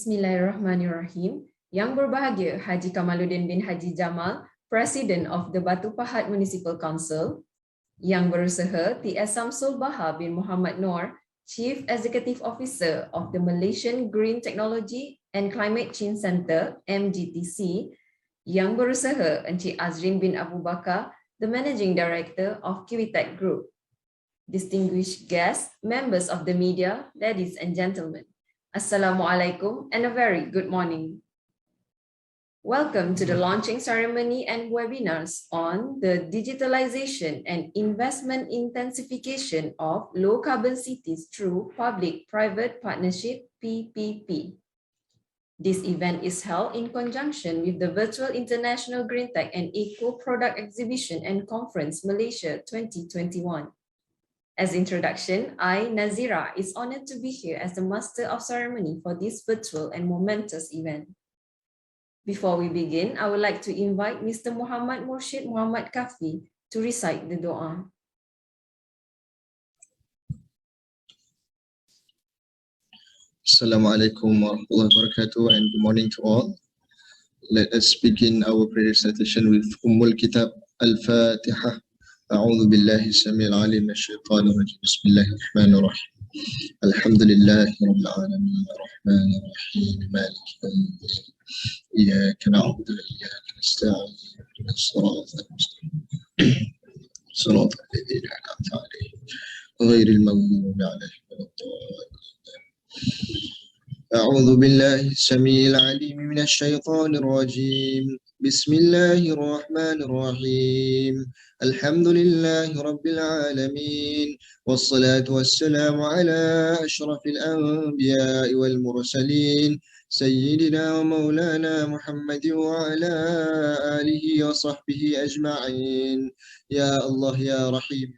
Bismillahirrahmanirrahim. Yang berbahagia Haji Kamaluddin bin Haji Jamal, President of the Batu Pahat Municipal Council. Yang berusaha T.S. Samsul Baha bin Muhammad Noor, Chief Executive Officer of the Malaysian Green Technology and Climate Change Centre, MGTC. Yang berusaha Encik Azrin bin Abu Bakar, the Managing Director of Kiwitech Group. Distinguished guests, members of the media, ladies and gentlemen. Assalamualaikum and a very good morning. Welcome to the launching ceremony and webinars on the digitalization and investment intensification of low carbon cities through public-private partnership (PPP). This event is held in conjunction with the Virtual International Green Tech and Eco Product Exhibition and Conference Malaysia 2021. As introduction, I, Nazira, is honored to be here as the Master of Ceremony for this virtual and momentous event. Before we begin, I would like to invite Mr. Muhammad Murshid Muhammad Kafi to recite the dua. Assalamualaikum warahmatullahi wabarakatuh and good morning to all. Let us begin our prayer recitation with Ummul Kitab Al-Fatiha. أعوذ بالله السميع العليم من الشيطان الرجيم بسم الله الرحمن الرحيم الحمد لله رب العالمين الرحمن الرحيم مالك يوم الدين إياك نعبد وإياك نستعين اهدنا الصراط المستقيم صراط الذين أنعمت عليهم غير المغضوب عليهم ولا الضالين. أعوذ بالله السميع العليم من الشيطان الرجيم بسم الله الرحمن الرحيم الحمد لله رب العالمين والصلاة والسلام على أشرف الأنبياء والمرسلين سيدنا ومولانا محمد وعلى آله وصحبه أجمعين. يا الله يا رحيم.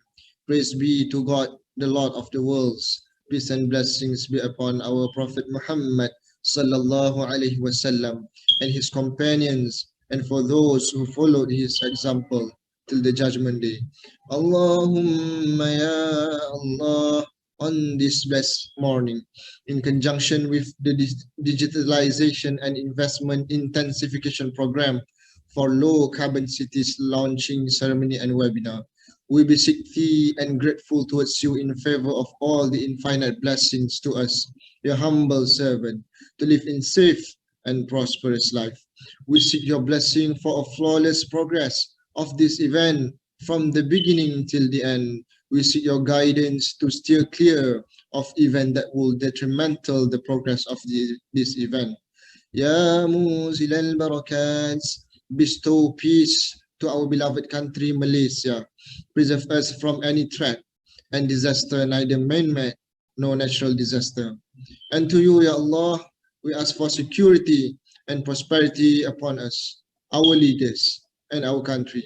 Praise be to God, the Lord of the worlds. Peace and blessings be upon our Prophet Muhammad sallallahu alaihi wasallam and his companions, and for those who followed his example till the judgment day. Allahumma ya Allah, on this blessed morning, in conjunction with the Digitalization and Investment Intensification Program for Low Carbon Cities launching ceremony and webinar, we beseech thee and grateful towards you in favor of all the infinite blessings to us, your humble servant, to live in safe and prosperous life. We seek your blessing for a flawless progress of this event from the beginning till the end. We seek your guidance to steer clear of event that will detrimental the progress of this event. Ya Muzil al-Barakat, bestow peace to our beloved country Malaysia. Preserve us from any threat and disaster, neither man-made nor natural disaster. And to you, Ya Allah, we ask for security and prosperity upon us, our leaders, and our country.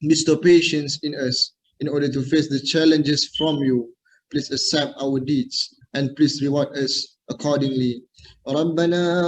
Bestow patience in us in order to face the challenges from you. Please accept our deeds and please reward us accordingly. ربنا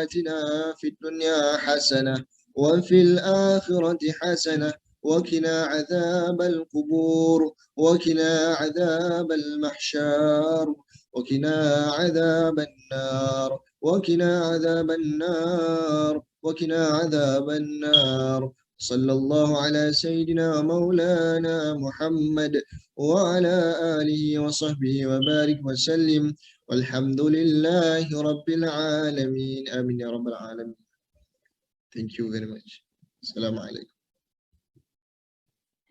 آتنا في الدنيا حسنة وفي الآخرة حسنة وقنا عذاب القبور وقنا عذاب المحشر وقنا عذاب النار وقنا عذاب النار وقنا عذاب النار صلى الله على سيدنا مولانا محمد وعلى آله وصحبه وبارك وسلم والحمد لله رب العالمين آمين يا رب العالمين. Thank you very much. Assalamu alaikum.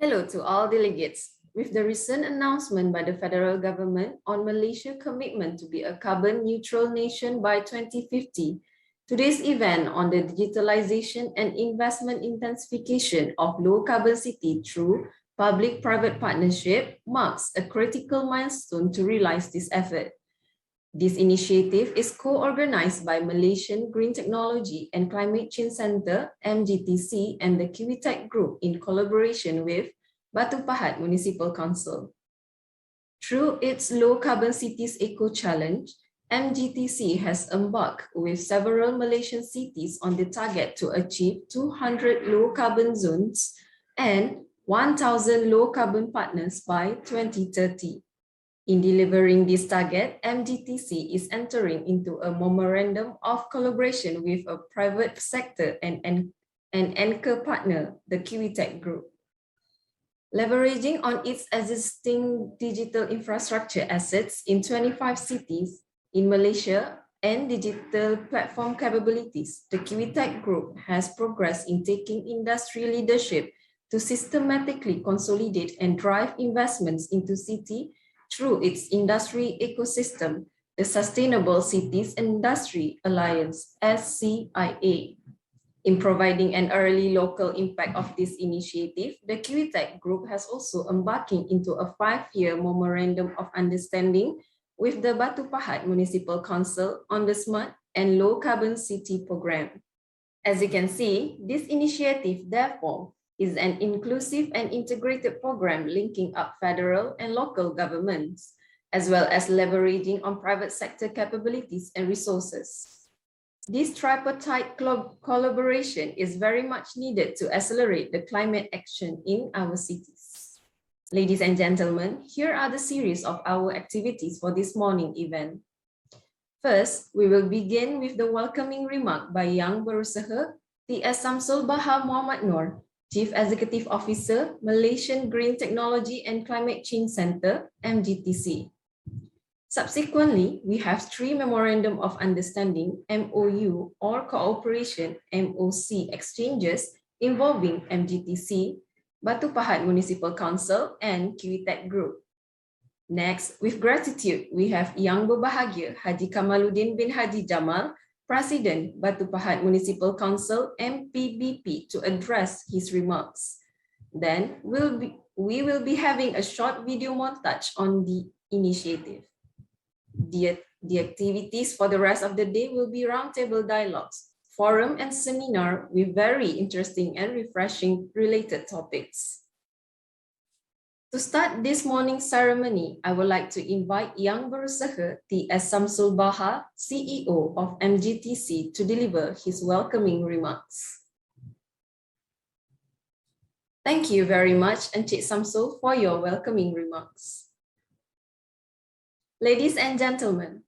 Hello to all delegates. With the recent announcement by the federal government on Malaysia's commitment to be a carbon neutral nation by 2050, today's event on the digitalization and investment intensification of low carbon city through public-private partnership marks a critical milestone to realize this effort. This initiative is co-organized by Malaysian Green Technology and Climate Change Centre, MGTC, and the Kiwitech Group in collaboration with Batu Pahat Municipal Council. Through its Low Carbon Cities Eco Challenge, MGTC has embarked with several Malaysian cities on the target to achieve 200 low carbon zones and 1,000 low carbon partners by 2030. In delivering this target, MGTC is entering into a memorandum of collaboration with a private sector and an anchor partner, the Kiwitech Group. Leveraging on its existing digital infrastructure assets in 25 cities in Malaysia and digital platform capabilities, the Kiwitech Group has progressed in taking industry leadership to systematically consolidate and drive investments into city through its industry ecosystem, the Sustainable Cities Industry Alliance, SCIA. In providing an early local impact of this initiative, the Kiwitech Group has also embarking into a 5-year memorandum of understanding with the Batu Pahat Municipal Council on the Smart and Low Carbon City program. As you can see, this initiative, therefore, is an inclusive and integrated program linking up federal and local governments, as well as leveraging on private sector capabilities and resources. This tripartite collaboration is very much needed to accelerate the climate action in our cities. Ladies and gentlemen, here are the series of our activities for this morning event. First, we will begin with the welcoming remark by Yang Berusaha, T.S. Samsul Baha Muhammad Noor, Chief Executive Officer, Malaysian Green Technology and Climate Change Center, MGTC. Subsequently, we have 3 Memorandum of Understanding, MOU, or Cooperation, MOC, exchanges involving MGTC, Batu Pahat Municipal Council, and Kiwitech Group. Next, with gratitude, we have Yang Berbahagia Haji Kamaluddin bin Haji Jamal, President, Batu Pahat Municipal Council, MPBP, to address his remarks. Then, we will be having a short video montage on the initiative. The activities for the rest of the day will be roundtable dialogues, forum and seminar with very interesting and refreshing related topics. To start this morning's ceremony, I would like to invite Yang Berusaha T.S. Samsul Baha, CEO of MGTC, to deliver his welcoming remarks. Thank you very much, Encik Samsul, for your welcoming remarks. Ladies and gentlemen,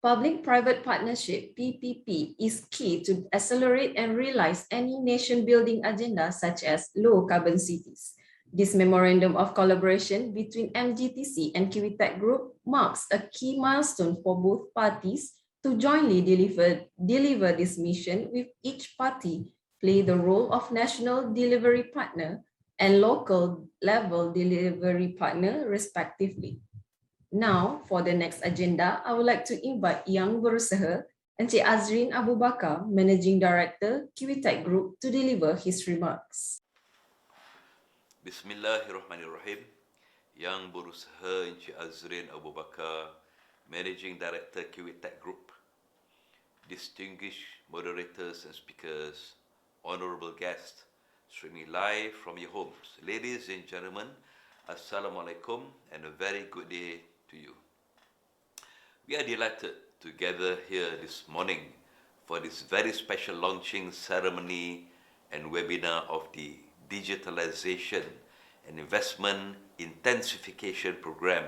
public-private partnership, PPP, is key to accelerate and realize any nation-building agenda such as low-carbon cities. This memorandum of collaboration between MGTC and Kiwitech Group marks a key milestone for both parties to jointly deliver this mission, with each party play the role of national delivery partner and local level delivery partner, respectively. Now, for the next agenda, I would like to invite Yang Berusaha, Encik Azrin Abu Bakar, Managing Director, Kiwitech Group, to deliver his remarks. Bismillahirrahmanirrahim. Yang Berusaha Encik Azrin Abu Bakar, Managing Director, Kiwitech Group. Distinguished moderators and speakers, honorable guests, streaming live from your homes. Ladies and gentlemen, Assalamualaikum and a very good day to you. We are delighted to gather here this morning for this very special launching ceremony and webinar of the Digitalisation and Investment Intensification program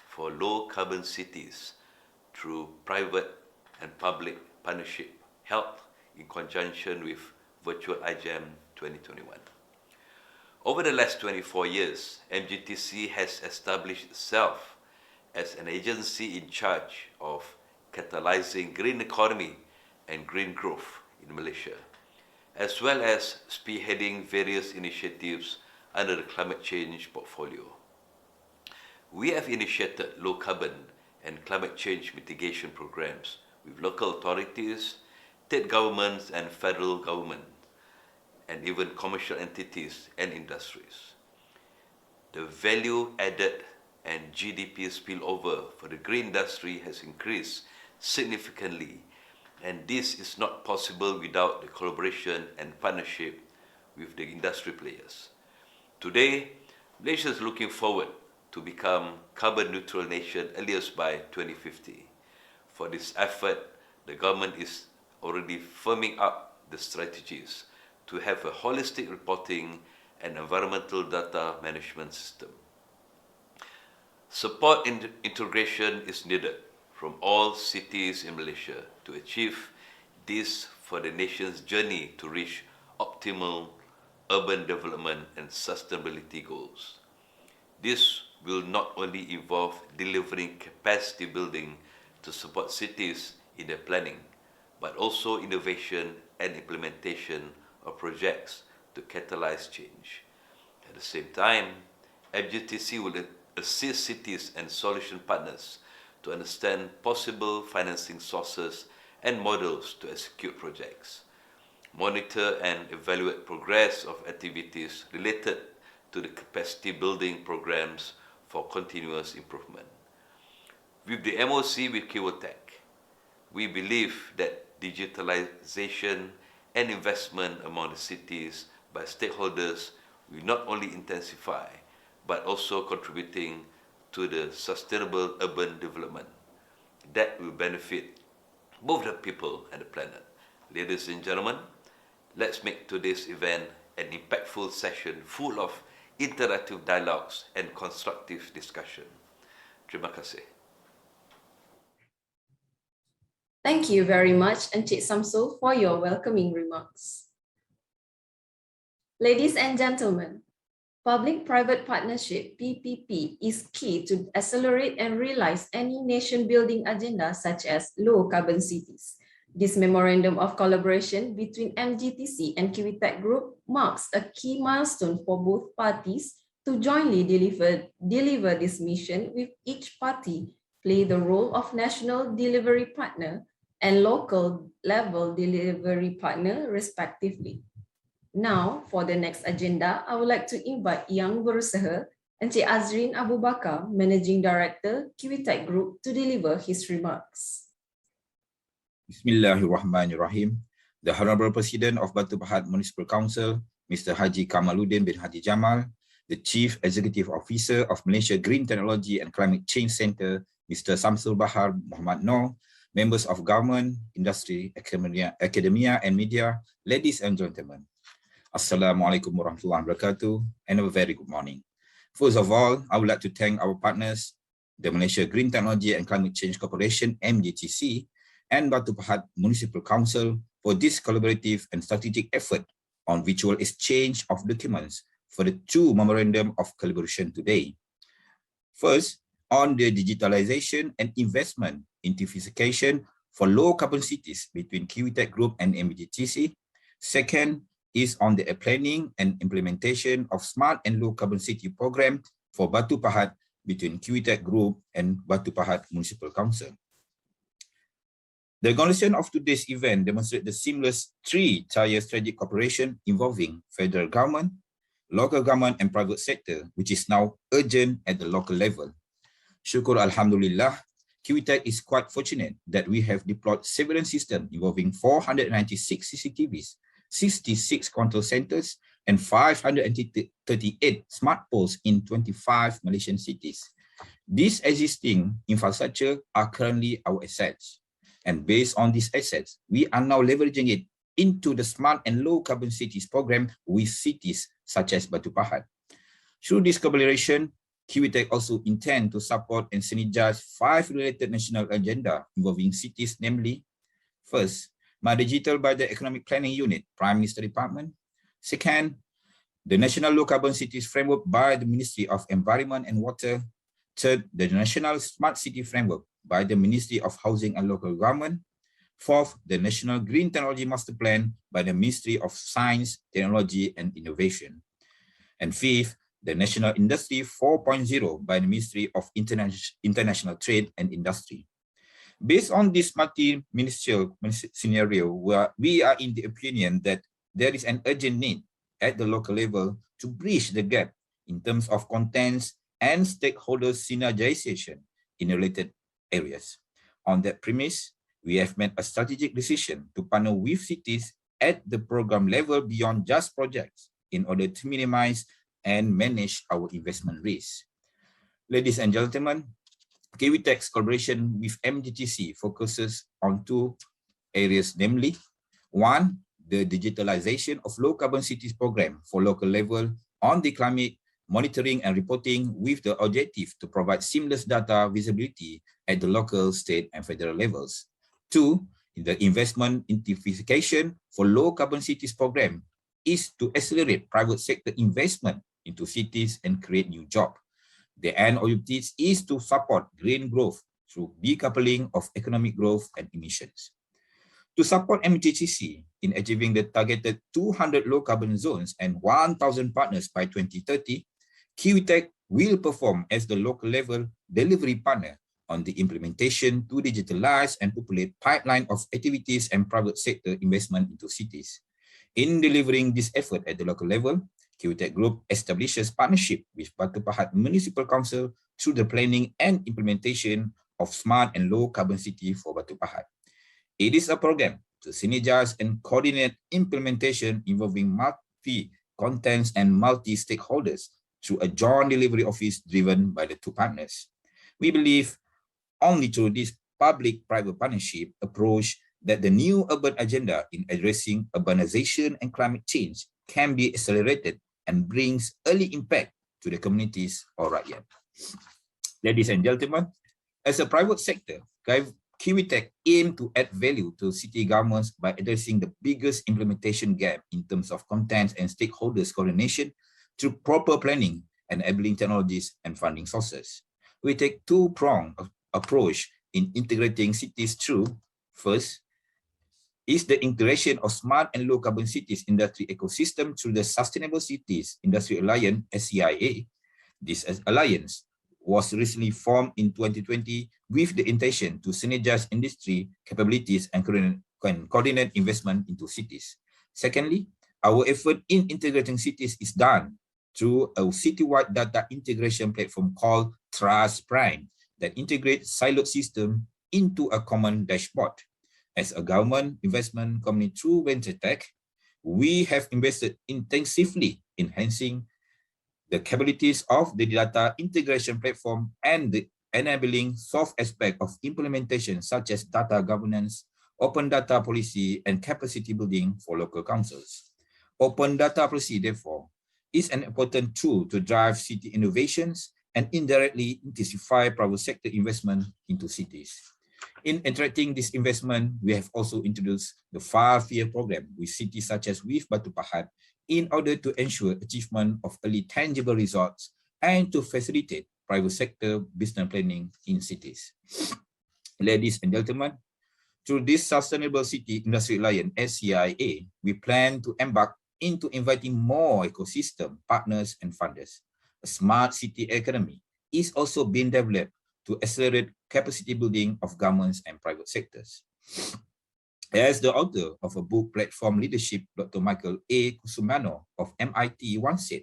for low carbon cities through private and public partnership held in conjunction with Virtual IGEM 2021. Over the last 24 years, MGTC has established itself as an agency in charge of catalyzing green economy and green growth in Malaysia, as well as spearheading various initiatives under the climate change portfolio. We have initiated low carbon and climate change mitigation programs with local authorities, state governments and federal government, and even commercial entities and industries. The value added and GDP spillover for the green industry has increased significantly, and this is not possible without the collaboration and partnership with the industry players. Today, Malaysia is looking forward to become carbon neutral nation earliest by 2050. For this effort, the government is already firming up the strategies to have a holistic reporting and environmental data management system. Support integration is needed from all cities in Malaysia to achieve this for the nation's journey to reach optimal urban development and sustainability goals. This will not only involve delivering capacity building to support cities in their planning, but also innovation and implementation of projects to catalyze change. At the same time, MGTC will assist cities and solution partners to understand possible financing sources and models to execute projects, monitor and evaluate progress of activities related to the capacity building programs for continuous improvement. With the MOC with Kiwotech, we believe that digitalization and investment among the cities by stakeholders will not only intensify, but also contributing to the sustainable urban development that will benefit both the people and the planet. Ladies and gentlemen, let's make today's event an impactful session full of interactive dialogues and constructive discussion. Terima kasih. Thank you very much, Encik Samsul, for your welcoming remarks. Ladies and gentlemen, public-private partnership, PPP, is key to accelerate and realize any nation-building agenda such as low-carbon cities. This memorandum of collaboration between MGTC and Kiwitech Group marks a key milestone for both parties to jointly deliver this mission, with each party play the role of national delivery partner and local level delivery partner respectively. Now, for the next agenda, I would like to invite Yang Berusaha, Encik Azrin Abu Bakar, Managing Director, Kiwitech Group, to deliver his remarks. Bismillahirrahmanirrahim. The Honorable President of Batu Pahat Municipal Council, Mr. Haji Kamaluddin bin Haji Jamal, the Chief Executive Officer of Malaysia Green Technology and Climate Change Centre, Mr. Samsul Bahar Muhammad Noor, members of government, industry, academia and media, ladies and gentlemen. Assalamualaikum warahmatullahi wabarakatuh, and a very good morning. First of all, I would like to thank our partners, the Malaysia Green Technology and Climate Change Corporation, MGTC, and Batu Pahat Municipal Council for this collaborative and strategic effort on virtual exchange of documents for the two memorandum of collaboration today. First, on the digitalization and investment intensification for low carbon cities between Kiwitech Group and MGTC. Second is on the planning and implementation of smart and low carbon city program for Batu Pahat between Kiwitech Group and Batu Pahat Municipal Council. The organization of today's event demonstrates the seamless three-tier strategic cooperation involving federal government, local government and private sector, which is now urgent at the local level. Syukur Alhamdulillah, Kiwitech is quite fortunate that we have deployed surveillance systems involving 496 CCTVs, 66 control centers, and 538 smart poles in 25 Malaysian cities. These existing infrastructure are currently our assets. And based on these assets, we are now leveraging it into the smart and low carbon cities program with cities such as Batu Pahat. Through this collaboration, Kiwitech also intend to support and synergize 5 related national agenda involving cities, namely, first, My Digital by the Economic Planning Unit, Prime Minister Department. Second, the National Low Carbon Cities Framework by the Ministry of Environment and Water. Third, the National Smart City Framework by the Ministry of Housing and Local Government. Fourth, the National Green Technology Master Plan by the Ministry of Science, Technology and Innovation. And fifth, the National Industry 4.0 by the Ministry of International Trade and Industry. Based on this multi-ministerial scenario, we are in the opinion that there is an urgent need at the local level to bridge the gap in terms of contents and stakeholder synergization in related areas. On that premise, we have made a strategic decision to partner with cities at the program level beyond just projects in order to minimize and manage our investment risk. Ladies and gentlemen, Kiwitech's collaboration with MGTC focuses on two areas, namely, one, the digitalization of low carbon cities program for local level on the climate monitoring and reporting with the objective to provide seamless data visibility at the local, state, and federal levels. 2, the investment intensification for low carbon cities program is to accelerate private sector investment into cities and create new jobs. The end objective is to support green growth through decoupling of economic growth and emissions. To support MGTC in achieving the targeted 200 low carbon zones and 1,000 partners by 2030, QTech will perform as the local level delivery partner on the implementation to digitalize and populate pipeline of activities and private sector investment into cities. In delivering this effort at the local level, QTech Group establishes partnership with Batu Pahat Municipal Council through the planning and implementation of smart and low carbon city for Batu Pahat. It is a program to synergize and coordinate implementation involving multi-contents and multi-stakeholders through a joint delivery office driven by the two partners. We believe only through this public-private partnership approach that the new urban agenda in addressing urbanization and climate change can be accelerated and brings early impact to the communities or rakyat. Ladies and gentlemen, as a private sector, QTech aim to add value to city governments by addressing the biggest implementation gap in terms of contents and stakeholders coordination through proper planning, enabling technologies and funding sources. We take two-pronged approach in integrating cities through, first, is the integration of smart and low carbon cities industry ecosystem through the Sustainable Cities Industry Alliance, SCIA. This alliance was recently formed in 2020 with the intention to synergize industry capabilities and coordinate investment into cities. Secondly, our effort in integrating cities is done through a citywide data integration platform called Trust Prime that integrates siloed system into a common dashboard. As a government investment company through venture tech, we have invested intensively in enhancing the capabilities of the data integration platform and the enabling soft aspect of implementation such as data governance, open data policy, and capacity building for local councils. Open data policy, therefore, is an important tool to drive city innovations and indirectly intensify private sector investment into cities. In attracting this investment, we have also introduced the 5-year program with cities such as with Batu Pahat in order to ensure achievement of early tangible results and to facilitate private sector business planning in cities. Ladies and gentlemen, through this Sustainable City Industry Alliance, SCIA, we plan to embark into inviting more ecosystem partners and funders. A smart city economy is also being developed to accelerate capacity building of governments and private sectors. As the author of a book, Platform Leadership, Dr. Michael A. Kusumano of MIT once said,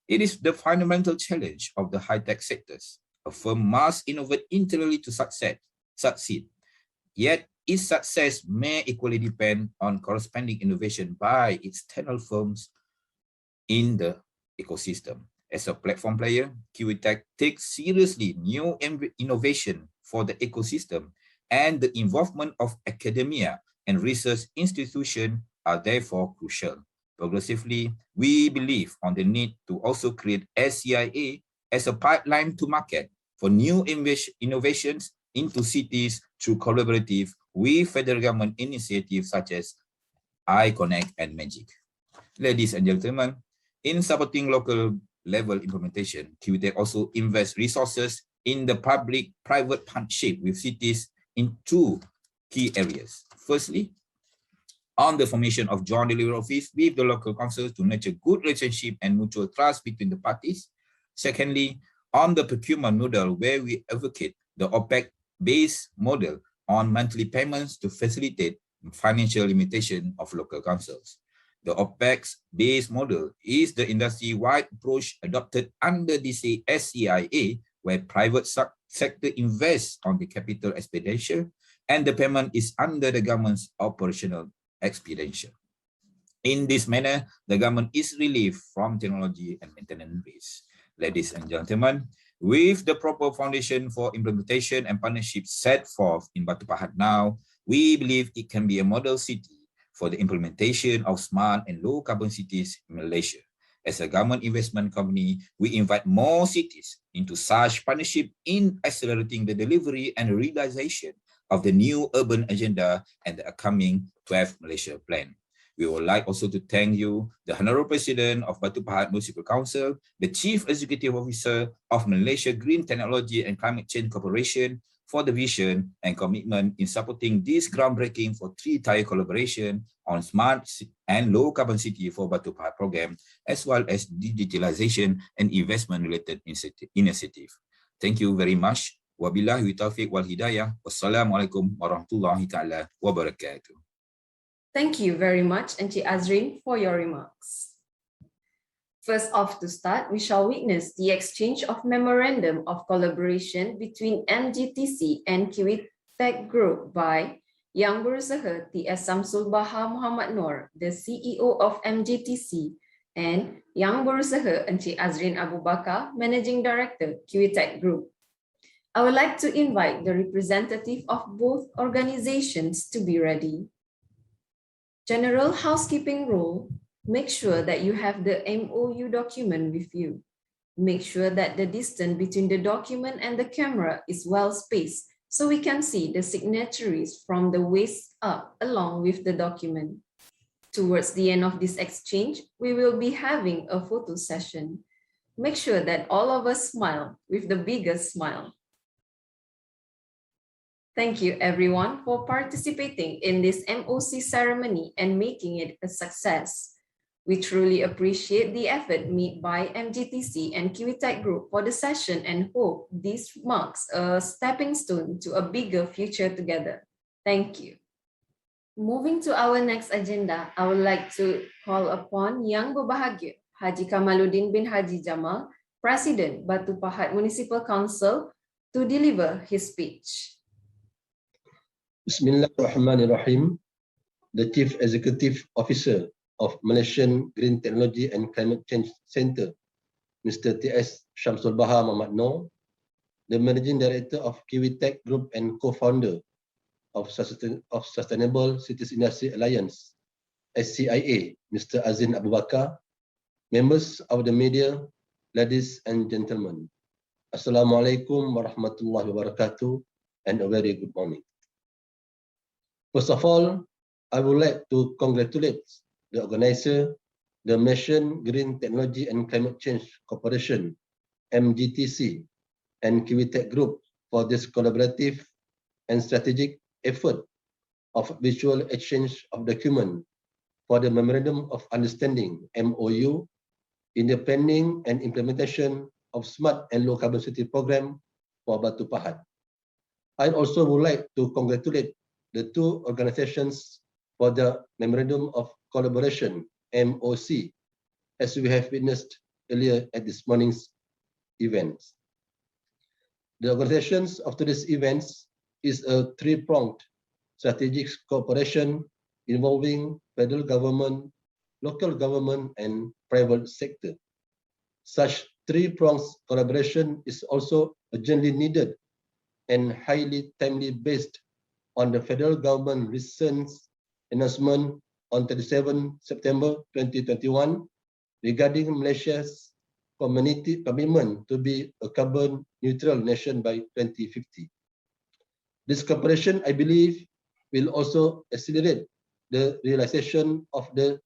"It is the fundamental challenge of the high-tech sectors. A firm must innovate internally to succeed. Yet its success may equally depend on corresponding innovation by its external firms in the ecosystem. As a platform player, QTech takes seriously new innovation for the ecosystem, and the involvement of academia and research institutions are therefore crucial. Progressively, we believe on the need to also create SCIA as a pipeline to market for new innovations into cities through collaborative with federal government initiatives such as iConnect and MAGIC." Ladies and gentlemen, in supporting local level implementation, QTech also invests resources in the public-private partnership with cities in 2 key areas. Firstly, on the formation of joint delivery office with the local councils to nurture good relationship and mutual trust between the parties. Secondly, on the procurement model where we advocate the OPEC-based model on monthly payments to facilitate financial limitation of local councils. The OPEX-based model is the industry-wide approach adopted under the SCIA, where private sector invests on the capital expenditure and the payment is under the government's operational expenditure. In this manner, the government is relieved from technology and maintenance risk. Ladies and gentlemen, with the proper foundation for implementation and partnership set forth in Batu Pahat now, we believe it can be a model city for the implementation of smart and low carbon cities in Malaysia. As a government investment company, we invite more cities into such partnership in accelerating the delivery and realization of the new urban agenda and the upcoming 12th Malaysia Plan. We would like also to thank you, the Honorable President of Batu Pahat Municipal Council, the Chief Executive Officer of Malaysia Green Technology and Climate Change Corporation, for the vision and commitment in supporting this groundbreaking for three-tier collaboration on smart and low-carbon city for Batu Pahat program, as well as digitalization and investment-related initiative. Thank you very much. Wabillahi taufiq wal hidayah. Wassalamualaikum warahmatullahi taala wabarakatuh. Thank you very much, Encik Azrin, for your remarks. First off to start, we shall witness the exchange of memorandum of collaboration between MGTC and Kiwi Tech Group by Yang Berusaha T.S. Samsul Baha Muhammad Noor, the CEO of MGTC, and Yang Berusaha Encik Azrin Abu Bakar, Managing Director, Kiwi Tech Group. I would like to invite the representative of both organizations to be ready. General housekeeping rule. Make sure that you have the MOU document with you. Make sure that the distance between the document and the camera is well spaced so we can see the signatories from the waist up along with the document. Towards the end of this exchange, we will be having a photo session. Make sure that all of us smile with the biggest smile. Thank you everyone for participating in this MOC ceremony and making it a success. We truly appreciate the effort made by MGTC and Kiwi Tech Group for the session and hope this marks a stepping stone to a bigger future together. Thank you. Moving to our next agenda, I would like to call upon Yang Berbahagia Haji Kamaluddin bin Haji Jamal, President Batu Pahat Municipal Council, to deliver his speech. Bismillahirrahmanirrahim. The Chief Executive Officer of Malaysian Green Technology and Climate Change Center, Mr. T.S. Shamsul Baha Muhammad Noor, the Managing Director of Kiwi Tech Group and Co-Founder of Sustainable Cities Industry Alliance, SCIA, Mr. Azrin Abu Bakar, members of the media, ladies and gentlemen. Assalamualaikum warahmatullahi wabarakatuh and a very good morning. First of all, I would like to congratulate the organizer, the Malaysian Green Technology and Climate Change Corporation, MGTC, and Kiwi Tech Group for this collaborative and strategic effort of visual exchange of document for the Memorandum of Understanding, MOU, in the planning and implementation of Smart and Low Carbon City Program for Batu Pahat. I also would like to congratulate the two organizations for the Memorandum of Collaboration, MOC, as we have witnessed earlier at this morning's events. The organizations of today's events is a three-pronged strategic cooperation involving federal government, local government, and private sector. Such three-pronged collaboration is also urgently needed and highly timely based on the federal government recent announcement on 27 September 2021 regarding Malaysia's commitment to be a carbon neutral nation by 2050. This cooperation, I believe, will also accelerate the realization of the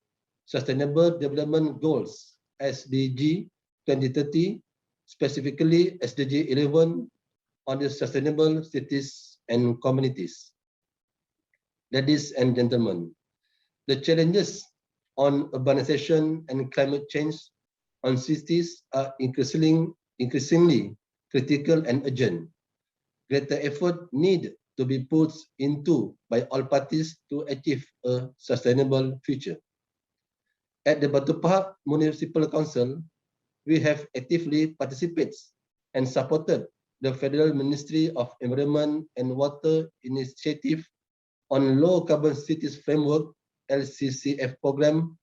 Sustainable Development Goals, SDG 2030, specifically SDG 11 on the sustainable cities and communities. Ladies and gentlemen, the challenges on urbanization and climate change on cities are increasingly critical and urgent. Greater effort need to be put into by all parties to achieve a sustainable future. At the Batu Pahat Municipal Council, we have actively participated and supported the Federal Ministry of Environment and Water initiative on Low Carbon Cities Framework LCCF program,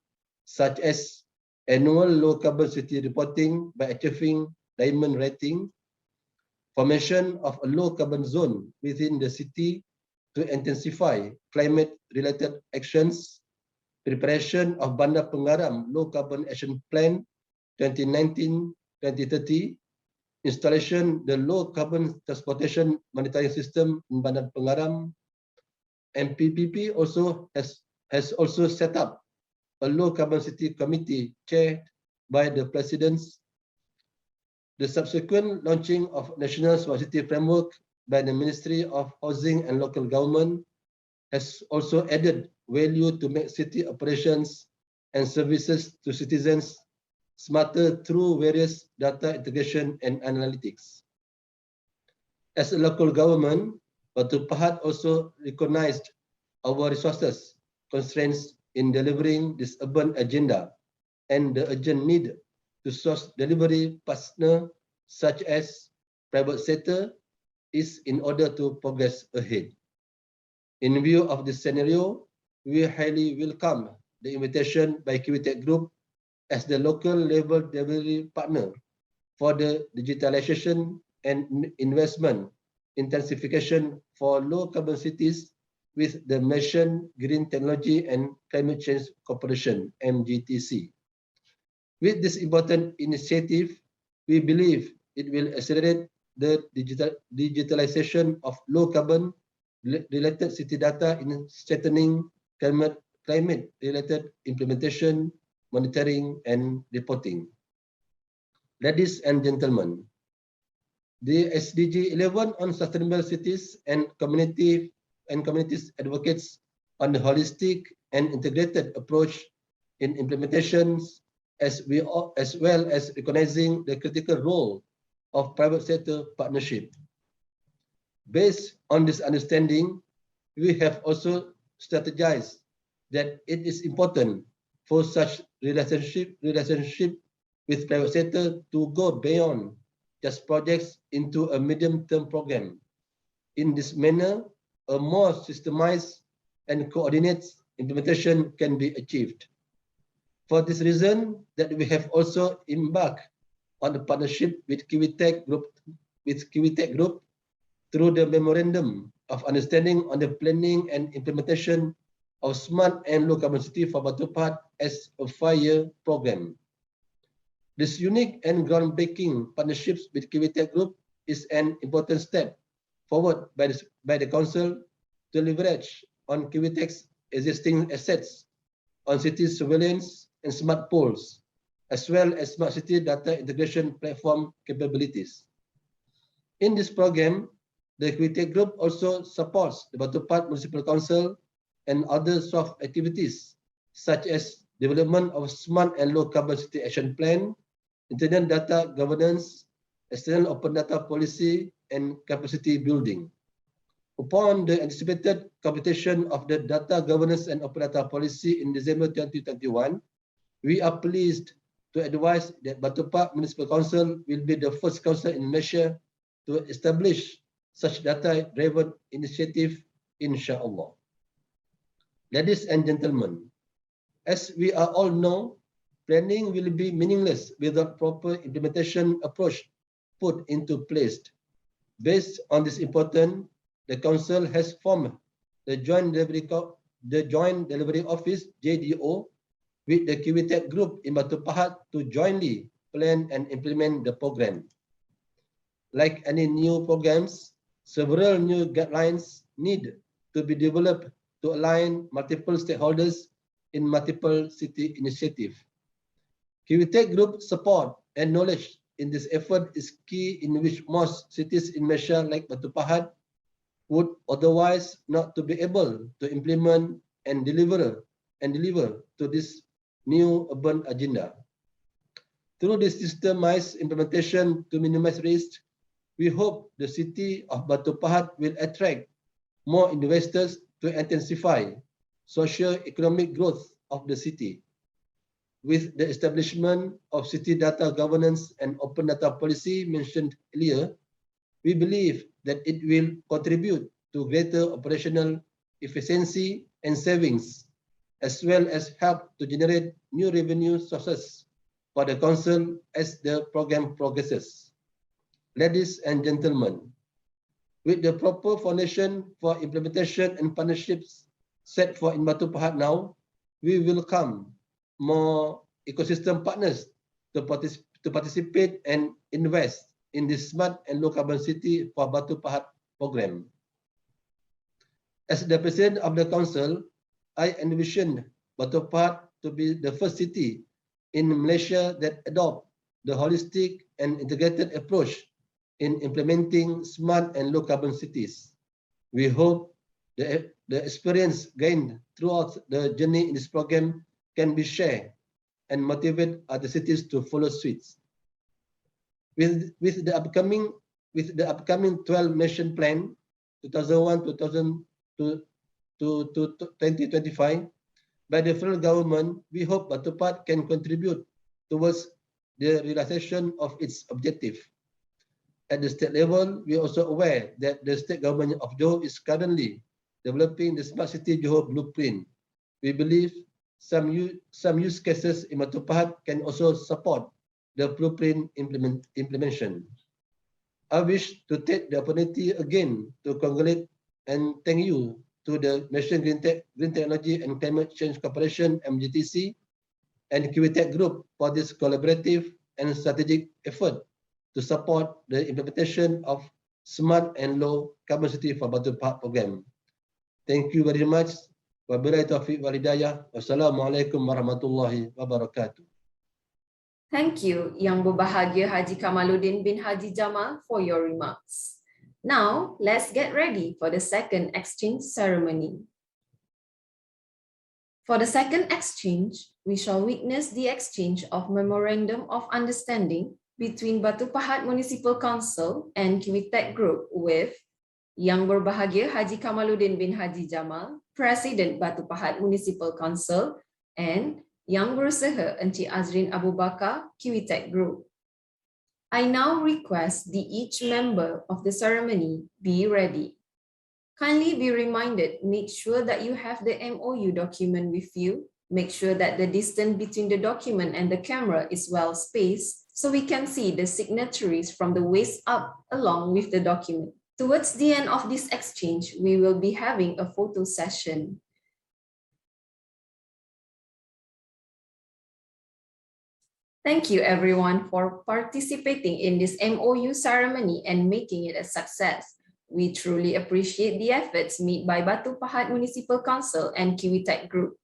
such as annual low carbon city reporting by achieving diamond rating, formation of a low carbon zone within the city to intensify climate related actions, preparation of Bandar Pengaram low carbon action plan 2019-2030, installation the low carbon transportation monitoring system in Bandar Pengaram. MPPP also has also set up a low carbon city committee chaired by the presidents. The subsequent launching of National Smart City Framework by the Ministry of Housing and Local Government has also added value to make city operations and services to citizens smarter through various data integration and analytics. As a local government, Batu Pahat also recognized our resources constraints in delivering this urban agenda and the urgent need to source delivery partner such as private sector is in order to progress ahead. In view of this scenario, we highly welcome the invitation by Kiwitek Group as the local level delivery partner for the digitalization and investment intensification for low carbon cities with the Malaysian Green Technology and Climate Change Corporation, MGTC. With this important initiative, we believe it will accelerate the digitalization of low carbon related city data in strengthening climate related implementation, monitoring and reporting. Ladies and gentlemen, the SDG 11 on sustainable cities and communities advocates on the holistic and integrated approach in implementations as well as recognizing the critical role of private sector partnership. Based on this understanding, we have also strategized that it is important for such relationship with private sector to go beyond just projects into a medium-term program. In this manner, a more systemized and coordinated implementation can be achieved. For this reason, that we have also embarked on a partnership with Kiwitek Group through the Memorandum of Understanding on the Planning and Implementation of Smart and Low Carbon City for Batu Pahat as a 5-year program. This unique and groundbreaking partnerships with Kiwitek Group is an important step forward by the Council to leverage on Kiwitek's existing assets on city surveillance and smart poles, as well as smart city data integration platform capabilities. In this program, the Kiwitek Group also supports the Batu Pahat Municipal Council and other soft activities, such as development of smart and low carbon city action plan, internal data governance, external open data policy, and capacity building. Upon the anticipated completion of the data governance and open data policy in December 2021, we are pleased to advise that Batu Pahat Municipal Council will be the first council in Malaysia to establish such data-driven initiative, inshallah. Ladies and gentlemen, as we all know, planning will be meaningless without proper implementation approach put into place. Based on this importance, the Council has formed the Joint Delivery Office (JDO) with the Kiwitek Group in Batu Pahat to jointly plan and implement the program. Like any new programs, several new guidelines need to be developed to align multiple stakeholders in multiple city initiatives. Kiwitek Group support and knowledge in this effort is key, in which most cities in Malaysia like Batu Pahat would otherwise not to be able to implement and deliver to this new urban agenda. Through this systemized implementation to minimize risk, we hope the city of Batu Pahat will attract more investors to intensify socio-economic growth of the city. With the establishment of city data governance and open data policy mentioned earlier, we believe that it will contribute to greater operational efficiency and savings, as well as help to generate new revenue sources for the Council as the program progresses. Ladies and gentlemen, with the proper foundation for implementation and partnerships set for in Batu Pahat now, we welcome more ecosystem partners to participate and invest in the Smart and Low Carbon City for Batu Pahat program. As the President of the Council, I envision Batu Pahat to be the first city in Malaysia that adopt the holistic and integrated approach in implementing smart and low carbon cities. We hope the experience gained throughout the journey in this program can be shared and motivate other cities to follow suit. With the upcoming 12 Nation Plan 2001 to 2025 by the federal government, we hope Batu Pahat can contribute towards the realization of its objective. At the state level, we are also aware that the state government of Johor is currently developing the Smart City Johor Blueprint. We believe some use cases in Batu Pahat can also support the blueprint implementation. I wish to take the opportunity again to congratulate and thank you to the Malaysian Green Technology and Climate Change Corporation (MGTC) and QTech Group for this collaborative and strategic effort to support the implementation of Smart and Low Carbon City for Batu Pahat program. Thank you very much. Wabillahi taufiq wal hidayah. Wassalamualaikum warahmatullahi wabarakatuh. Thank you, Yang Berbahagia Haji Kamaluddin bin Haji Jamal, for your remarks. Now, let's get ready for the second exchange ceremony. For the second exchange, we shall witness the exchange of Memorandum of Understanding between Batu Pahat Municipal Council and QTech Group with Yang Berbahagia Haji Kamaluddin bin Haji Jamal, President Batu Pahat Municipal Council, and Yang Berusaha Encik Azrin Abu Bakar, QTech Group. I now request each member of the ceremony be ready. Kindly be reminded, make sure that you have the MOU document with you. Make sure that the distance between the document and the camera is well spaced so we can see the signatories from the waist up along with the document. Towards the end of this exchange, we will be having a photo session. Thank you everyone for participating in this MOU ceremony and making it a success. We truly appreciate the efforts made by Batu Pahat Municipal Council and QTech Group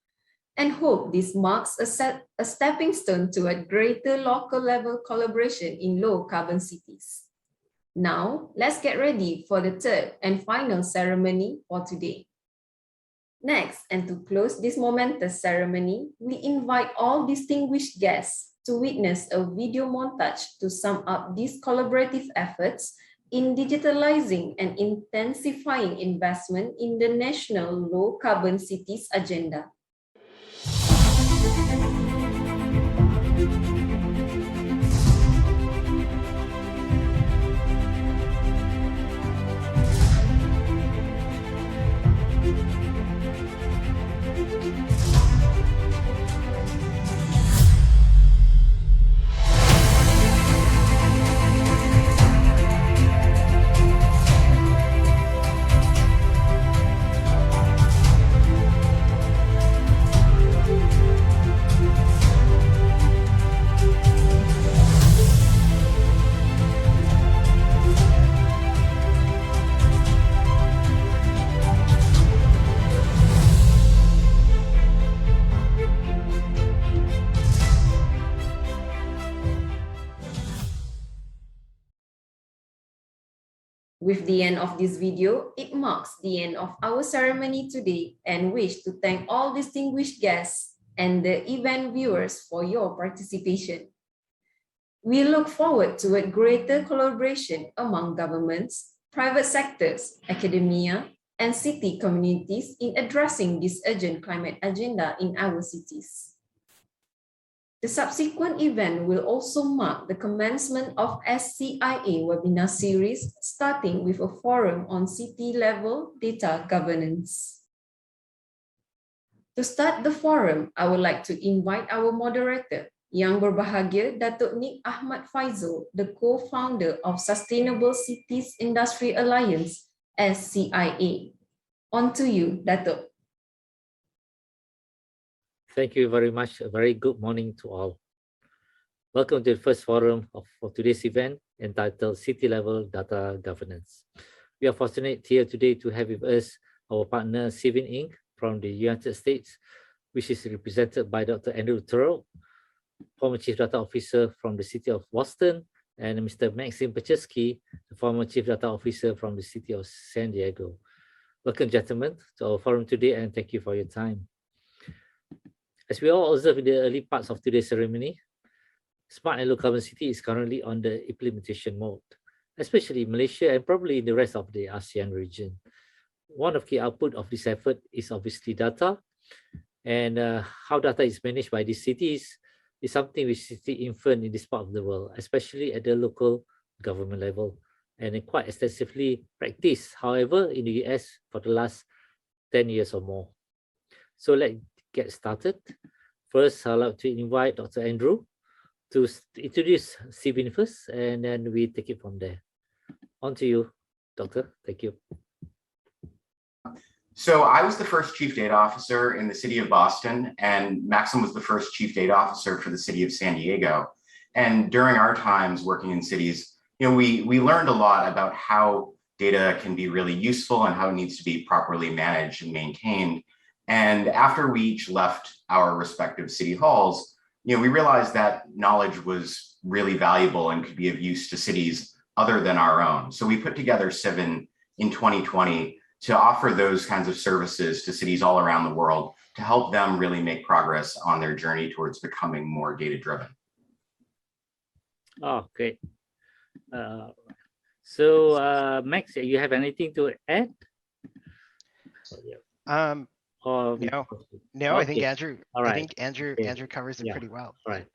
and hope this marks a stepping stone toward greater local level collaboration in low carbon cities. Now, let's get ready for the third and final ceremony for today. Next, and to close this momentous ceremony, we invite all distinguished guests to witness a video montage to sum up these collaborative efforts in digitalizing and intensifying investment in the National Low Carbon Cities Agenda. With the end of this video, it marks the end of our ceremony today and wish to thank all distinguished guests and the event viewers for your participation. We look forward to a greater collaboration among governments, private sectors, academia, and city communities in addressing this urgent climate agenda in our cities. The subsequent event will also mark the commencement of SCIA webinar series, starting with a forum on city-level data governance. To start the forum, I would like to invite our moderator, Yang Berbahagia Datuk Nik Ahmad Faizul, the co-founder of Sustainable Cities Industry Alliance, SCIA. On to you, Datuk. Thank you very much. A very good morning to all. Welcome to the first forum for today's event entitled City Level Data Governance. We are fortunate here today to have with us our partner Civin Inc. from the United States, which is represented by Dr. Andrew Turrell, former Chief Data Officer from the City of Boston, and Mr. Maxim Paczewski, the former Chief Data Officer from the City of San Diego. Welcome, gentlemen, to our forum today, and thank you for your time. As we all observe in the early parts of today's ceremony, Smart and Low Carbon City is currently on the implementation mode, especially Malaysia and probably in the rest of the ASEAN region. One of the key output of this effort is obviously data, and how data is managed by these cities is something which is still infant in this part of the world, especially at the local government level, and quite extensively practiced, however, in the US for the last 10 years or more. So let's get started. First, I'd like to invite Dr. Andrew to introduce Civin first, and then we take it from there. On to you, Doctor. Thank you. So I was the first Chief Data Officer in the City of Boston, and Maxim was the first Chief Data Officer for the City of San Diego. And during our times working in cities, we learned a lot about how data can be really useful and how it needs to be properly managed and maintained. And after we each left our respective city halls, we realized that knowledge was really valuable and could be of use to cities other than our own. So we put together Civin in 2020 to offer those kinds of services to cities all around the world to help them really make progress on their journey towards becoming more data-driven. Oh, great. So Max, you have anything to add? No, I think Okay. Andrew. All right. I think Andrew covers it Yeah. pretty well. All right.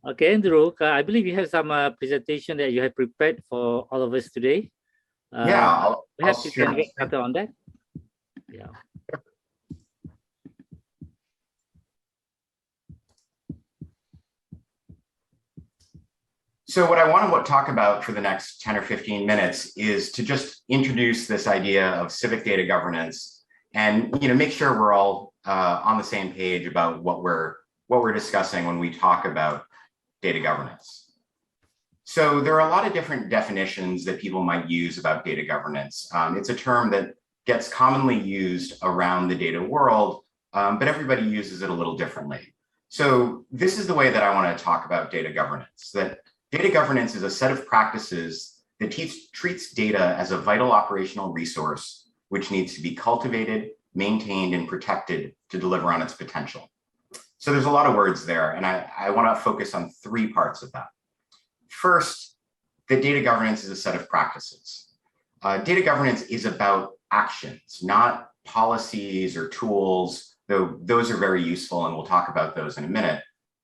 Okay, Andrew, I believe you have some presentation that you have prepared for all of us today. Yeah, I'll Perhaps you share can my get screen. started on that. Yeah. So what I want to talk about for the next 10 or 15 minutes is to just introduce this idea of civic data governance and make sure we're all on the same page about what we're discussing when we talk about data governance. So there are a lot of different definitions that people might use about data governance. It's a term that gets commonly used around the data world, but everybody uses it a little differently. So this is the way that I want to talk about data governance, that data governance is a set of practices that treats data as a vital operational resource, which needs to be cultivated, maintained, and protected to deliver on its potential. So there's a lot of words there, and I want to focus on three parts of that. First, that data governance is a set of practices. Data governance is about actions, not policies or tools, though those are very useful, and we'll talk about those in a minute.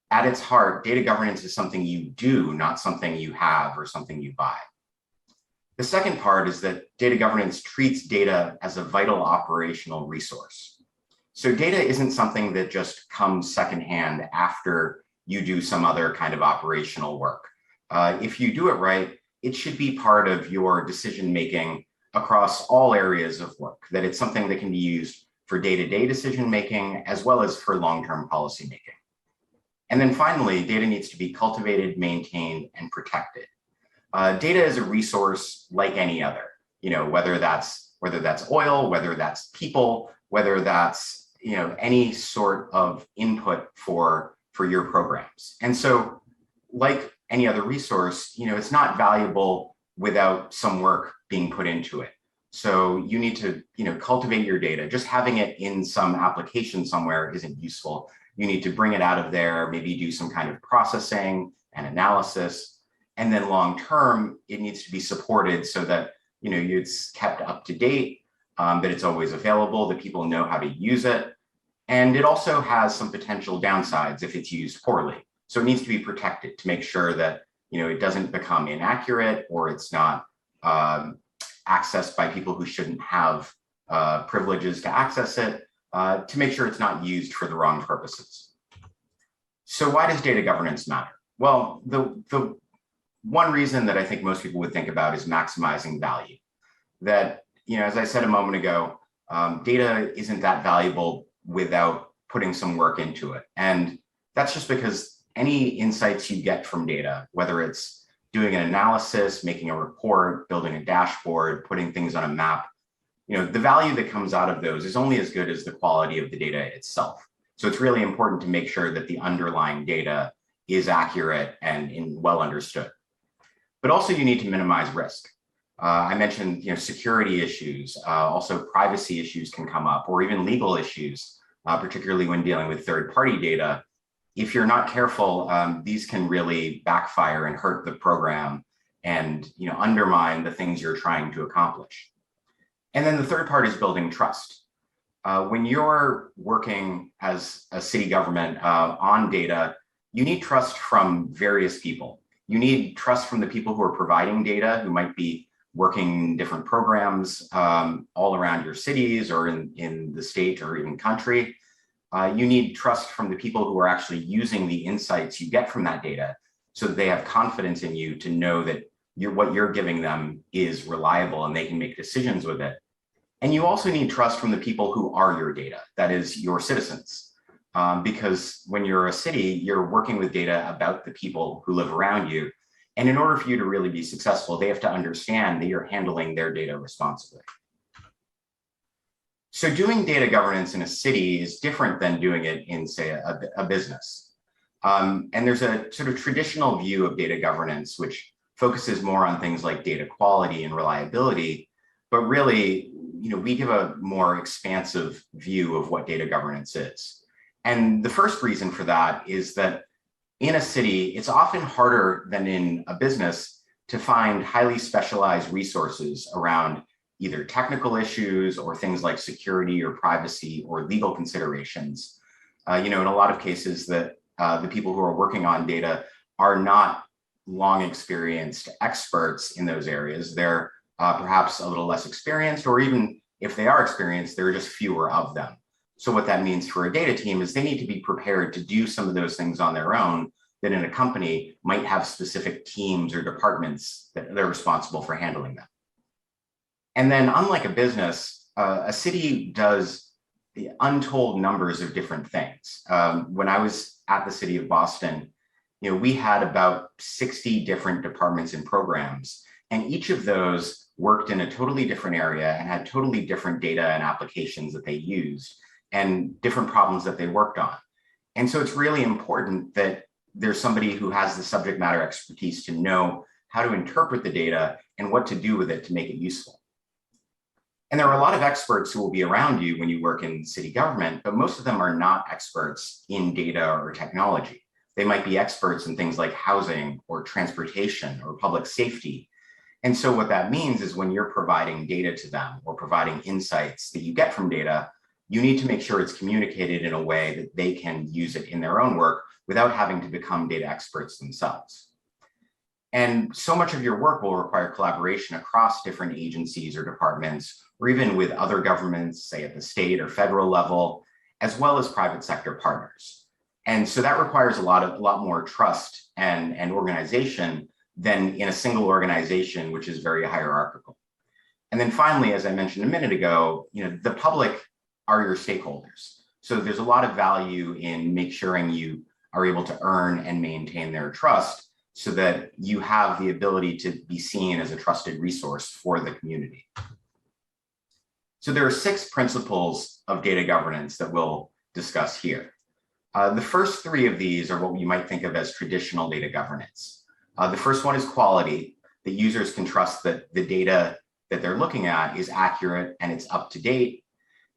At its heart, data governance is something you do, not something you have or something you buy. The second part is that data governance treats data as a vital operational resource. So data isn't something that just comes secondhand after you do some other kind of operational work. If you do it right, it should be part of your decision-making across all areas of work, that it's something that can be used for day-to-day decision-making as well as for long-term policy-making. And then finally, data needs to be cultivated, maintained, and protected. Data is a resource like any other, whether that's oil, whether that's people, whether that's any sort of input for your programs. And so, like any other resource, it's not valuable without some work being put into it. So you need to cultivate your data. Just having it in some application somewhere isn't useful. You need to bring it out of there, maybe do some kind of processing and analysis. And then long term, it needs to be supported so that it's kept up to date, that it's always available, that people know how to use it. And it also has some potential downsides if it's used poorly. So it needs to be protected to make sure that it doesn't become inaccurate or it's not accessed by people who shouldn't have privileges to access it, to make sure it's not used for the wrong purposes. So why does data governance matter? Well, the one reason that I think most people would think about is maximizing value. That, as I said a moment ago, data isn't that valuable without putting some work into it. And that's just because any insights you get from data, whether it's doing an analysis, making a report, building a dashboard, putting things on a map, the value that comes out of those is only as good as the quality of the data itself. So it's really important to make sure that the underlying data is accurate and well understood. But also you need to minimize risk. I mentioned security issues, also privacy issues can come up, or even legal issues, particularly when dealing with third-party data. If you're not careful, these can really backfire and hurt the program and undermine the things you're trying to accomplish. And then the third part is building trust. When you're working as a city government on data, you need trust from various people. You need trust from the people who are providing data, who might be working different programs all around your cities or in the state or even country. You need trust from the people who are actually using the insights you get from that data so that they have confidence in you to know that what you're giving them is reliable and they can make decisions with it. And you also need trust from the people who are your data, that is your citizens. Because when you're a city, you're working with data about the people who live around you. And in order for you to really be successful, they have to understand that you're handling their data responsibly. So doing data governance in a city is different than doing it in, say, a business. And there's a sort of traditional view of data governance, which focuses more on things like data quality and reliability. But really, we give a more expansive view of what data governance is. And the first reason for that is that in a city, it's often harder than in a business to find highly specialized resources around either technical issues or things like security or privacy or legal considerations. In a lot of cases that the people who are working on data are not long experienced experts in those areas. They're perhaps a little less experienced, or even if they are experienced, there are just fewer of them. So what that means for a data team is they need to be prepared to do some of those things on their own that in a company might have specific teams or departments that they're responsible for handling them. And then unlike a business, a city does the untold numbers of different things. When I was at the city of Boston, we had about 60 different departments and programs, and each of those worked in a totally different area and had totally different data and applications that they used and different problems that they worked on. And so it's really important that there's somebody who has the subject matter expertise to know how to interpret the data and what to do with it to make it useful. And there are a lot of experts who will be around you when you work in city government, but most of them are not experts in data or technology. They might be experts in things like housing or transportation or public safety. And so what that means is when you're providing data to them or providing insights that you get from data, you need to make sure it's communicated in a way that they can use it in their own work without having to become data experts themselves. And so much of your work will require collaboration across different agencies or departments, or even with other governments, say at the state or federal level, as well as private sector partners. And so that requires a lot more trust and organization than in a single organization, which is very hierarchical. And then finally, as I mentioned a minute ago, the public are your stakeholders. So there's a lot of value in making sure you are able to earn and maintain their trust so that you have the ability to be seen as a trusted resource for the community. So there are 6 principles of data governance that we'll discuss here. The first 3 of these are what you might think of as traditional data governance. The first one is quality, that users can trust that the data that they're looking at is accurate and it's up to date.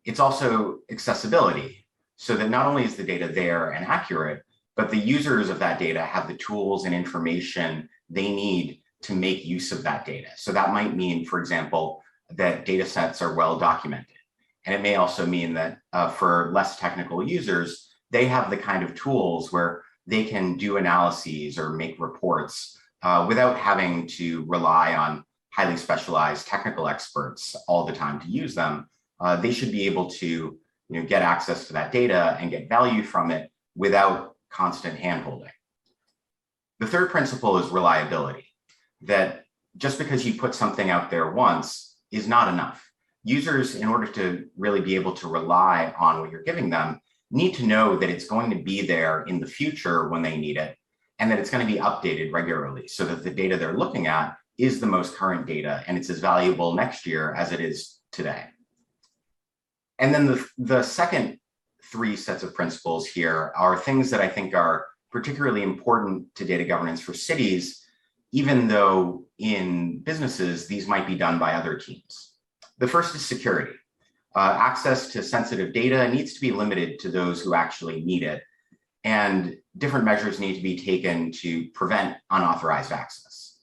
It's also accessibility, so that not only is the data there and accurate, but the users of that data have the tools and information they need to make use of that data. So that might mean, for example, that data sets are well documented. And it may also mean that for less technical users, they have the kind of tools where they can do analyses or make reports without having to rely on highly specialized technical experts all the time to use them. They should be able to get access to that data and get value from it without constant handholding. The third principle is reliability, that just because you put something out there once is not enough. Users, in order to really be able to rely on what you're giving them, need to know that it's going to be there in the future when they need it, and that it's going to be updated regularly so that the data they're looking at is the most current data and it's as valuable next year as it is today. And then the second three sets of principles here are things that I think are particularly important to data governance for cities, even though in businesses, these might be done by other teams. The first is security. Access to sensitive data needs to be limited to those who actually need it, and different measures need to be taken to prevent unauthorized access.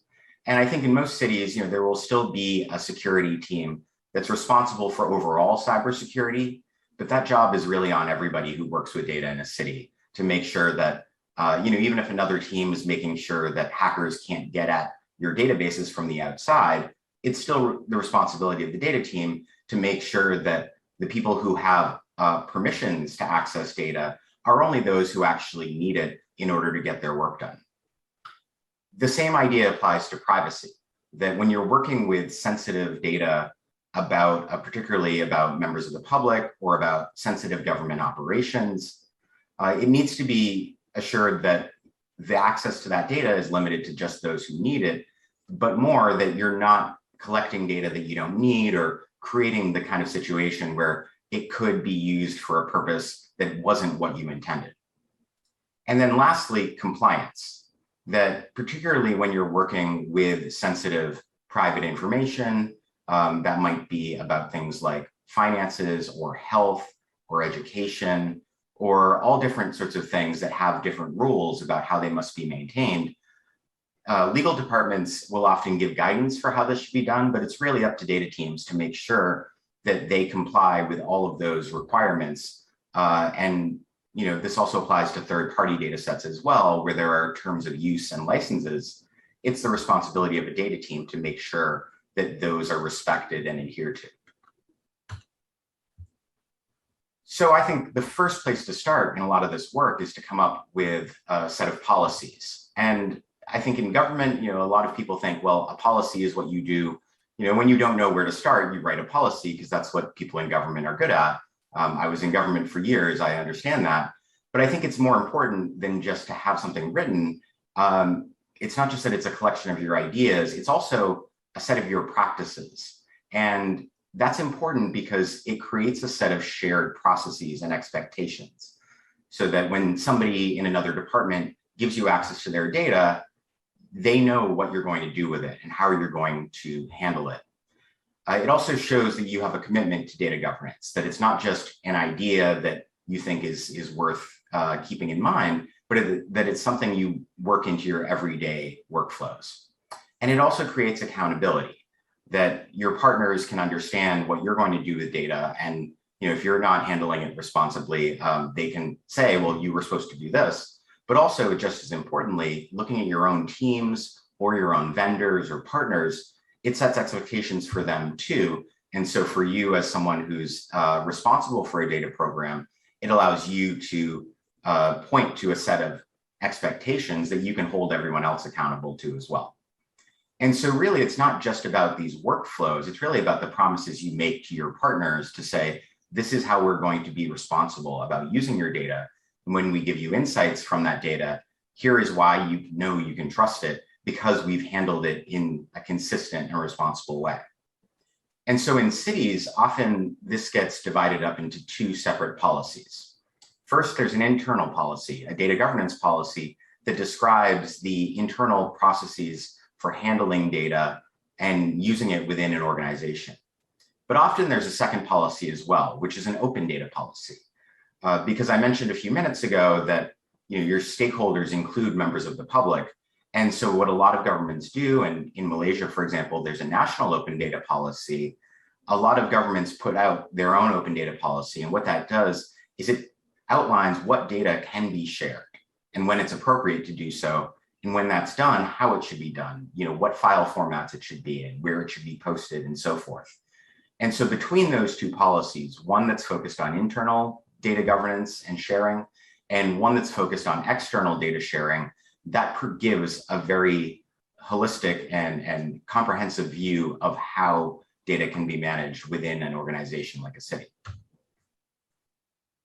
And I think in most cities, there will still be a security team that's responsible for overall cybersecurity, but that job is really on everybody who works with data in a city to make sure that, even if another team is making sure that hackers can't get at your databases from the outside, it's still the responsibility of the data team to make sure that the people who have permissions to access data are only those who actually need it in order to get their work done. The same idea applies to privacy, that when you're working with sensitive data particularly about members of the public or about sensitive government operations, it needs to be assured that the access to that data is limited to just those who need it, but more that you're not collecting data that you don't need or creating the kind of situation where it could be used for a purpose that wasn't what you intended. And then lastly, compliance, that particularly when you're working with sensitive private information, that might be about things like finances or health or education, or all different sorts of things that have different rules about how they must be maintained. Legal departments will often give guidance for how this should be done, but it's really up to data teams to make sure that they comply with all of those requirements. And this also applies to third-party data sets as well, where there are terms of use and licenses. It's the responsibility of a data team to make sure that those are respected and adhered to. So I think the first place to start in a lot of this work is to come up with a set of policies. And I think in government, a lot of people think, well, a policy is what you do. When you don't know where to start, you write a policy because that's what people in government are good at. I was in government for years, I understand that. But I think it's more important than just to have something written. It's not just that it's a collection of your ideas, it's also a set of your practices. And that's important because it creates a set of shared processes and expectations, so that when somebody in another department gives you access to their data, they know what you're going to do with it and how you're going to handle it. It also shows that you have a commitment to data governance, that it's not just an idea that you think is worth keeping in mind, but that it's something you work into your everyday workflows. And it also creates accountability, that your partners can understand what you're going to do with data. And if you're not handling it responsibly, they can say, well, you were supposed to do this. But also, just as importantly, looking at your own teams or your own vendors or partners, it sets expectations for them too. And so for you as someone who's responsible for a data program, it allows you to point to a set of expectations that you can hold everyone else accountable to as well. And so really, it's not just about these workflows, it's really about the promises you make to your partners to say, this is how we're going to be responsible about using your data. And when we give you insights from that data, here is why you know you can trust it, because we've handled it in a consistent and responsible way. And so in cities, often this gets divided up into two separate policies. First, there's an internal policy, a data governance policy that describes the internal processes for handling data and using it within an organization. But often there's a second policy as well, which is an open data policy. Because I mentioned a few minutes ago that your stakeholders include members of the public. And so what a lot of governments do, and in Malaysia, for example, there's a national open data policy. A lot of governments put out their own open data policy. And what that does is it outlines what data can be shared and when it's appropriate to do so. And when that's done, how it should be done, what file formats it should be in, where it should be posted, and so forth. And so between those two policies, one that's focused on internal data governance and sharing, and one that's focused on external data sharing, that gives a very holistic and comprehensive view of how data can be managed within an organization like a city.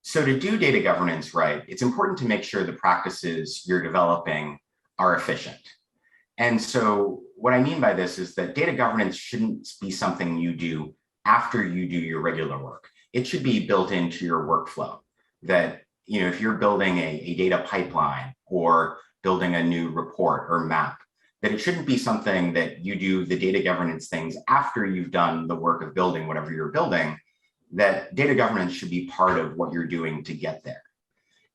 So to do data governance right, it's important to make sure the practices you're developing are efficient. And so what I mean by this is that data governance shouldn't be something you do after you do your regular work. It should be built into your workflow that, if you're building a data pipeline or building a new report or map, that it shouldn't be something that you do the data governance things after you've done the work of building whatever you're building, that data governance should be part of what you're doing to get there.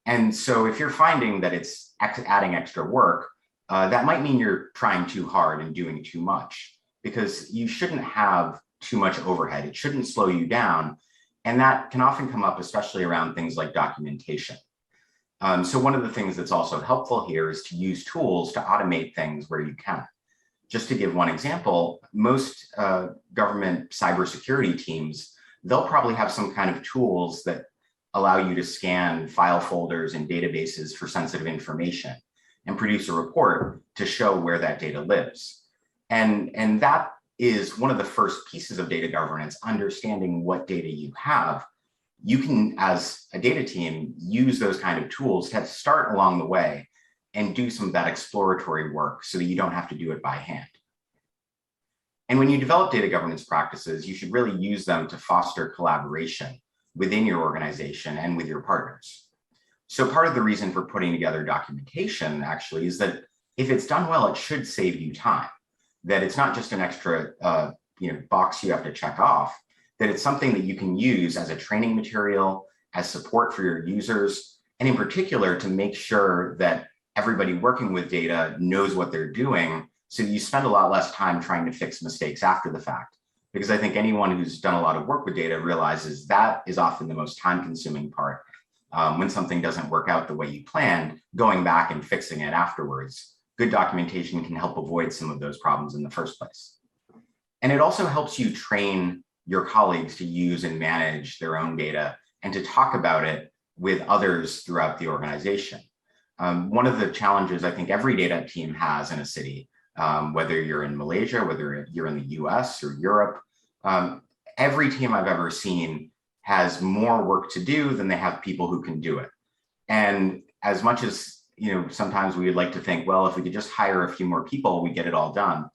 And so if you're finding that it's adding extra work, that might mean you're trying too hard and doing too much, because you shouldn't have too much overhead. It shouldn't slow you down. And that can often come up, especially around things like documentation. So one of the things that's also helpful here is to use tools to automate things where you can. Just to give one example, most government cybersecurity teams, they'll probably have some kind of tools that allow you to scan file folders and databases for sensitive information and produce a report to show where that data lives. And that is one of the first pieces of data governance, understanding what data you have. You can, as a data team, use those kind of tools to start along the way and do some of that exploratory work so that you don't have to do it by hand. And when you develop data governance practices, you should really use them to foster collaboration within your organization and with your partners. So part of the reason for putting together documentation actually is that if it's done well, it should save you time, that it's not just an extra box you have to check off, that it's something that you can use as a training material, as support for your users, and in particular to make sure that everybody working with data knows what they're doing, so that you spend a lot less time trying to fix mistakes after the fact. Because I think anyone who's done a lot of work with data realizes that is often the most time-consuming part. When something doesn't work out the way you planned, going back and fixing it afterwards. Good documentation can help avoid some of those problems in the first place. And it also helps you train your colleagues to use and manage their own data and to talk about it with others throughout the organization. One of the challenges I think every data team has in a city, whether you're in Malaysia, whether you're in the US or Europe, every team I've ever seen has more work to do than they have people who can do it. And as much as, sometimes we would like to think, well, if we could just hire a few more people, we get it all done.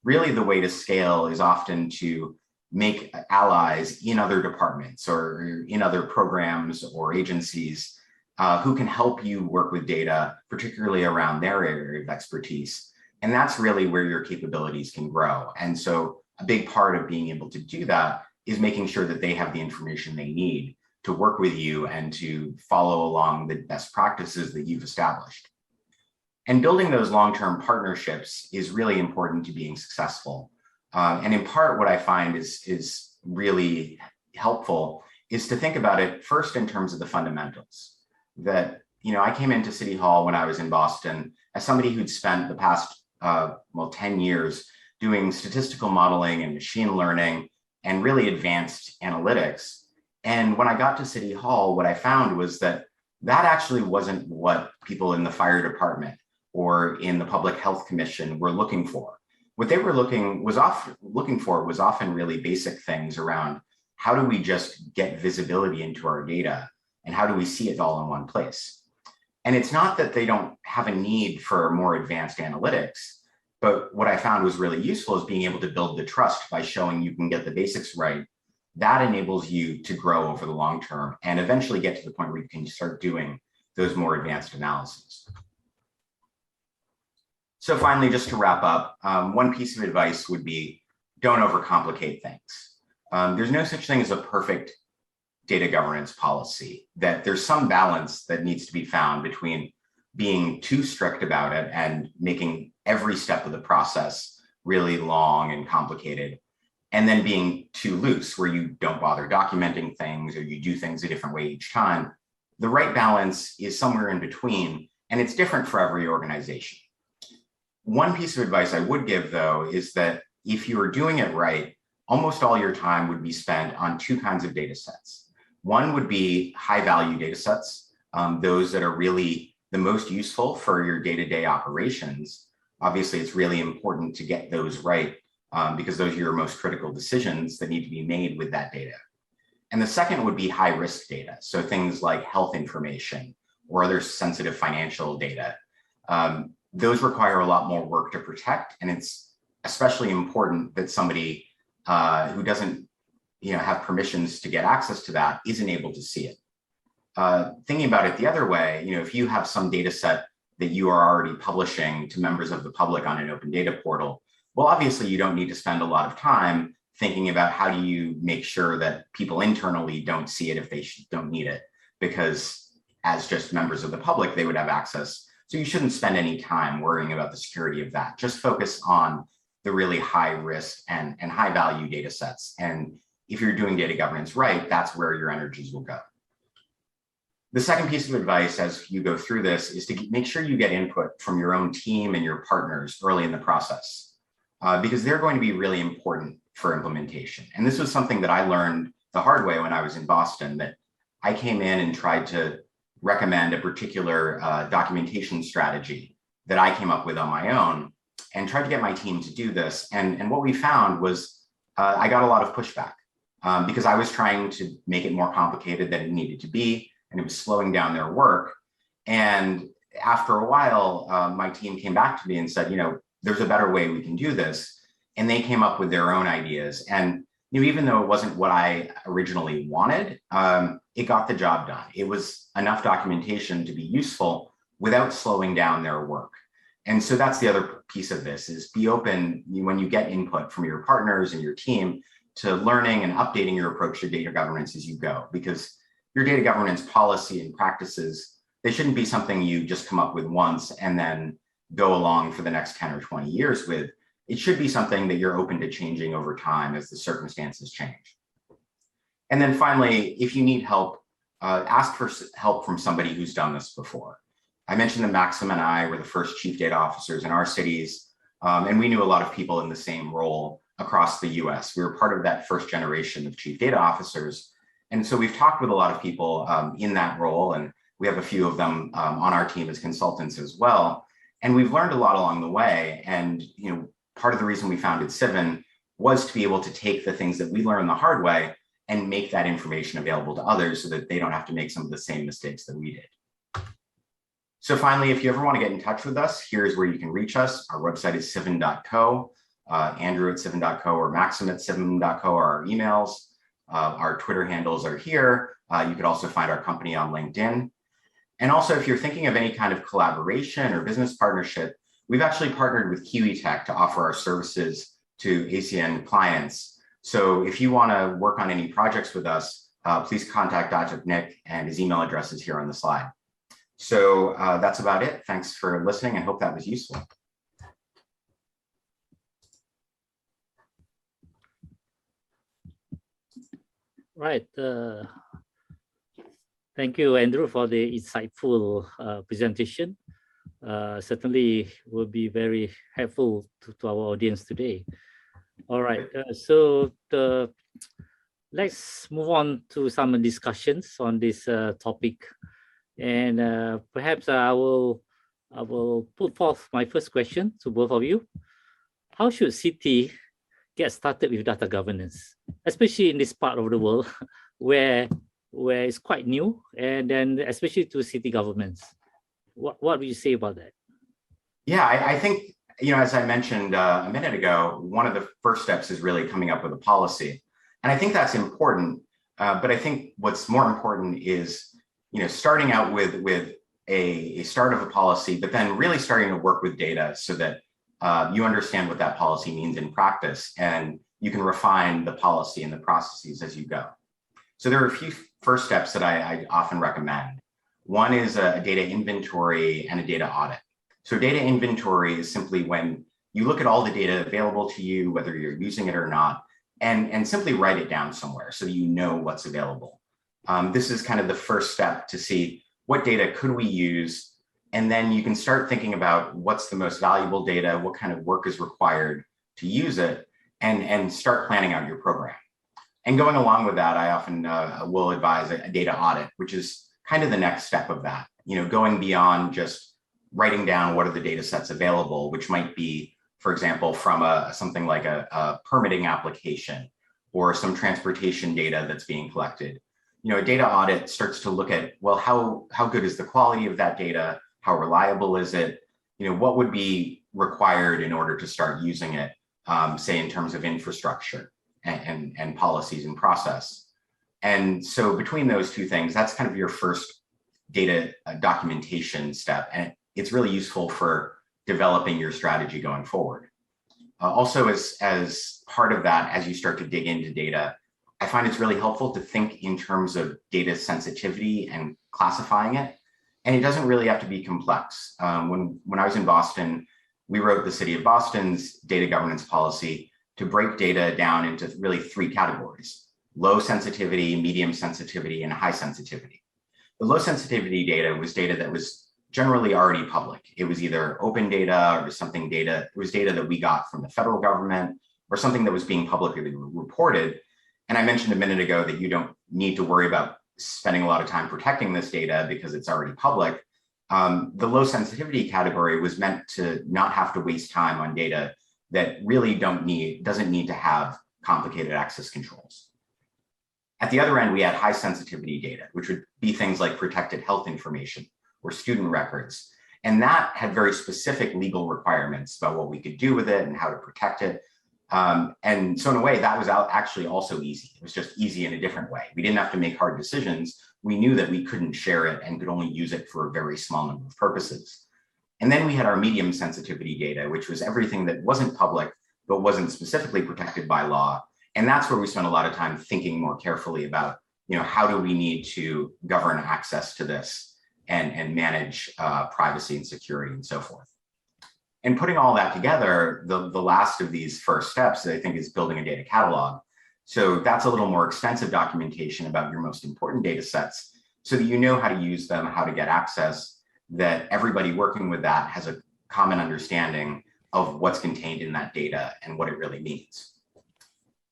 Really, the way to scale is often to make allies in other departments or in other programs or agencies who can help you work with data, particularly around their area of expertise. And that's really where your capabilities can grow. And so a big part of being able to do that is making sure that they have the information they need to work with you and to follow along the best practices that you've established. And building those long-term partnerships is really important to being successful. And in part, what I find is really helpful is to think about it first in terms of the fundamentals. That, I came into City Hall when I was in Boston as somebody who'd spent the past 10 years doing statistical modeling and machine learning and really advanced analytics. And when I got to City Hall, what I found was that actually wasn't what people in the fire department or in the Public Health Commission were looking for. What they were looking for was often really basic things around how do we just get visibility into our data and how do we see it all in one place? And it's not that they don't have a need for more advanced analytics, but what I found was really useful is being able to build the trust by showing you can get the basics right. That enables you to grow over the long term and eventually get to the point where you can start doing those more advanced analyses. So finally, just to wrap up, one piece of advice would be don't overcomplicate things. There's no such thing as a perfect data governance policy, that there's some balance that needs to be found between being too strict about it and making every step of the process really long and complicated, and then being too loose where you don't bother documenting things or you do things a different way each time. The right balance is somewhere in between, and it's different for every organization. One piece of advice I would give, though, is that if you are doing it right, almost all your time would be spent on two kinds of data sets. One would be high-value data sets, those that are really the most useful for your day-to-day operations. Obviously, it's really important to get those right because those are your most critical decisions that need to be made with that data. And the second would be high risk data. So things like health information or other sensitive financial data. Those require a lot more work to protect. And it's especially important that somebody who doesn't have permissions to get access to that isn't able to see it. Thinking about it the other way, if you have some data set that you are already publishing to members of the public on an open data portal, well, obviously you don't need to spend a lot of time thinking about how do you make sure that people internally don't see it if they don't need it, because as just members of the public, they would have access. So you shouldn't spend any time worrying about the security of that. Just focus on the really high risk and high value data sets. And if you're doing data governance right, that's where your energies will go. The second piece of advice as you go through this is to make sure you get input from your own team and your partners early in the process, because they're going to be really important for implementation. And this was something that I learned the hard way when I was in Boston, that I came in and tried to recommend a particular documentation strategy that I came up with on my own and tried to get my team to do this. And what we found was I got a lot of pushback because I was trying to make it more complicated than it needed to be, and it was slowing down their work. And after a while, my team came back to me and said, there's a better way we can do this. And they came up with their own ideas. And even though it wasn't what I originally wanted, it got the job done. It was enough documentation to be useful without slowing down their work. And so that's the other piece of this, is be open when you get input from your partners and your team to learning and updating your approach to data governance as you go, because your data governance policy and practices, they shouldn't be something you just come up with once and then go along for the next 10 or 20 years with. It should be something that you're open to changing over time as the circumstances change. And then finally, if you need help, ask for help from somebody who's done this before. I mentioned that Maxim and I were the first chief data officers in our cities, and we knew a lot of people in the same role across the US. We were part of that first generation of chief data officers. And so we've talked with a lot of people in that role, and we have a few of them on our team as consultants as well. And we've learned a lot along the way. And part of the reason we founded Civen was to be able to take the things that we learned the hard way and make that information available to others so that they don't have to make some of the same mistakes that we did. So finally, if you ever want to get in touch with us, here's where you can reach us. Our website is civen.co, Andrew at civen.co or Maxim at civen.co are our emails. Our Twitter handles are here. You could also find our company on LinkedIn. And also, if you're thinking of any kind of collaboration or business partnership, we've actually partnered with Kiwi Tech to offer our services to ACN clients. So if you want to work on any projects with us, please contact Dr. Nick, and his email address is here on the slide. So that's about it. Thanks for listening, and hope that was useful. Right. Thank you, Andrew, for the insightful presentation. Certainly will be very helpful to our audience today. All right, let's move on to some discussions on this topic. And perhaps I will put forth my first question to both of you. How should city get started with data governance, especially in this part of the world where it's quite new, and then especially to city governments? What would you say about that? Yeah, I think, as I mentioned a minute ago, one of the first steps is really coming up with a policy. And I think that's important. But I think what's more important is, starting out with a start of a policy, but then really starting to work with data so that you understand what that policy means in practice, and you can refine the policy and the processes as you go. So there are a few first steps that I often recommend. One is a data inventory and a data audit. So data inventory is simply when you look at all the data available to you, whether you're using it or not, and simply write it down somewhere so you know what's available. This is kind of the first step to see what data could we use, and then you can start thinking about what's the most valuable data, what kind of work is required to use it, and start planning out your program. And going along with that, I often will advise a data audit, which is kind of the next step of that, going beyond just writing down what are the data sets available, which might be, for example, from something like a permitting application or some transportation data that's being collected. You know, a data audit starts to look at, well, how good is the quality of that data? How reliable is it? You know, what would be required in order to start using it, say in terms of infrastructure and policies and process. And so between those two things, that's kind of your first data documentation step. And it's really useful for developing your strategy going forward. Also, as part of that, as you start to dig into data, I find it's really helpful to think in terms of data sensitivity and classifying it. And it doesn't really have to be complex. When I was in Boston, we wrote the city of Boston's data governance policy to break data down into really 3 categories: low sensitivity, medium sensitivity, and high sensitivity. The low sensitivity data was data that was generally already public. It was either open data or something data, it was data that we got from the federal government or something that was being publicly reported. And I mentioned a minute ago that you don't need to worry about spending a lot of time protecting this data because it's already public. The low sensitivity category was meant to not have to waste time on data that really doesn't need to have complicated access controls. At the other end, we had high sensitivity data, which would be things like protected health information or student records. And that had very specific legal requirements about what we could do with it and how to protect it. And so in a way, that was actually also easy. It was just easy in a different way. We didn't have to make hard decisions. We knew that we couldn't share it and could only use it for a very small number of purposes. And then we had our medium sensitivity data, which was everything that wasn't public, but wasn't specifically protected by law. And that's where we spent a lot of time thinking more carefully about, you know, how do we need to govern access to this and manage privacy and security and so forth. And putting all that together, the last of these first steps, I think, is building a data catalog. So that's a little more extensive documentation about your most important data sets so that you know how to use them, how to get access, that everybody working with that has a common understanding of what's contained in that data and what it really means.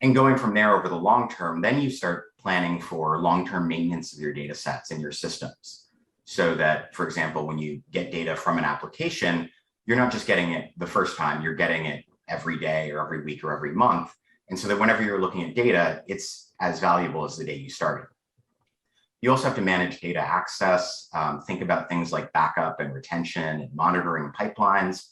And going from there over the long term, then you start planning for long-term maintenance of your data sets and your systems. So that, for example, when you get data from an application, you're not just getting it the first time, you're getting it every day or every week or every month. And so that whenever you're looking at data, it's as valuable as the day you started. You also have to manage data access, think about things like backup and retention and monitoring pipelines.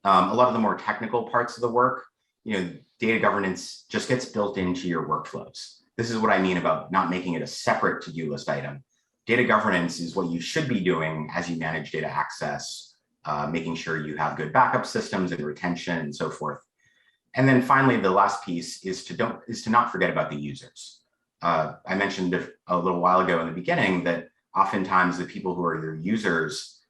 A lot of the more technical parts of the work, you know, data governance just gets built into your workflows. This is what I mean about not making it a separate to-do list item. Data governance is what you should be doing as you manage data access, making sure you have good backup systems and retention and so forth. And then finally, the last piece is to not forget about the users. I mentioned a little while ago in the beginning that oftentimes the people who are your users,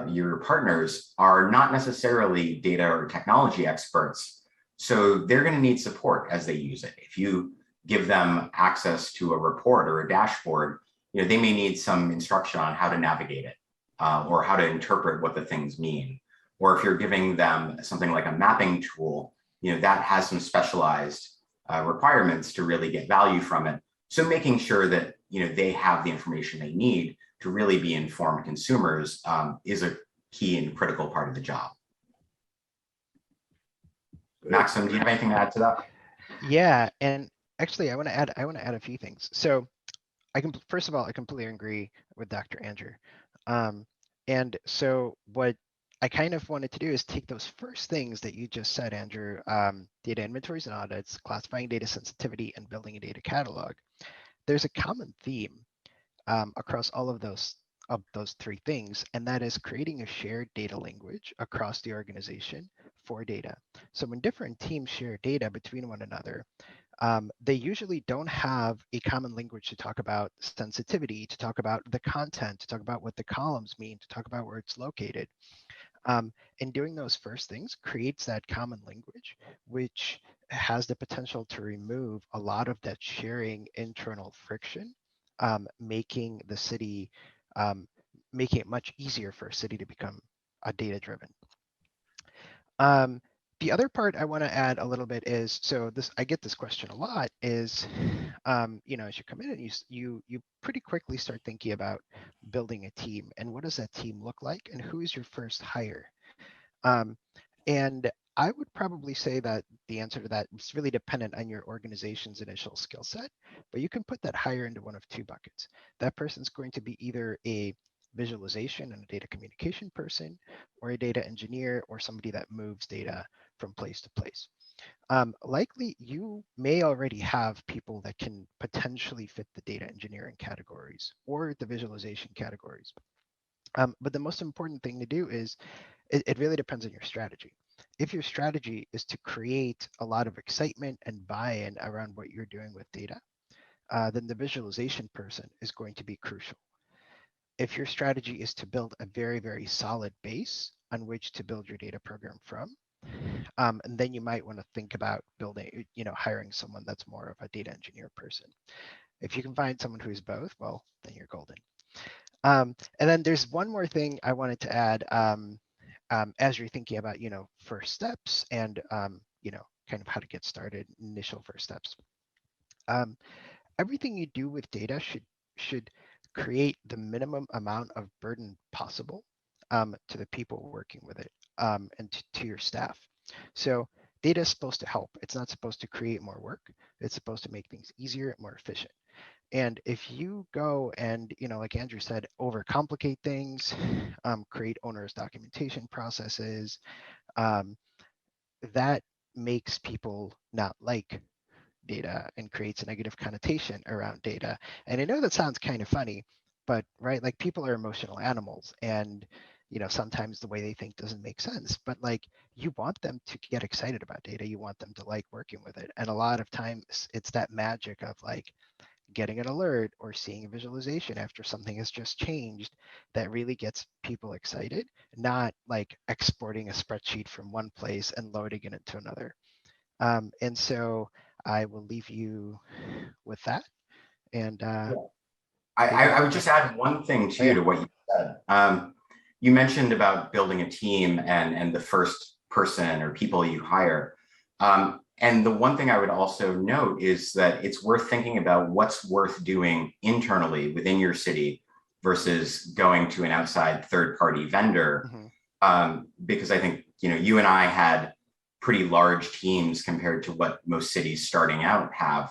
your partners, are not necessarily data or technology experts. So they're going to need support as they use it. If you give them access to a report or a dashboard, you know, they may need some instruction on how to navigate it or how to interpret what the things mean. Or if you're giving them something like a mapping tool, you know, that has some specialized requirements to really get value from it. So making sure that, you know, they have the information they need to really be informed consumers is a key and critical part of the job. Maxim, do you have anything to add to that? Yeah, and actually, I want to add a few things. So, first of all, I completely agree with Dr. Andrew. And so, what I kind of wanted to do is take those first things that you just said, Andrew: data inventories and audits, classifying data sensitivity, and building a data catalog. There's a common theme across all of those 3 things, and that is creating a shared data language across the organization for data. So when different teams share data between one another, they usually don't have a common language to talk about sensitivity, to talk about the content, to talk about what the columns mean, to talk about where it's located. And doing those first things creates that common language, which has the potential to remove a lot of that sharing internal friction, making the city, making it much easier for a city to become data-driven. The other part I want to add a little bit is, so this, I get this question a lot, is, you know, as you come in and you pretty quickly start thinking about building a team, and what does that team look like, and who is your first hire? And I would probably say that the answer to that is really dependent on your organization's initial skill set, but you can put that higher into one of two buckets. That person's going to be either a visualization and a data communication person, or a data engineer, or somebody that moves data from place to place. Likely, you may already have people that can potentially fit the data engineering categories or the visualization categories. But the most important thing to do is it really depends on your strategy. If your strategy is to create a lot of excitement and buy-in around what you're doing with data, then the visualization person is going to be crucial. If your strategy is to build a very, very solid base on which to build your data program from, and then you might want to think about building, hiring someone that's more of a data engineer person. If you can find someone who's both, well, then you're golden. And then there's one more thing I wanted to add as you're thinking about, first steps and, kind of how to get started, initial first steps. Everything you do with data should create the minimum amount of burden possible to the people working with it and to your staff. So data is supposed to help. It's not supposed to create more work. It's supposed to make things easier, more efficient. And if you go and, like Andrew said, overcomplicate things, create onerous documentation processes, that makes people not like data and creates a negative connotation around data. And I know that sounds kind of funny, but right, like people are emotional animals, and sometimes the way they think doesn't make sense, but like you want them to get excited about data, you want them to like working with it. And a lot of times it's that magic of like getting an alert or seeing a visualization after something has just changed that really gets people excited, not like exporting a spreadsheet from one place and loading it into another. And so I will leave you with that. And I would just add one thing too to what you said. You mentioned about building a team and the first person or people you hire. And the one thing I would also note is that it's worth thinking about what's worth doing internally within your city versus going to an outside third-party vendor. Mm-hmm. Because I think, you and I had pretty large teams compared to what most cities starting out have.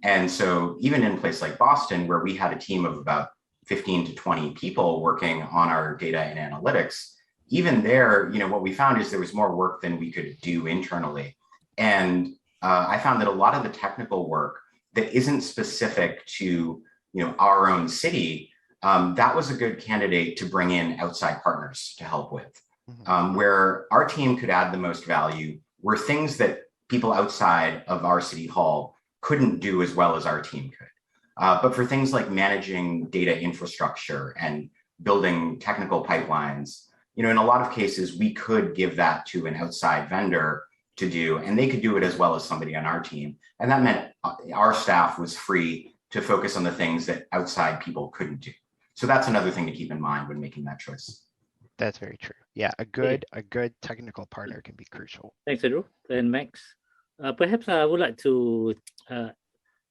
And so even in a place like Boston, where we had a team of about 15 to 20 people working on our data and analytics, even there, what we found is there was more work than we could do internally. And I found that a lot of the technical work that isn't specific to, our own city, that was a good candidate to bring in outside partners to help with. Mm-hmm. Where our team could add the most value were things that people outside of our city hall couldn't do as well as our team could. But for things like managing data infrastructure and building technical pipelines, in a lot of cases, we could give that to an outside vendor to do, and they could do it as well as somebody on our team. And that meant our staff was free to focus on the things that outside people couldn't do. So that's another thing to keep in mind when making that choice. That's very true. Yeah, a good technical partner can be crucial. Thanks, Andrew and Max. Perhaps I would like to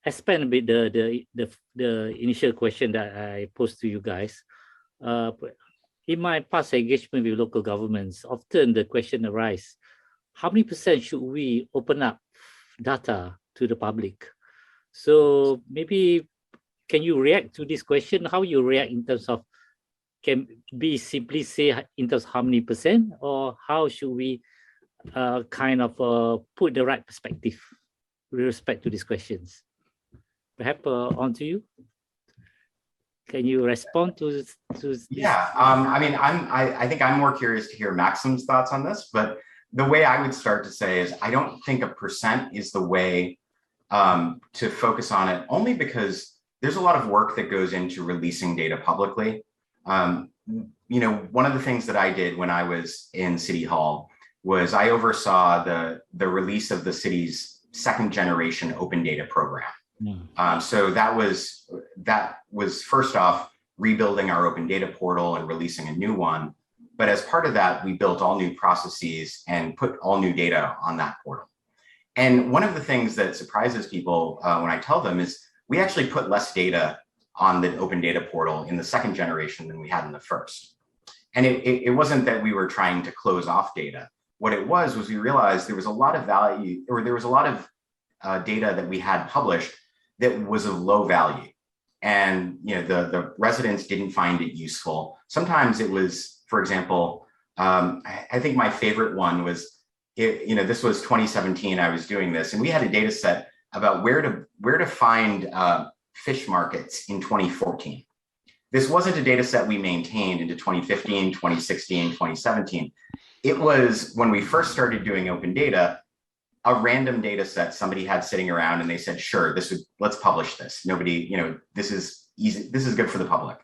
expand a bit the initial question that I posed to you guys. In my past engagement with local governments, often the question arises, how many % should we open up data to the public? So maybe can you react to this question? How you react in terms of, can we simply say in terms of how many %, or how should we kind of put the right perspective with respect to these questions? Perhaps on to you. Can you respond to this? Yeah, I think I'm more curious to hear Maxim's thoughts on this, but the way I would start to say is I don't think a % is the way to focus on it, only because there's a lot of work that goes into releasing data publicly. One of the things that I did when I was in City Hall was I oversaw the release of the city's second generation open data program. So that was first off rebuilding our open data portal and releasing a new one. But as part of that, we built all new processes and put all new data on that portal. And one of the things that surprises people when I tell them is we actually put less data on the open data portal in the second generation than we had in the first. And it wasn't that we were trying to close off data. what it was we realized there was a lot of value, or there was a lot of data that we had published that was of low value. And the residents didn't find it useful. Sometimes it was, for example, I think my favorite one was, this was 2017, I was doing this, and we had a data set about where to find fish markets in 2014. This wasn't a data set we maintained into 2015, 2016, 2017. It was when we first started doing open data, a random data set somebody had sitting around, and they said, sure, let's publish this. Nobody, this is easy, this is good for the public.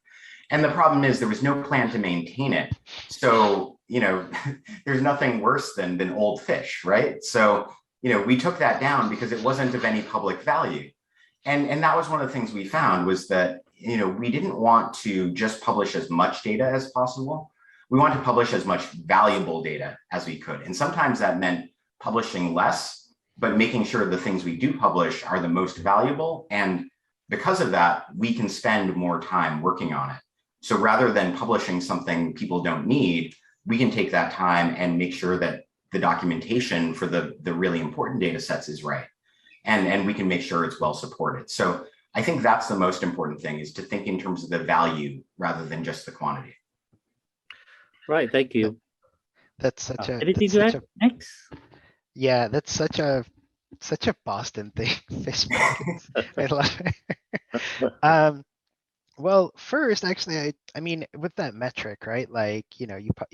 And the problem is there was no plan to maintain it. So, there's nothing worse than old fish, right? So, we took that down because it wasn't of any public value. And that was one of the things we found, was that, we didn't want to just publish as much data as possible. We wanted to publish as much valuable data as we could. And sometimes that meant publishing less, but making sure the things we do publish are the most valuable. And because of that, we can spend more time working on it. So rather than publishing something people don't need, we can take that time and make sure that the documentation for the really important data sets is right. And we can make sure it's well supported. So I think that's the most important thing, is to think in terms of the value rather than just the quantity. Right, thank you. That's such a anything to add next? Yeah, that's such a Boston thing. Fish markets. I love it. Well, first, actually, I mean, with that metric, right? Like, you put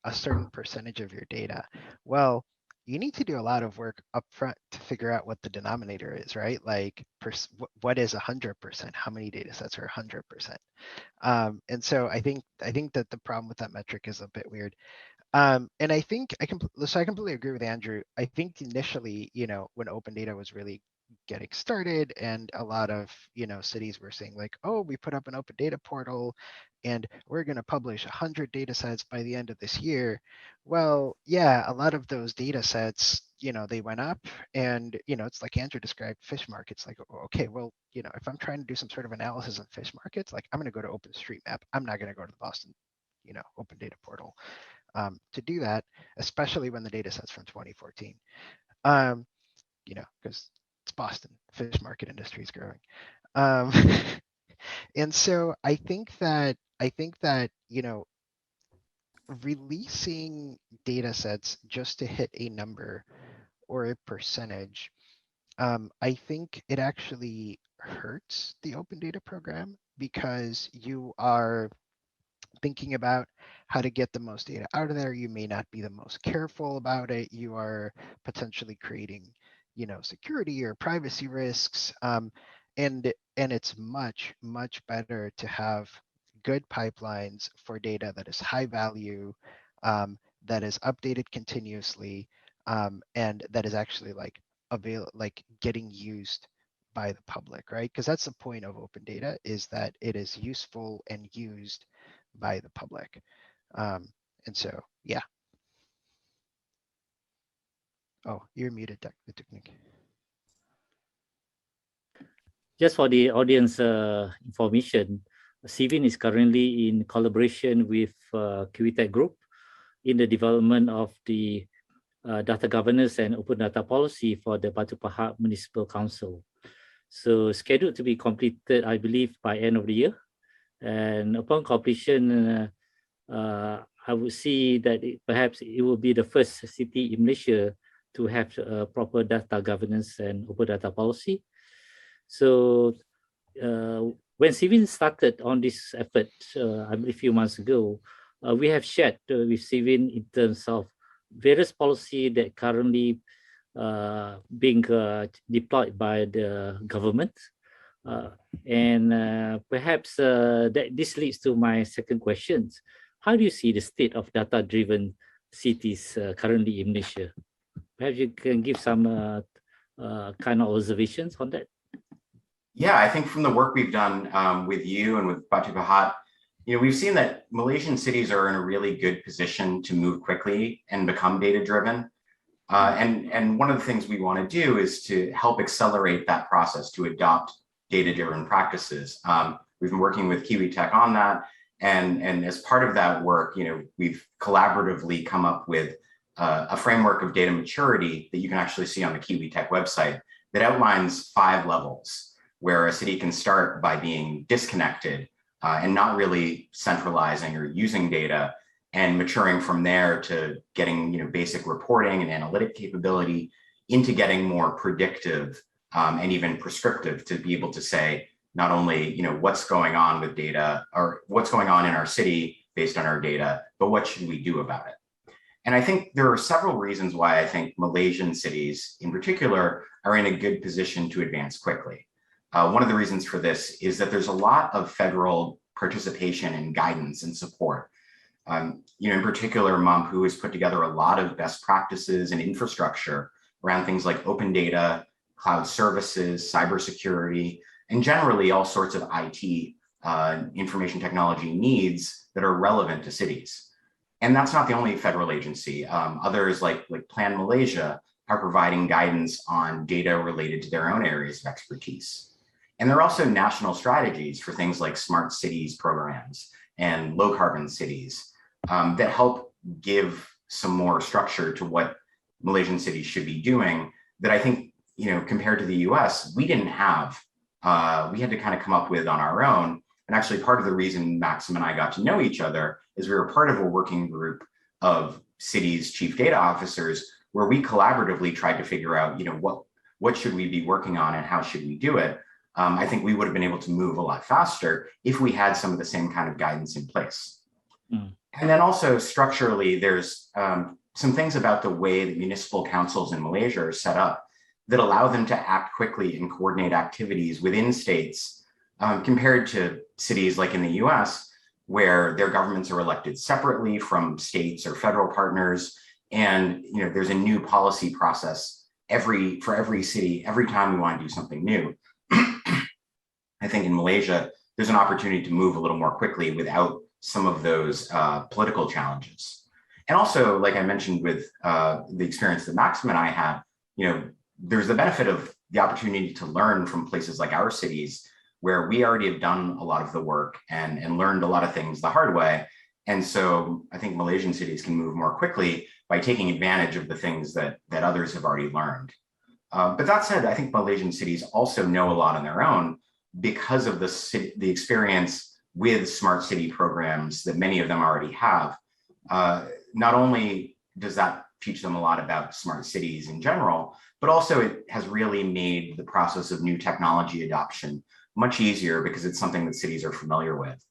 a certain percentage of your data. Well, you need to do a lot of work up front to figure out what the denominator is, right? Like, what is 100%? How many data sets are 100%? And so I think that the problem with that metric is a bit weird. And I think I completely agree with Andrew. I think initially, when open data was really getting started, and a lot of cities were saying like, oh, we put up an open data portal and we're going to publish 100 data sets by the end of this year. Well, yeah, a lot of those data sets, they went up, and it's like Andrew described fish markets. Like, okay, well, if I'm trying to do some sort of analysis on fish markets, like I'm going to go to OpenStreetMap. I'm not going to go to the Boston open data portal to do that, especially when the data set's from 2014. Because it's Boston, fish market industry is growing. And so I think that releasing data sets just to hit a number or a percentage, I think it actually hurts the open data program, because you are thinking about how to get the most data out of there. You may not be the most careful about it. You are potentially creating, security or privacy risks. And it's much, much better to have good pipelines for data that is high value, that is updated continuously, and that is actually getting used by the public, right? Because that's the point of open data, is that it is useful and used by the public. And so, yeah. Oh, you're muted, the technique. Just for the audience information, CVIN is currently in collaboration with QITEC Group in the development of the data governance and open data policy for the Batu Pahat Municipal Council. So scheduled to be completed, I believe, by end of the year. And upon completion, I would see that perhaps it will be the first city in Malaysia to have proper data governance and open data policy. So when CVIN started on this effort, I believe a few months ago, we have shared with CVIN in terms of various policy that currently being deployed by the government. And perhaps this leads to my second question. How do you see the state of data-driven cities currently in Malaysia? Perhaps you can give some kind of observations on that. Yeah, I think from the work we've done with you and with Batu Pahat, we've seen that Malaysian cities are in a really good position to move quickly and become data-driven. And one of the things we want to do is to help accelerate that process to adopt data-driven practices. We've been working with QITEC on that. And as part of that work, we've collaboratively come up with a framework of data maturity that you can actually see on the Kiwi Tech website that outlines 5 levels where a city can start by being disconnected and not really centralizing or using data, and maturing from there to getting basic reporting and analytic capability into getting more predictive and even prescriptive to be able to say not only what's going on with data or what's going on in our city based on our data, but what should we do about it? And I think there are several reasons why I think Malaysian cities in particular are in a good position to advance quickly. One of the reasons for this is that there's a lot of federal participation and guidance and support. In particular, Mampu has put together a lot of best practices and infrastructure around things like open data, cloud services, cybersecurity, and generally all sorts of IT information technology needs that are relevant to cities. And that's not the only federal agency. Others like Plan Malaysia are providing guidance on data related to their own areas of expertise. And there are also national strategies for things like smart cities programs and low carbon cities that help give some more structure to what Malaysian cities should be doing that I think, compared to the US, we didn't have. We had to kind of come up with on our own. And actually part of the reason Maxim and I got to know each other is we were part of a working group of cities' chief data officers where we collaboratively tried to figure out, what should we be working on and how should we do it? I think we would have been able to move a lot faster if we had some of the same kind of guidance in place. And then also structurally, there's some things about the way that municipal councils in Malaysia are set up that allow them to act quickly and coordinate activities within states compared to cities like in the US, where their governments are elected separately from states or federal partners. And there's a new policy process for every city, every time we want to do something new. I think in Malaysia, there's an opportunity to move a little more quickly without some of those political challenges. And also, like I mentioned with the experience that Maxim and I had, there's the benefit of the opportunity to learn from places like our cities, where we already have done a lot of the work and learned a lot of things the hard way. And so I think Malaysian cities can move more quickly by taking advantage of the things that others have already learned. But that said, I think Malaysian cities also know a lot on their own because of the experience with smart city programs that many of them already have. Not only does that teach them a lot about smart cities in general, but also it has really made the process of new technology adoption much easier because it's something that cities are familiar with.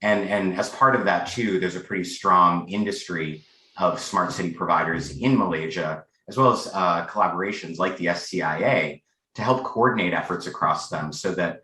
And as part of that too, there's a pretty strong industry of smart city providers in Malaysia, as well as collaborations like the SCIA to help coordinate efforts across them so that,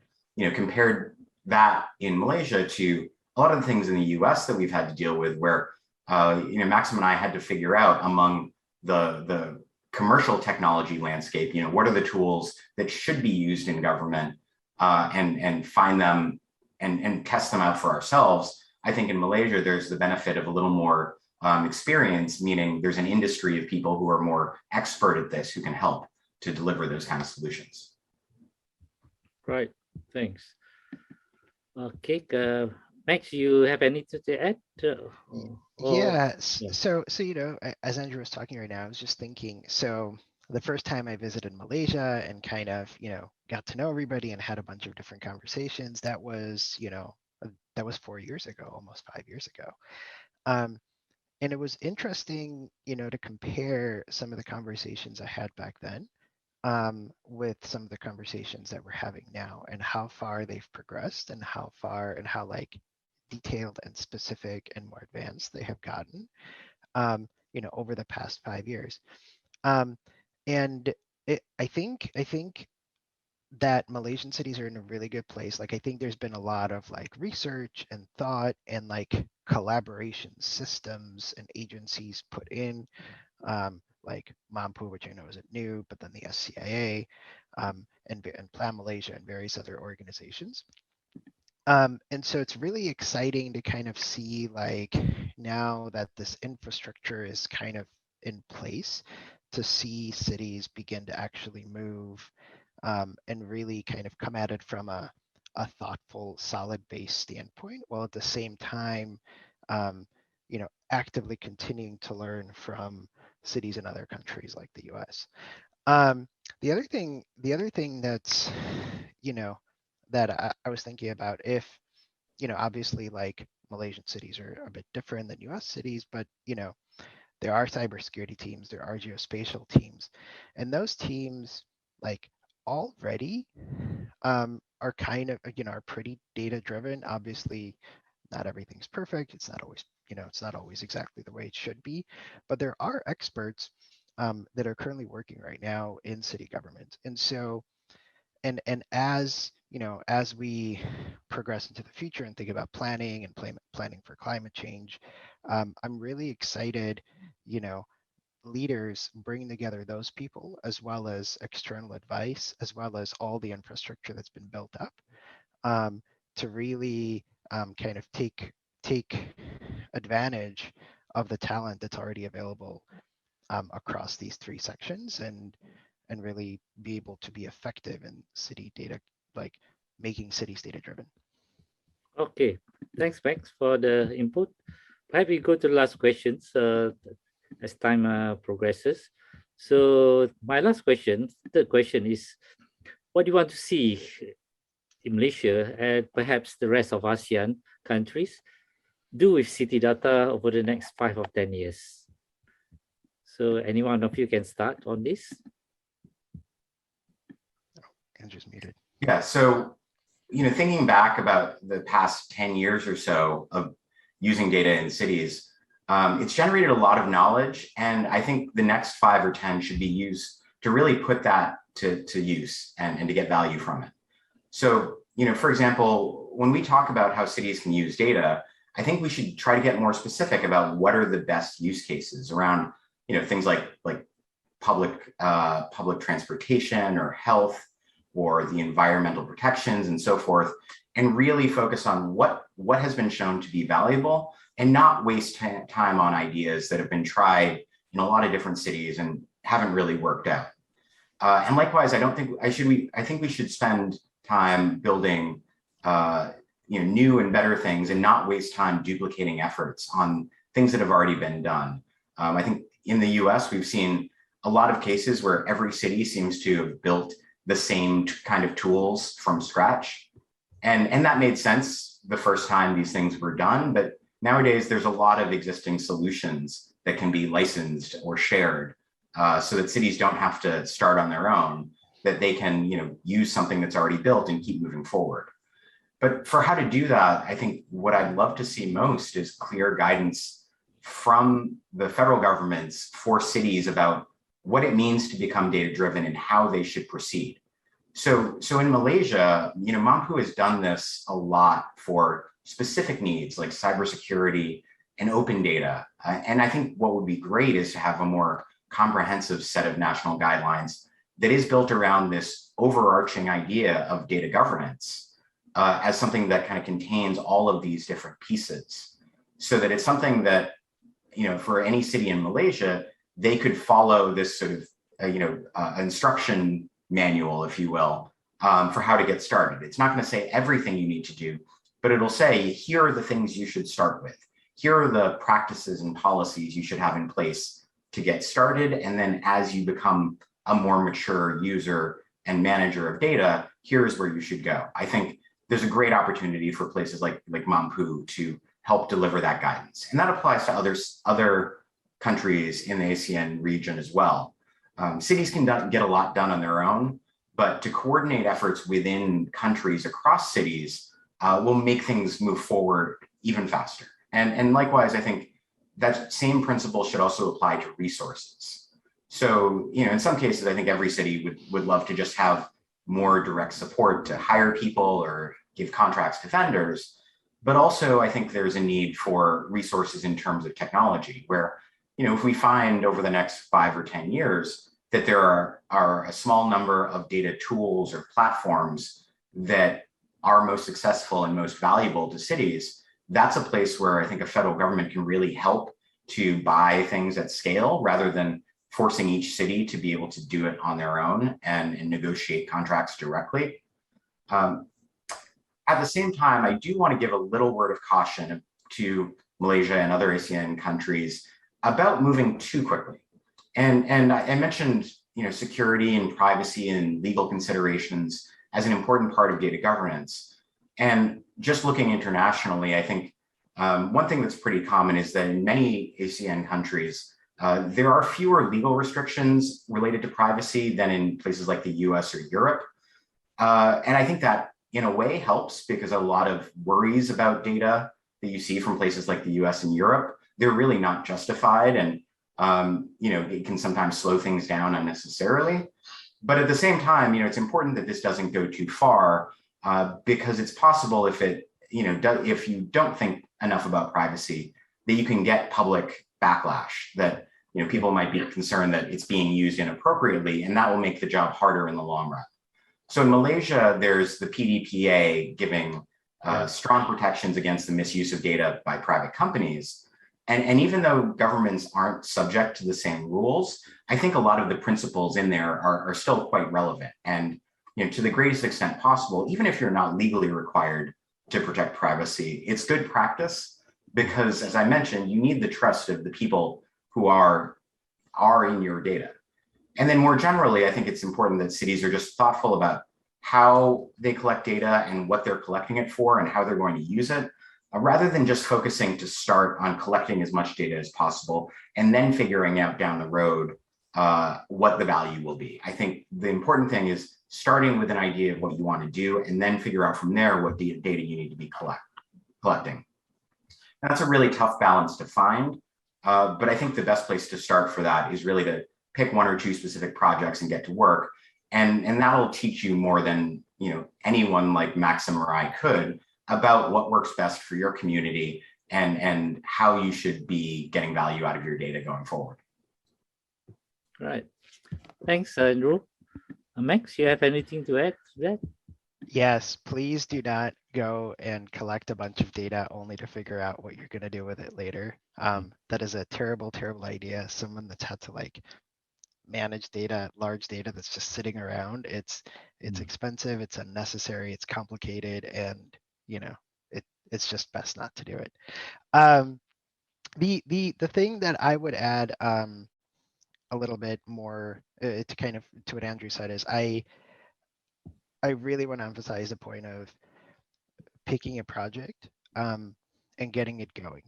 compared that in Malaysia to a lot of the things in the US that we've had to deal with where, Maxim and I had to figure out among the commercial technology landscape, what are the tools that should be used in government and find them and test them out for ourselves. I think in Malaysia, there's the benefit of a little more experience, meaning there's an industry of people who are more expert at this who can help to deliver those kind of solutions. Right, thanks. Okay, Max, you have anything to add? So as Andrew was talking right now, I was just thinking, so the first time I visited Malaysia and kind of, got to know everybody and had a bunch of different conversations, that was 4 years ago, almost 5 years ago. And it was interesting, to compare some of the conversations I had back then with some of the conversations that we're having now and how far they've progressed and how like detailed and specific and more advanced they have gotten, over the past 5 years. And I think that Malaysian cities are in a really good place. Like, I think there's been a lot of like research and thought and like collaboration systems and agencies put in, like Mampu, which I know isn't new, but then the SCIA and Plan Malaysia and various other organizations. And so it's really exciting to kind of see, like, now that this infrastructure is kind of in place, to see cities begin to actually move and really kind of come at it from a thoughtful, solid base standpoint, while at the same time, actively continuing to learn from cities in other countries like the US. The other thing that's, you know, that I was thinking about, if, you know, obviously like Malaysian cities are a bit different than US cities, but, you know, there are cybersecurity teams, there are geospatial teams, and those teams like already are kind of, you know, are pretty data driven. Obviously, not everything's perfect. It's not always, you know, it's not always exactly the way it should be, but there are experts that are currently working right now in city government. And so, and as, you know, as we progress into the future and think about planning and planning for climate change, I'm really excited, you know, leaders bringing together those people as well as external advice, as well as all the infrastructure that's been built up, to really kind of take advantage of the talent that's already available across these three sections, and really be able to be effective in city data, like making cities data driven. Okay, thanks, Max, for the input. Perhaps we go to the last questions as time progresses. So my last question, third question is, what do you want to see in Malaysia and perhaps the rest of ASEAN countries do with city data over the next 5 or 10 years? So any one of you can start on this. Andrew's muted. Yeah, so, you know, thinking back about the past 10 years or so of using data in cities, it's generated a lot of knowledge, and I think the next 5 or 10 should be used to really put that to use and to get value from it. So, you know, for example, when we talk about how cities can use data, I think we should try to get more specific about what are the best use cases around, you know, things like public transportation or health or the environmental protections and so forth, and really focus on what has been shown to be valuable and not waste time on ideas that have been tried in a lot of different cities and haven't really worked out. And likewise, I think we should spend time building you know, new and better things and not waste time duplicating efforts on things that have already been done. I think in the US, we've seen a lot of cases where every city seems to have built the same kind of tools from scratch. And that made sense the first time these things were done, but nowadays there's a lot of existing solutions that can be licensed or shared, so that cities don't have to start on their own, that they can, you know, use something that's already built and keep moving forward. But for how to do that, I think what I'd love to see most is clear guidance from the federal governments for cities about what it means to become data-driven and how they should proceed. So in Malaysia, you know, Mampu has done this a lot for specific needs like cybersecurity and open data. And I think what would be great is to have a more comprehensive set of national guidelines that is built around this overarching idea of data governance as something that kind of contains all of these different pieces, so that it's something that, you know, for any city in Malaysia, they could follow this sort of, instruction manual, if you will, for how to get started. It's not going to say everything you need to do, but it'll say, here are the things you should start with. Here are the practices and policies you should have in place to get started. And then as you become a more mature user and manager of data, here's where you should go. I think there's a great opportunity for places like Mampu to help deliver that guidance. And that applies to other countries in the ASEAN region as well. Cities can get a lot done on their own, but to coordinate efforts within countries across cities will make things move forward even faster. And likewise, I think that same principle should also apply to resources. So, you know, in some cases, I think every city would love to just have more direct support to hire people or give contracts to vendors. But also, I think there's a need for resources in terms of technology, where, you know, if we find over the next 5 or 10 years that there are a small number of data tools or platforms that are most successful and most valuable to cities, that's a place where I think a federal government can really help to buy things at scale rather than forcing each city to be able to do it on their own and negotiate contracts directly. At the same time, I do want to give a little word of caution to Malaysia and other ASEAN countries about moving too quickly. And I mentioned, security and privacy and legal considerations as an important part of data governance. And just looking internationally, I think one thing that's pretty common is that in many ASEAN countries, there are fewer legal restrictions related to privacy than in places like the US or Europe. And I think that in a way helps, because a lot of worries about data that you see from places like the US and Europe, they're really not justified. And it can sometimes slow things down unnecessarily. But at the same time, it's important that this doesn't go too far, because it's possible if you don't think enough about privacy, that you can get public backlash, that people might be concerned that it's being used inappropriately, and that will make the job harder in the long run. So in Malaysia, there's the PDPA giving strong protections against the misuse of data by private companies. And even though governments aren't subject to the same rules, I think a lot of the principles in there are still quite relevant. And to the greatest extent possible, even if you're not legally required to protect privacy, it's good practice, because as I mentioned, you need the trust of the people who are in your data. And then more generally, I think it's important that cities are just thoughtful about how they collect data and what they're collecting it for and how they're going to use it, rather than just focusing to start on collecting as much data as possible and then figuring out down the road what the value will be. I think the important thing is starting with an idea of what you want to do and then figure out from there what data you need to be collecting. And that's a really tough balance to find, but I think the best place to start for that is really to pick one or two specific projects and get to work. And that'll teach you more than anyone like Maxim or I could about what works best for your community and how you should be getting value out of your data going forward. Right. Thanks, Andrew. Max, you have anything to add to that? Yes, please do not go and collect a bunch of data only to figure out what you're going to do with it later. That is a terrible, terrible idea. Someone that's had to manage data, large data that's just sitting around. It's expensive, it's unnecessary, it's complicated, and it's just best not to do it. The thing that I would add a little bit more to what Andrew said is I really want to emphasize the point of picking a project and getting it going,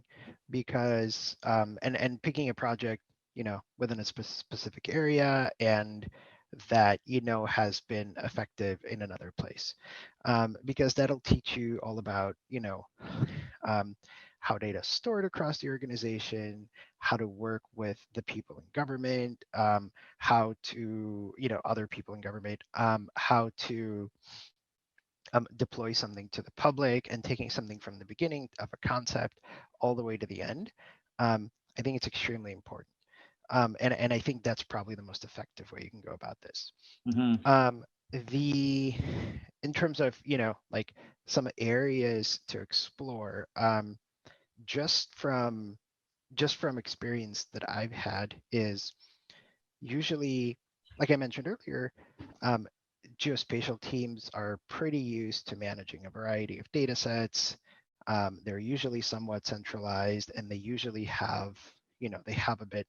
because and picking a project within a specific area and that has been effective in another place, because that'll teach you all about how data is stored across the organization, how to work with the people in government, how to other people in government, how to deploy something to the public, and taking something from the beginning of a concept all the way to the end. I think it's extremely important. And I think that's probably the most effective way you can go about this. Mm-hmm. In terms of some areas to explore, just from experience that I've had is usually, like I mentioned earlier, geospatial teams are pretty used to managing a variety of data sets. They're usually somewhat centralized, and they usually have they have a bit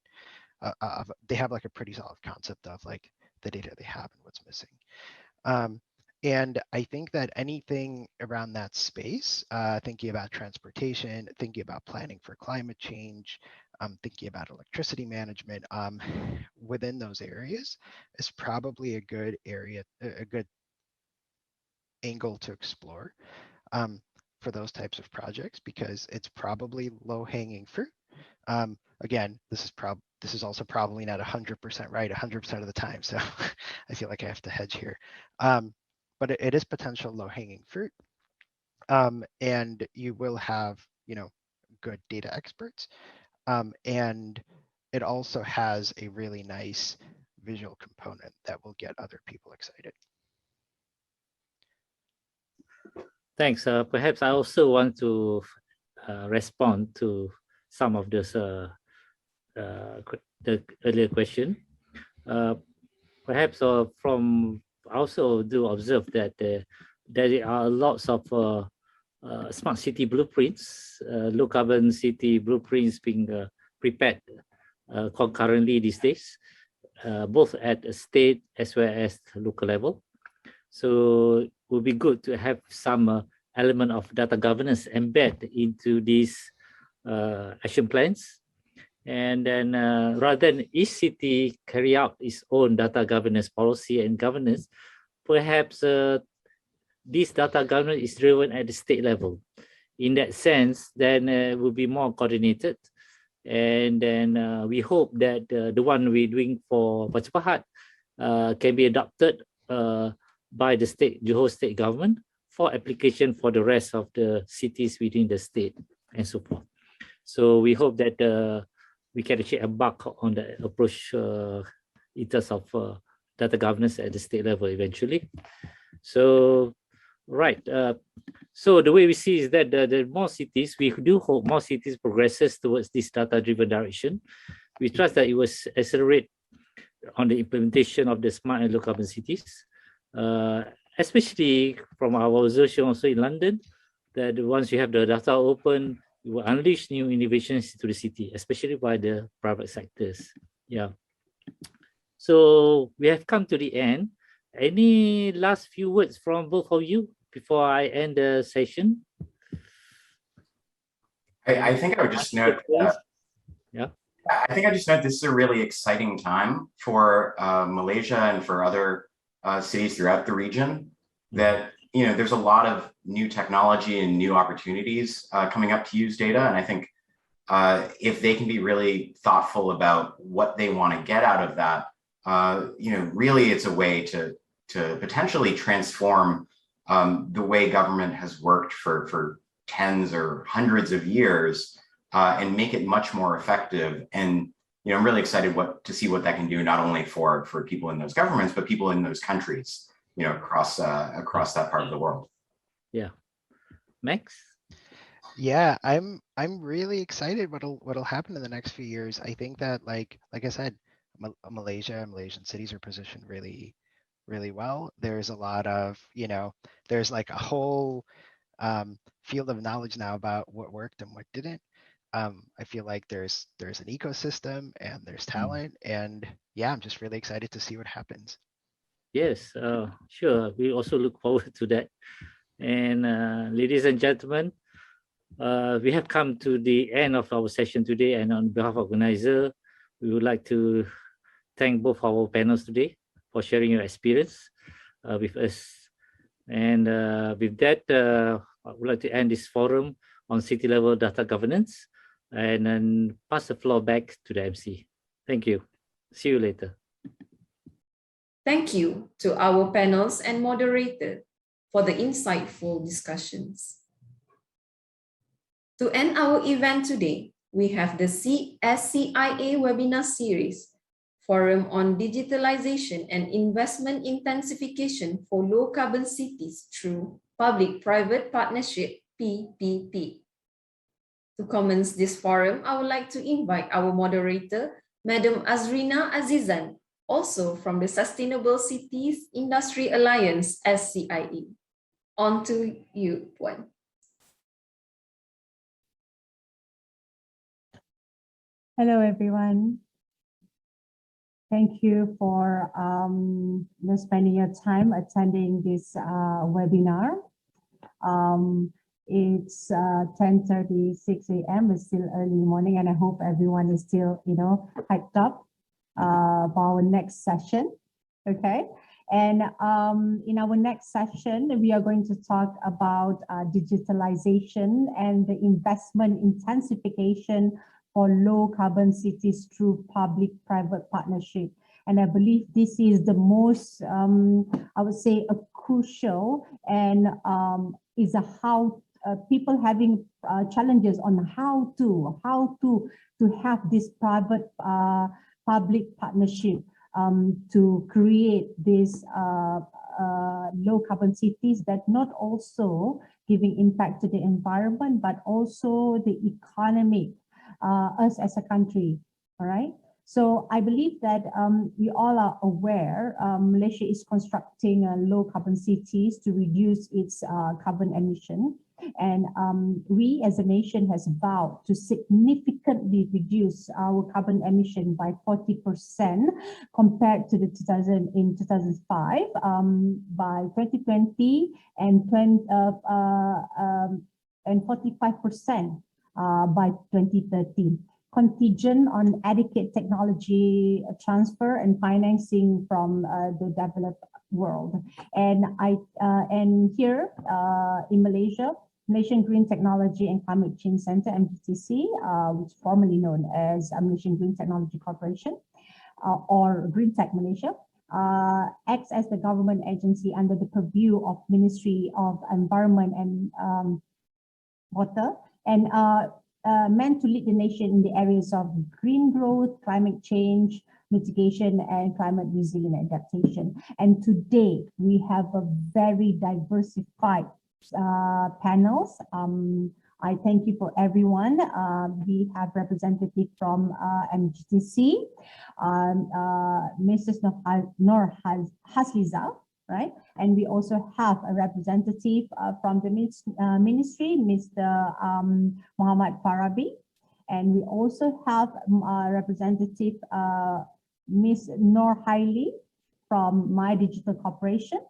they have a pretty solid concept of the data they have and what's missing. And I think that anything around that space, thinking about transportation, thinking about planning for climate change, thinking about electricity management, within those areas is probably a good area, a good angle to explore for those types of projects, because it's probably low-hanging fruit. Again, this is also probably not 100% right 100% of the time, so I feel like I have to hedge here. But it is potential low-hanging fruit, and you will have good data experts, and it also has a really nice visual component that will get other people excited. Thanks. Perhaps I also want to respond to some of those the earlier question. Perhaps from also do observe that there are lots of smart city blueprints, low carbon city blueprints being prepared concurrently these days, both at a state as well as local level. So it would be good to have some element of data governance embed into these action plans. And then rather than each city carry out its own data governance policy and governance, perhaps this data governance is driven at the state level. In that sense, then it will be more coordinated. And then we hope that the one we're doing for Batu Pahat can be adopted by the state, Johor state government for application for the rest of the cities within the state and so forth. So we hope that we can actually embark on the approach in terms of data governance at the state level eventually. So, right. So the way we see is that the more cities, we do hope more cities progresses towards this data-driven direction. We trust that it will accelerate on the implementation of the smart and low-carbon cities, especially from our observation also in London, that once you have the data open, it will unleash new innovations into the city, especially by the private sectors. Yeah. So we have come to the end. Any last few words from both of you before I end the session? I think I would just note, yeah. I think I just note this is a really exciting time for Malaysia and for other cities throughout the region, that there's a lot of new technology and new opportunities coming up to use data. And I think if they can be really thoughtful about what they want to get out of that, really it's a way to potentially transform the way government has worked for tens or hundreds of years and make it much more effective. And I'm really excited to see what that can do, not only for people in those governments, but people in those countries, across that part of the world. Yeah. Max? Yeah, I'm really excited what'll happen in the next few years. I think that like I said, Malaysian cities are positioned really, really well. There's a lot of, there's like a whole field of knowledge now about what worked and what didn't. I feel like there's an ecosystem and there's talent, and yeah, I'm just really excited to see what happens. Yes, sure. We also look forward to that. And ladies and gentlemen, we have come to the end of our session today, and on behalf of organizer, we would like to thank both our panels today for sharing your experience with us. And with that, I would like to end this forum on city level data governance and then pass the floor back to the MC. Thank you. See you later. Thank you to our panels and moderator for the insightful discussions. To end our event today, we have the SCIA webinar series, Forum on Digitalisation and Investment Intensification for Low Carbon Cities through Public-Private Partnership, PPP. To commence this forum, I would like to invite our moderator, Madam Azrina Azizan, also from the Sustainable Cities Industry Alliance, SCIA. On to you, Puan. Hello, everyone. Thank you for spending your time attending this webinar. It's 10:36 a.m. It's still early morning, and I hope everyone is still, hyped up for our next session. Okay. And in our next session, we are going to talk about digitalization and the investment intensification for low carbon cities through public-private partnership. And I believe this is the most, I would say, a crucial and is a how people having challenges on how to have this private public partnership to create these low carbon cities that not also giving impact to the environment, but also the economic, us as a country. All right. So I believe that we all are aware Malaysia is constructing low carbon cities to reduce its carbon emission. And we as a nation has vowed to significantly reduce our carbon emission by 40% compared to the 2005 by 2020 and 45% by 2030. Contingent on adequate technology transfer and financing from the developed world. And here in Malaysia, Malaysian Green Technology and Climate Change Center, MGTC, which is formerly known as Malaysian Green Technology Corporation, or Green Tech Malaysia, acts as the government agency under the purview of Ministry of Environment and Water, and meant to lead the nation in the areas of green growth, climate change, mitigation, and climate resilient adaptation. And today we have a very diversified panels. I thank you for everyone. We have representative from MGTC, Mrs. Nur Hasliza, right? And we also have a representative from the ministry, Mr. Muhammad Farabi. And we also have a representative, Ms. Nur Haili from My Digital Corporation.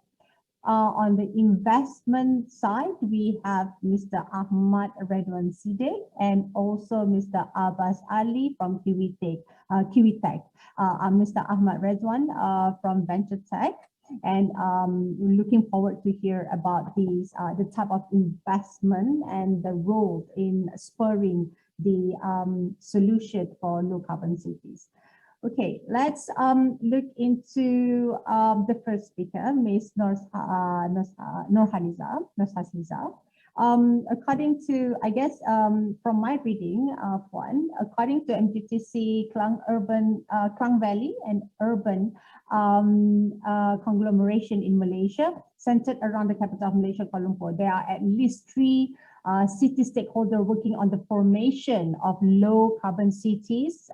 On the investment side, we have Mr. Ahmad Redwan Sidek and also Mr. Abbas Ali from Kiwitech. Mr. Ahmad Redwan from Venture Tech. And we're looking forward to hear about these, the type of investment and the role in spurring the solution for low carbon cities. Okay, let's look into the first speaker, Ms. Nur Hasliza. According to, I guess, from my reading of one, according to MGTC, Klang Valley and urban conglomeration in Malaysia, centered around the capital of Malaysia, Kuala Lumpur, there are at least 3 city stakeholders working on the formation of low carbon cities,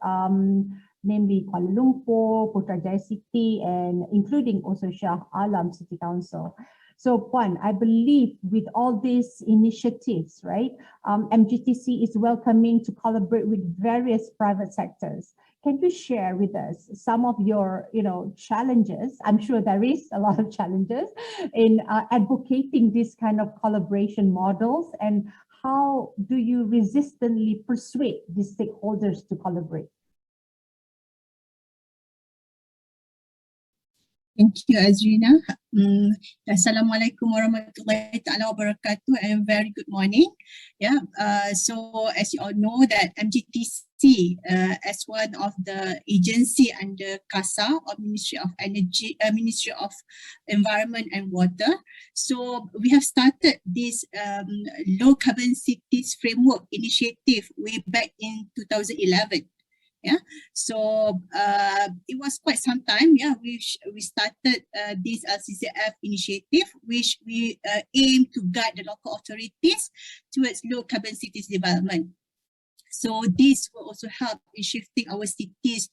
namely Kuala Lumpur, Putrajaya City, and including also Shah Alam City Council. So Puan, I believe with all these initiatives, right, MGTC is welcoming to collaborate with various private sectors. Can you share with us some of your, challenges? I'm sure there is a lot of challenges in advocating this kind of collaboration models, and how do you resistantly persuade these stakeholders to collaborate? Thank you, Azrina. Assalamualaikum warahmatullahi ta'ala wabarakatuh, and very good morning. Yeah, so as you all know that MGTC, as one of the agency under CASA, or Ministry of Energy, Ministry of Environment and Water. So we have started this low carbon cities framework initiative way back in 2011. Yeah, so it was quite some time. Yeah, we started this LCCF initiative, which we aim to guide the local authorities towards low carbon cities development. So this will also help in shifting our cities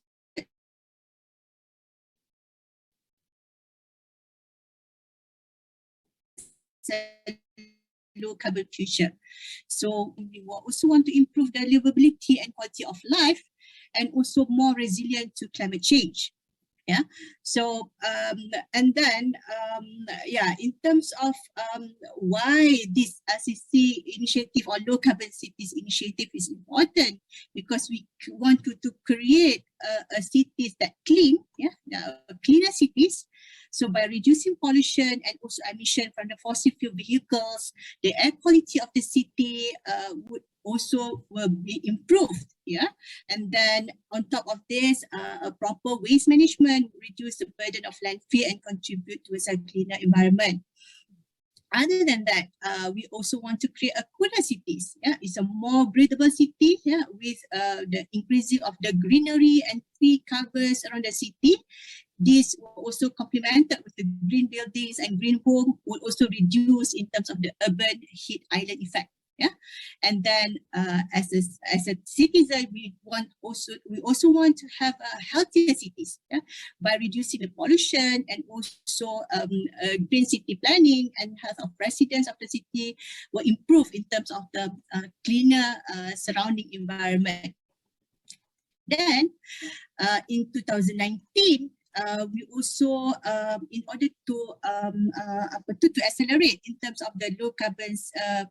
low carbon future. So we will also want to improve the livability and quality of life, and also more resilient to climate change. Yeah, so and then in terms of why this LCC initiative or low carbon cities initiative is important, because we want to create a cities that clean, cleaner cities. So by reducing pollution and also emission from the fossil fuel vehicles, the air quality of the city would also will be improved. Yeah, and then on top of this, a proper waste management reduce the burden of landfill and contribute to a cleaner environment. Other than that, we also want to create a cooler cities. Yeah, it's a more breathable city. Yeah, with the increasing of the greenery and tree covers around the city. This will also complemented with the green buildings and green home will also reduce in terms of the urban heat island effect. Yeah, and then as a citizen, we also want to have healthier cities, yeah, by reducing the pollution and also green city planning and health of residents of the city will improve in terms of the cleaner surrounding environment. Then in 2019, we also, in order to accelerate in terms of the low carbon,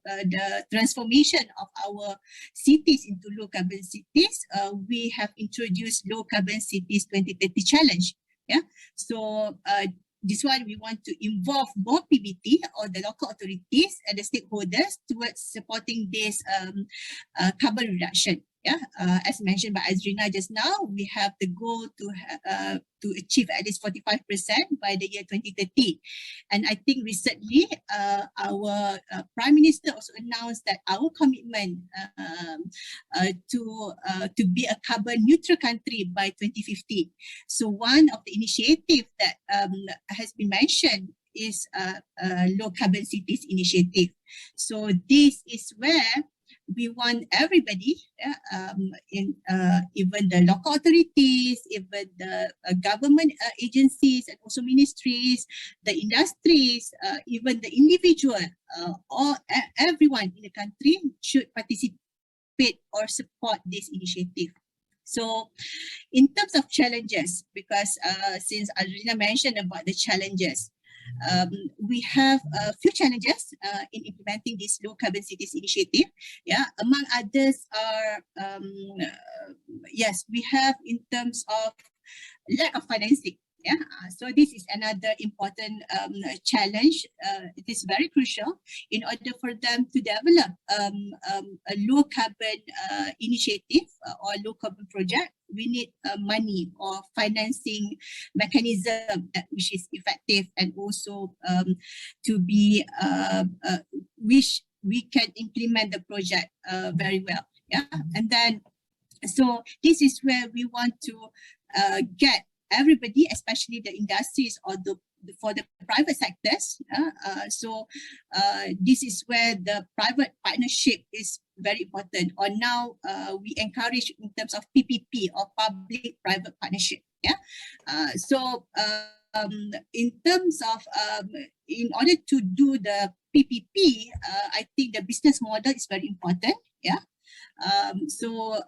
the transformation of our cities into low carbon cities, we have introduced Low Carbon Cities 2030 Challenge. Yeah, so this one we want to involve more PBT or the local authorities and the stakeholders towards supporting this carbon reduction. Yeah, as mentioned by Azrina just now, we have the goal to achieve at least 45% by the year 2030. And I think recently, our Prime Minister also announced that our commitment to be a carbon neutral country by 2050. So one of the initiatives that has been mentioned is Low Carbon Cities Initiative. So this is where we want everybody, even the local authorities, even the government agencies and also ministries, the industries, even the individual, everyone in the country should participate or support this initiative. So in terms of challenges, because since Azrina mentioned about the challenges, we have a few challenges in implementing this Low Carbon Cities initiative. Yeah, among others are, yes, we have in terms of lack of financing. Yeah, so this is another important challenge. It is very crucial in order for them to develop a low carbon initiative or low carbon project. We need money or financing mechanism which is effective and also to be which we can implement the project very well. Yeah, and then so this is where we want to get everybody, especially the industries or for the private sectors. So this is where the private partnership is very important. Or now we encourage in terms of PPP or public-private partnership. Yeah. So in terms of in order to do the PPP, I think the business model is very important. Yeah. So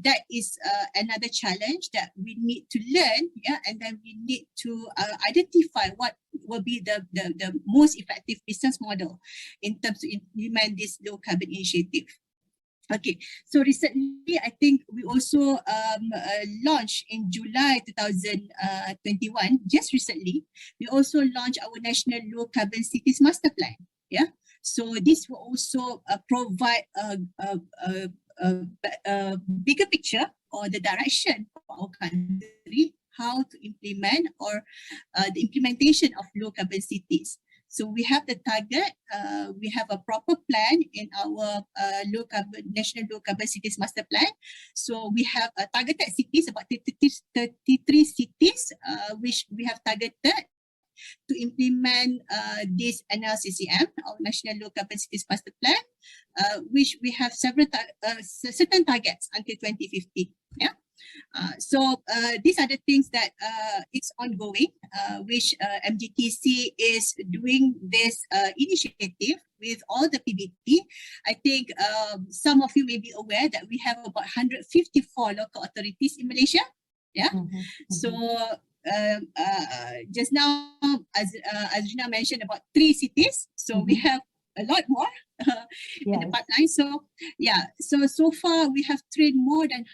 that is another challenge that we need to learn, yeah, and then we need to identify what will be the most effective business model in terms to implement this low carbon initiative. Okay, so recently I think we also launched in July 2021, just recently, we also launched our National Low Carbon Cities Master Plan. Yeah, so this will also provide a bigger picture or the direction for our country, how to implement or the implementation of low carbon cities. So we have the target, we have a proper plan in our National Low Carbon Cities Master Plan. So we have targeted cities, about 33 cities, which we have targeted to implement this NLCCM, our National Low Carbon Cities Master Plan, which we have several certain targets until 2050. Yeah. So these are the things that it's ongoing, which MGTC is doing this initiative with all the PBT. I think some of you may be aware that we have about 154 local authorities in Malaysia. Yeah. So just now, as Azrina mentioned, about 3 cities. So we have a lot more in the pipeline. So yeah, so far we have trained more than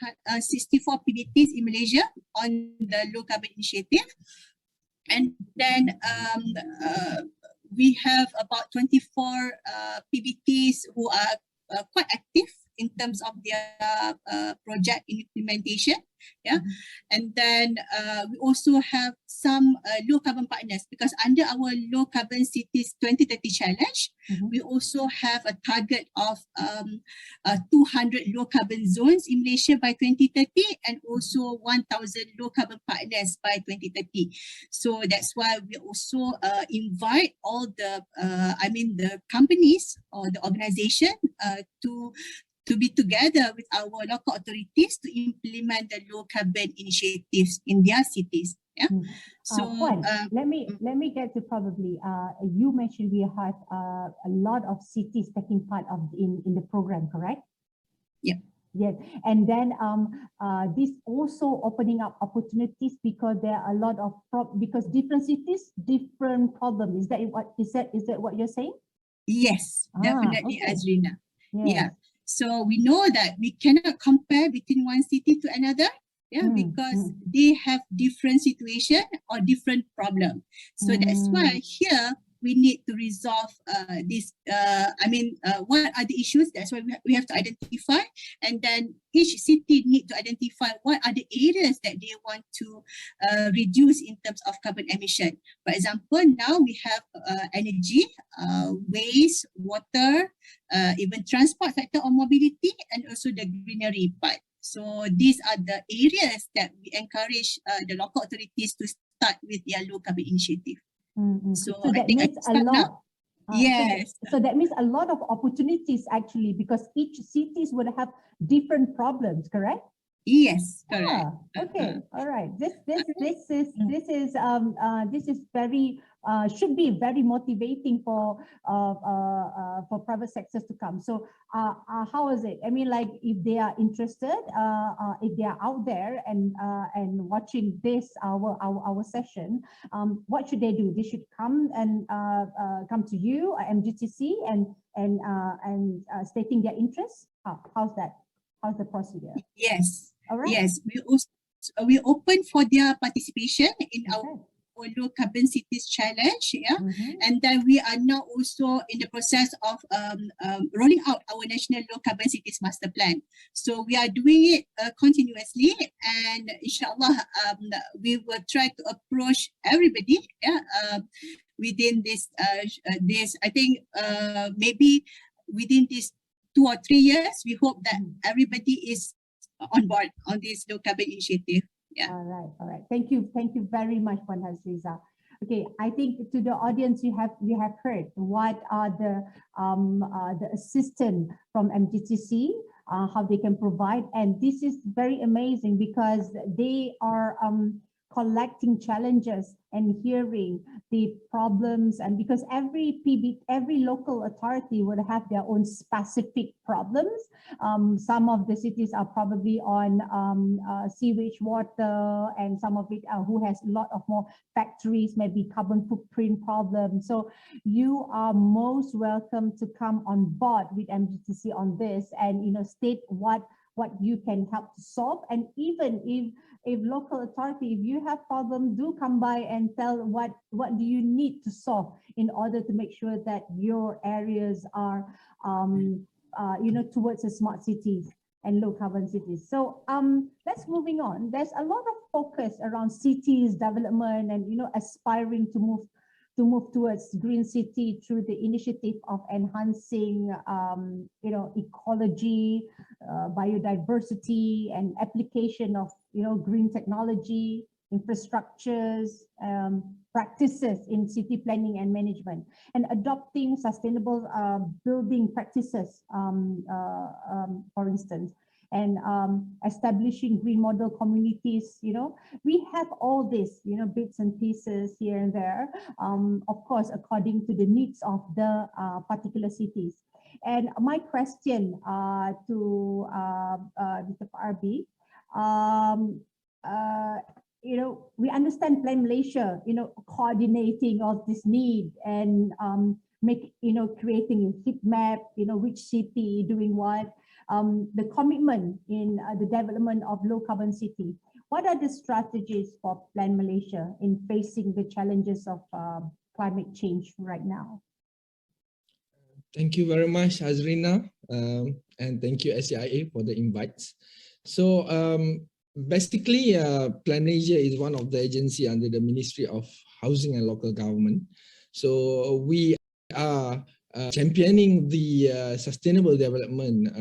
64 PBTs in Malaysia on the low carbon initiative, and then we have about 24 PBTs who are quite active in terms of their project implementation. Yeah, and then we also have some low carbon partners, because under our Low Carbon Cities 2030 Challenge, we also have a target of 200 low carbon zones in Malaysia by 2030 and also 1,000 low carbon partners by 2030. So that's why we also invite all the, the companies or the organization to be together with our local authorities to implement the low carbon initiatives in their cities. Yeah. So Puan, let me get to probably you mentioned we have a lot of cities taking part of in the program, correct? Yeah. Yes, and then this also opening up opportunities because there are a lot of because different cities, different problems. Is that what you're saying? Yes, definitely, okay. Azrina. Yes. Yeah. So we know that we cannot compare between one city to another. Yeah, because they have different situation or different problem. So that's why here we need to resolve this. What are the issues? That's why we have to identify, and then each city need to identify what are the areas that they want to reduce in terms of carbon emission. For example, now we have energy, waste, water, even transport sector or mobility, and also the greenery part. So these are the areas that we encourage the local authorities to start with their low carbon initiative. So that means a lot. Yes. So that means a lot of opportunities actually, because each cities would have different problems, correct? Yes, correct. Okay, all right. This is very should be very motivating for private sectors to come. So how is it? I mean, like if they are interested, if they are out there and watching this our session, what should they do? They should come and come to you, MGTC, and stating their interest. How's that? How's the procedure? Yes. All right. Yes, we open for their participation in our low carbon cities challenge. Yeah, and then we are now also in the process of rolling out our national low carbon cities master plan. So we are doing it continuously, and inshallah, we will try to approach everybody. Yeah, within this I think maybe within these 2 or 3 years, we hope that everybody is on board on this low carbon initiative. Yeah. All right. Thank you very much, Puan Hazriza. Okay, I think to the audience you have heard what are the assistance from MGTC, how they can provide, and this is very amazing because they are collecting challenges and hearing the problems, and because every local authority would have their own specific problems. Some of the cities are probably on sewage water, and some of it who has a lot of more factories, maybe carbon footprint problems. So you are most welcome to come on board with MGTC on this, and state what you can help to solve. And even if local authority, if you have problems, do come by and tell what do you need to solve in order to make sure that your areas are towards the smart cities and low carbon cities. So let's moving on. There's a lot of focus around cities development and aspiring to move towards green city through the initiative of enhancing ecology, biodiversity, and application of green technology, infrastructures, practices in city planning and management, and adopting sustainable building practices, for instance, and establishing green model communities. We have all this, bits and pieces here and there, of course, according to the needs of the particular cities. And my question to Mr. Parbi, we understand Plan Malaysia, coordinating of this need and creating a heat map, which city doing what, the commitment in the development of low carbon city. What are the strategies for Plan Malaysia in facing the challenges of climate change right now? Thank you very much, Azrina, and thank you, SCIA, for the invites. So basically, Plan Malaysia is one of the agencies under the Ministry of Housing and Local Government. So we are championing the sustainable development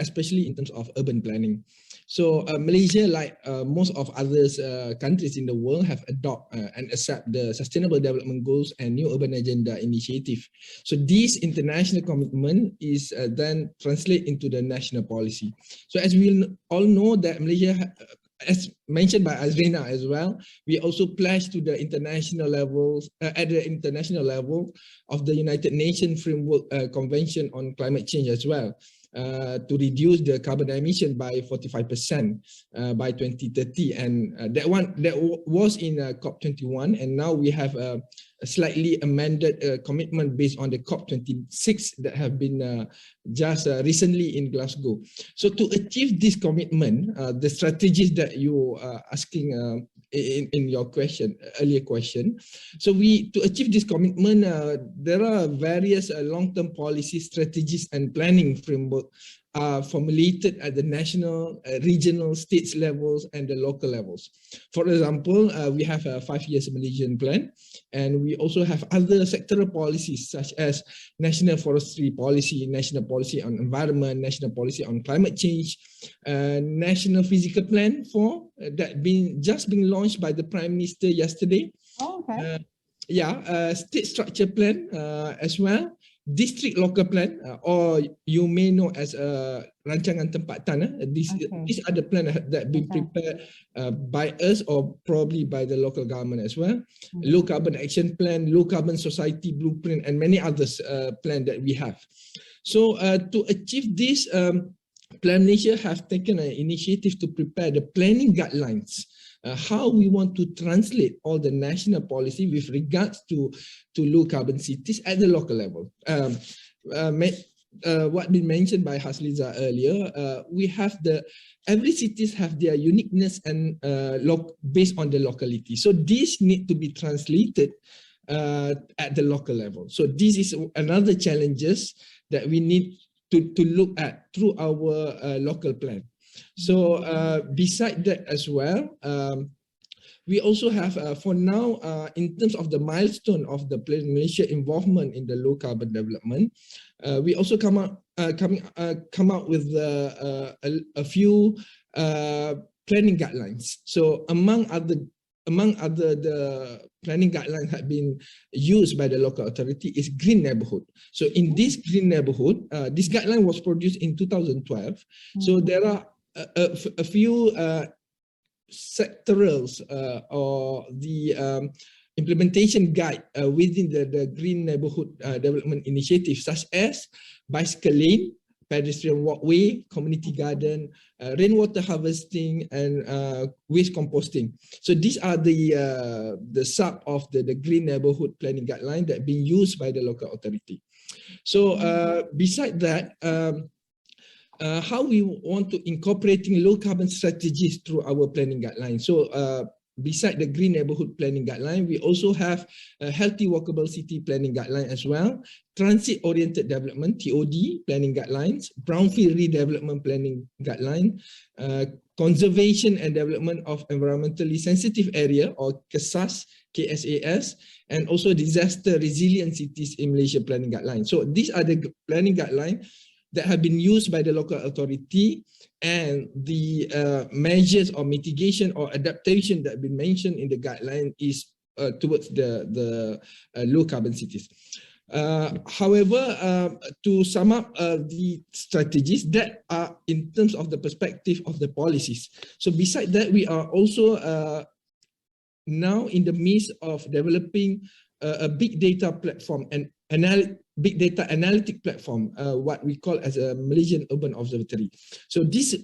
especially in terms of urban planning. So Malaysia, like most of others countries in the world, have adopted and accept the Sustainable Development Goals and New Urban Agenda initiative. So this international commitment is then translate into the national policy. So as we all know that Malaysia, as mentioned by Azrina as well, we also pledged to the international levels, at the international level of the United Nations Framework Convention on Climate Change as well, to reduce the carbon emission by 45% by 2030, and that was in COP21, and now we have a slightly amended commitment based on the COP26 that have been just recently in Glasgow. So to achieve this commitment, the strategies that you are asking in your earlier question. So to achieve this commitment, there are various long-term policy strategies and planning framework formulated at the national, regional, states levels and the local levels. For example, we have a 5-year Malaysian plan, and we also have other sectoral policies such as national forestry policy, national policy on environment, national policy on climate change, national physical plan for that just being launched by the Prime Minister yesterday. Oh, okay. State structure plan as well. District local plan, or you may know as rancangan tempatan. These are the plans that been prepared by us or probably by the local government as well. Low carbon action plan, low carbon society blueprint, and many others plan that we have. So to achieve this, Plan Malaysia have taken an initiative to prepare the planning guidelines, how we want to translate all the national policy with regards to low carbon cities at the local level. What been mentioned by Hasliza earlier, we have every cities have their uniqueness and based on the locality. So these need to be translated at the local level. So this is another challenges that we need to look at through our local plan. So beside that as well, we also have for now, in terms of the milestone of the Plan Malaysia involvement in the low carbon development, we also come out with a few planning guidelines. So among other the planning guidelines have been used by the local authority is green neighborhood. So in this green neighborhood, this guideline was produced in 2012. So there are a few sectorals or the implementation guide within the green neighborhood development initiative, such as bicycle lane, pedestrian walkway, community garden, rainwater harvesting, and waste composting. So these are the sub of the green neighborhood planning guideline that being used by the local authority. So beside that, how we want to incorporating low carbon strategies through our planning guideline. So beside the green neighborhood planning guideline, we also have a healthy walkable city planning guideline as well, transit oriented development TOD planning guidelines, brownfield redevelopment planning guideline, conservation and development of environmentally sensitive area or KESAS, KSAS, and also disaster resilient cities in Malaysia planning guideline. So these are the planning guidelines that have been used by the local authority, and the measures or mitigation or adaptation that have been mentioned in the guideline is towards the low carbon cities. However, to sum up the strategies that are in terms of the perspective of the policies. So beside that, we are also now in the midst of developing a big data platform and big data analytic platform, what we call as a Malaysian Urban Observatory. So this,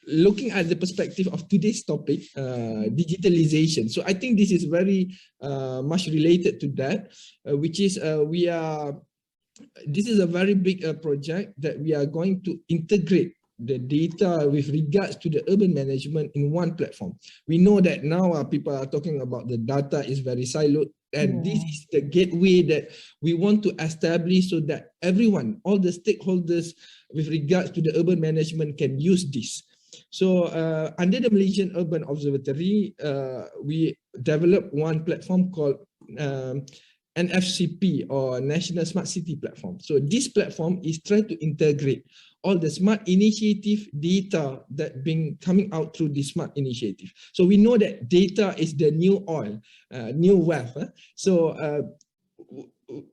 looking at the perspective of today's topic, digitalization. So I think this is very much related to that, which is this is a very big project that we are going to integrate the data with regards to the urban management in one platform. We know that now people are talking about the data is very siloed, and this is the gateway that we want to establish so that everyone, all the stakeholders with regards to the urban management can use this. So under the Malaysian Urban Observatory, we developed one platform called NFCP or National Smart City Platform. So this platform is trying to integrate all the smart initiative data that been coming out through the smart initiative. So we know that data is the new oil, new wealth. So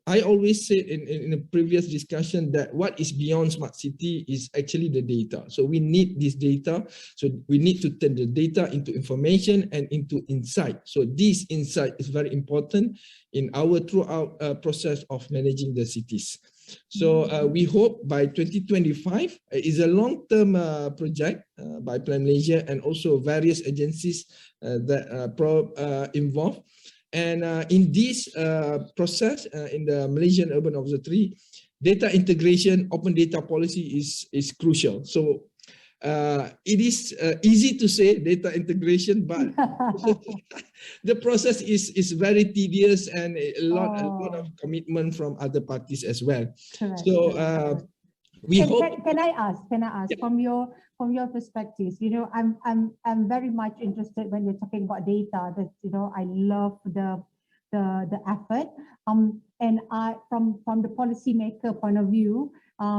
I always said in a previous discussion that what is beyond smart city is actually the data. So we need this data. So we need to turn the data into information and into insight. So this insight is very important in our throughout process of managing the cities. So we hope by 2025 is a long-term project by Plan Malaysia and also various agencies that are involved. And in this process, in the Malaysian Urban Observatory, data integration, open data policy is crucial. So it is easy to say data integration, but the process is very tedious and a lot of commitment from other parties as well. Correct, So can I ask yeah, from your perspectives, you know, I'm very much interested when you're talking about data, that, you know, I love the effort, and from the policymaker point of view,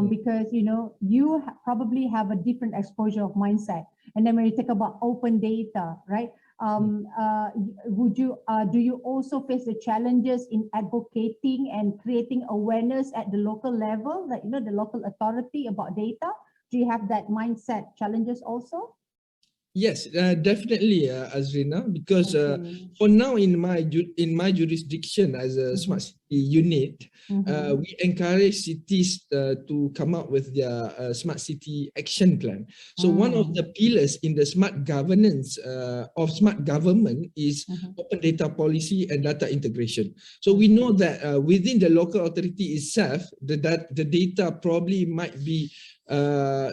because, you know, you probably have a different exposure of mindset. And then when you talk about open data, right? Do you also face the challenges in advocating and creating awareness at the local level, like, you know, the local authority about data? Do you have that mindset challenges also? Yes, definitely, Azrina, because for now in my jurisdiction as a smart city unit, we encourage cities to come up with their smart city action plan. So one of the pillars in the smart governance of smart government is open data policy and data integration. So we know that within the local authority itself, the data probably might be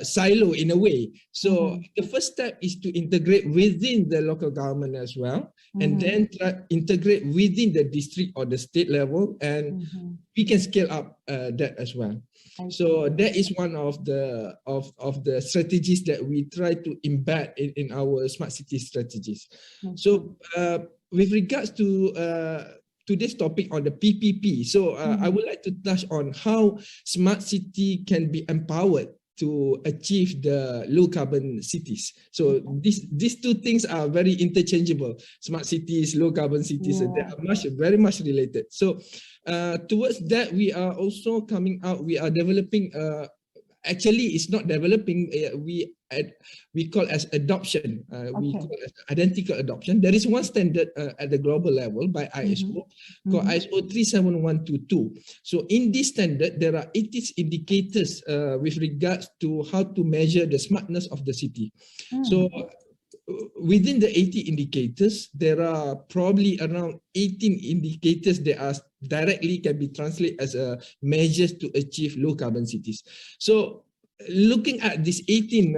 silo in a way. So the first step is to integrate within the local government as well, and then integrate within the district or the state level, and we can scale up that as well. So that is one of the strategies that we try to embed in our smart city strategies. So with regards to today's topic on the PPP, so I would like to touch on how smart city can be empowered to achieve the low carbon cities. So these two things are very interchangeable. Smart cities, low carbon cities, they are very much related. So towards that, we are also coming out, we are developing, actually it's not developing, we call as adoption, we call as identical adoption. There is one standard at the global level by ISO called ISO 37122. So in this standard, there are 80 indicators with regards to how to measure the smartness of the city. So within the 80 indicators, there are probably around 18 indicators that are directly can be translated as measures to achieve low carbon cities. So looking at these 18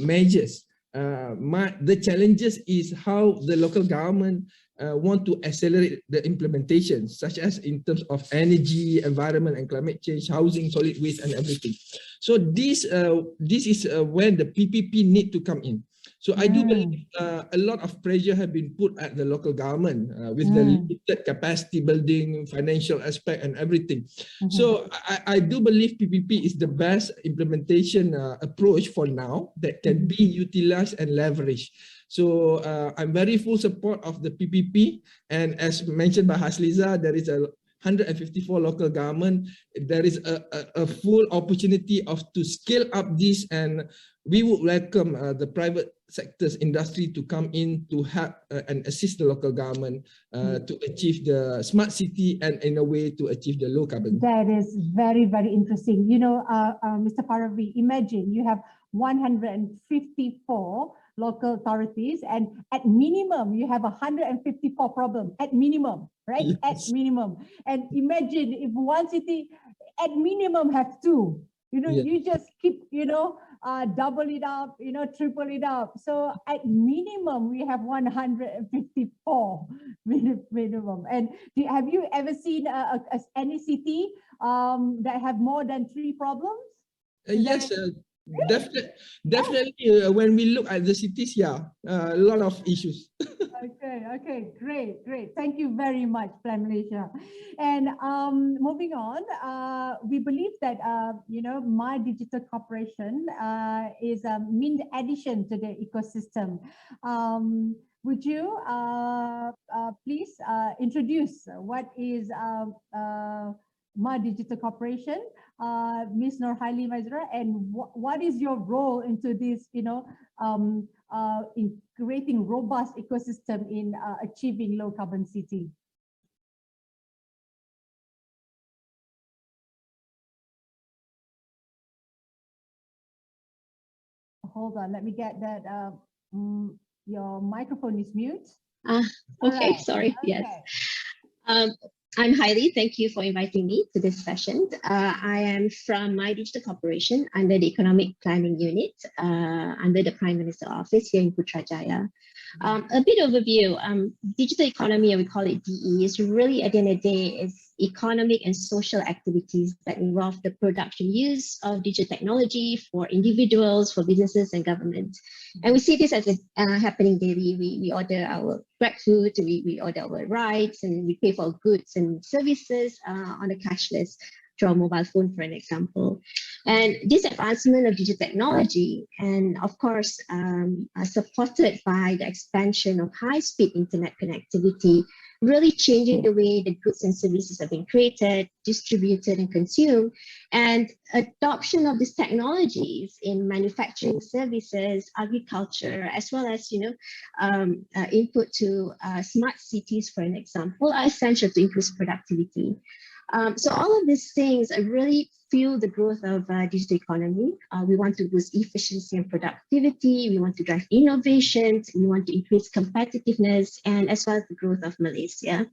measures, the challenges is how the local government want to accelerate the implementation, such as in terms of energy, environment and climate change, housing, solid waste and everything. So this is when the PPP need to come in. So I do believe a lot of pressure have been put at the local government with the limited capacity building, financial aspect and everything. So I do believe PPP is the best implementation approach for now that can be utilized and leveraged. So I'm very full support of the PPP, and as mentioned by Hasliza, there is a 154 local government. There is a full opportunity to scale up this, and we would welcome the private sectors industry to come in to help and assist the local government to achieve the smart city and in a way to achieve the low carbon. That is very, very interesting. You know, Mr. Paravi, imagine you have 154 local authorities, and at minimum you have 154 problems at minimum, right? Yes. At minimum. And imagine if one city at minimum have two, you know, you just keep, you know, double it up, you know, triple it up. So at minimum we have 154 minimum. And have you ever seen any city that have more than 3 problems? Yes, Definitely, when we look at the cities, yeah, a lot of issues. Okay, great. Thank you very much, Plan Malaysia. And moving on, we believe that My Digital Corporation is a mean addition to the ecosystem. Would you please introduce what is My Digital Corporation, Ms. Nurhaili Mazra, and what is your role into this, in creating robust ecosystem in achieving low carbon city? Hold on, let me get that. Your microphone is mute. Okay, Right. sorry. Okay. Yes. I'm Hailey. Thank you for inviting me to this session. I am from My Digital Corporation under the Economic Planning Unit under the Prime Minister Office here in Putrajaya. A bit overview, digital economy, we call it DE, is really at the end of the day is economic and social activities that involve the production use of digital technology for individuals, for businesses and government. And we see this as happening daily. We order our Grab food, we order our rides, and we pay for goods and services on a cashless through our mobile phone, for an example. And this advancement of digital technology, and of course, supported by the expansion of high-speed internet connectivity, really changing the way the goods and services are being created, distributed, and consumed. And adoption of these technologies in manufacturing services, agriculture, as well as input to smart cities, for an example, are essential to increase productivity. So all of these things really fuel the growth of digital economy. We want to boost efficiency and productivity. We want to drive innovations. We want to increase competitiveness, and as well as the growth of Malaysia.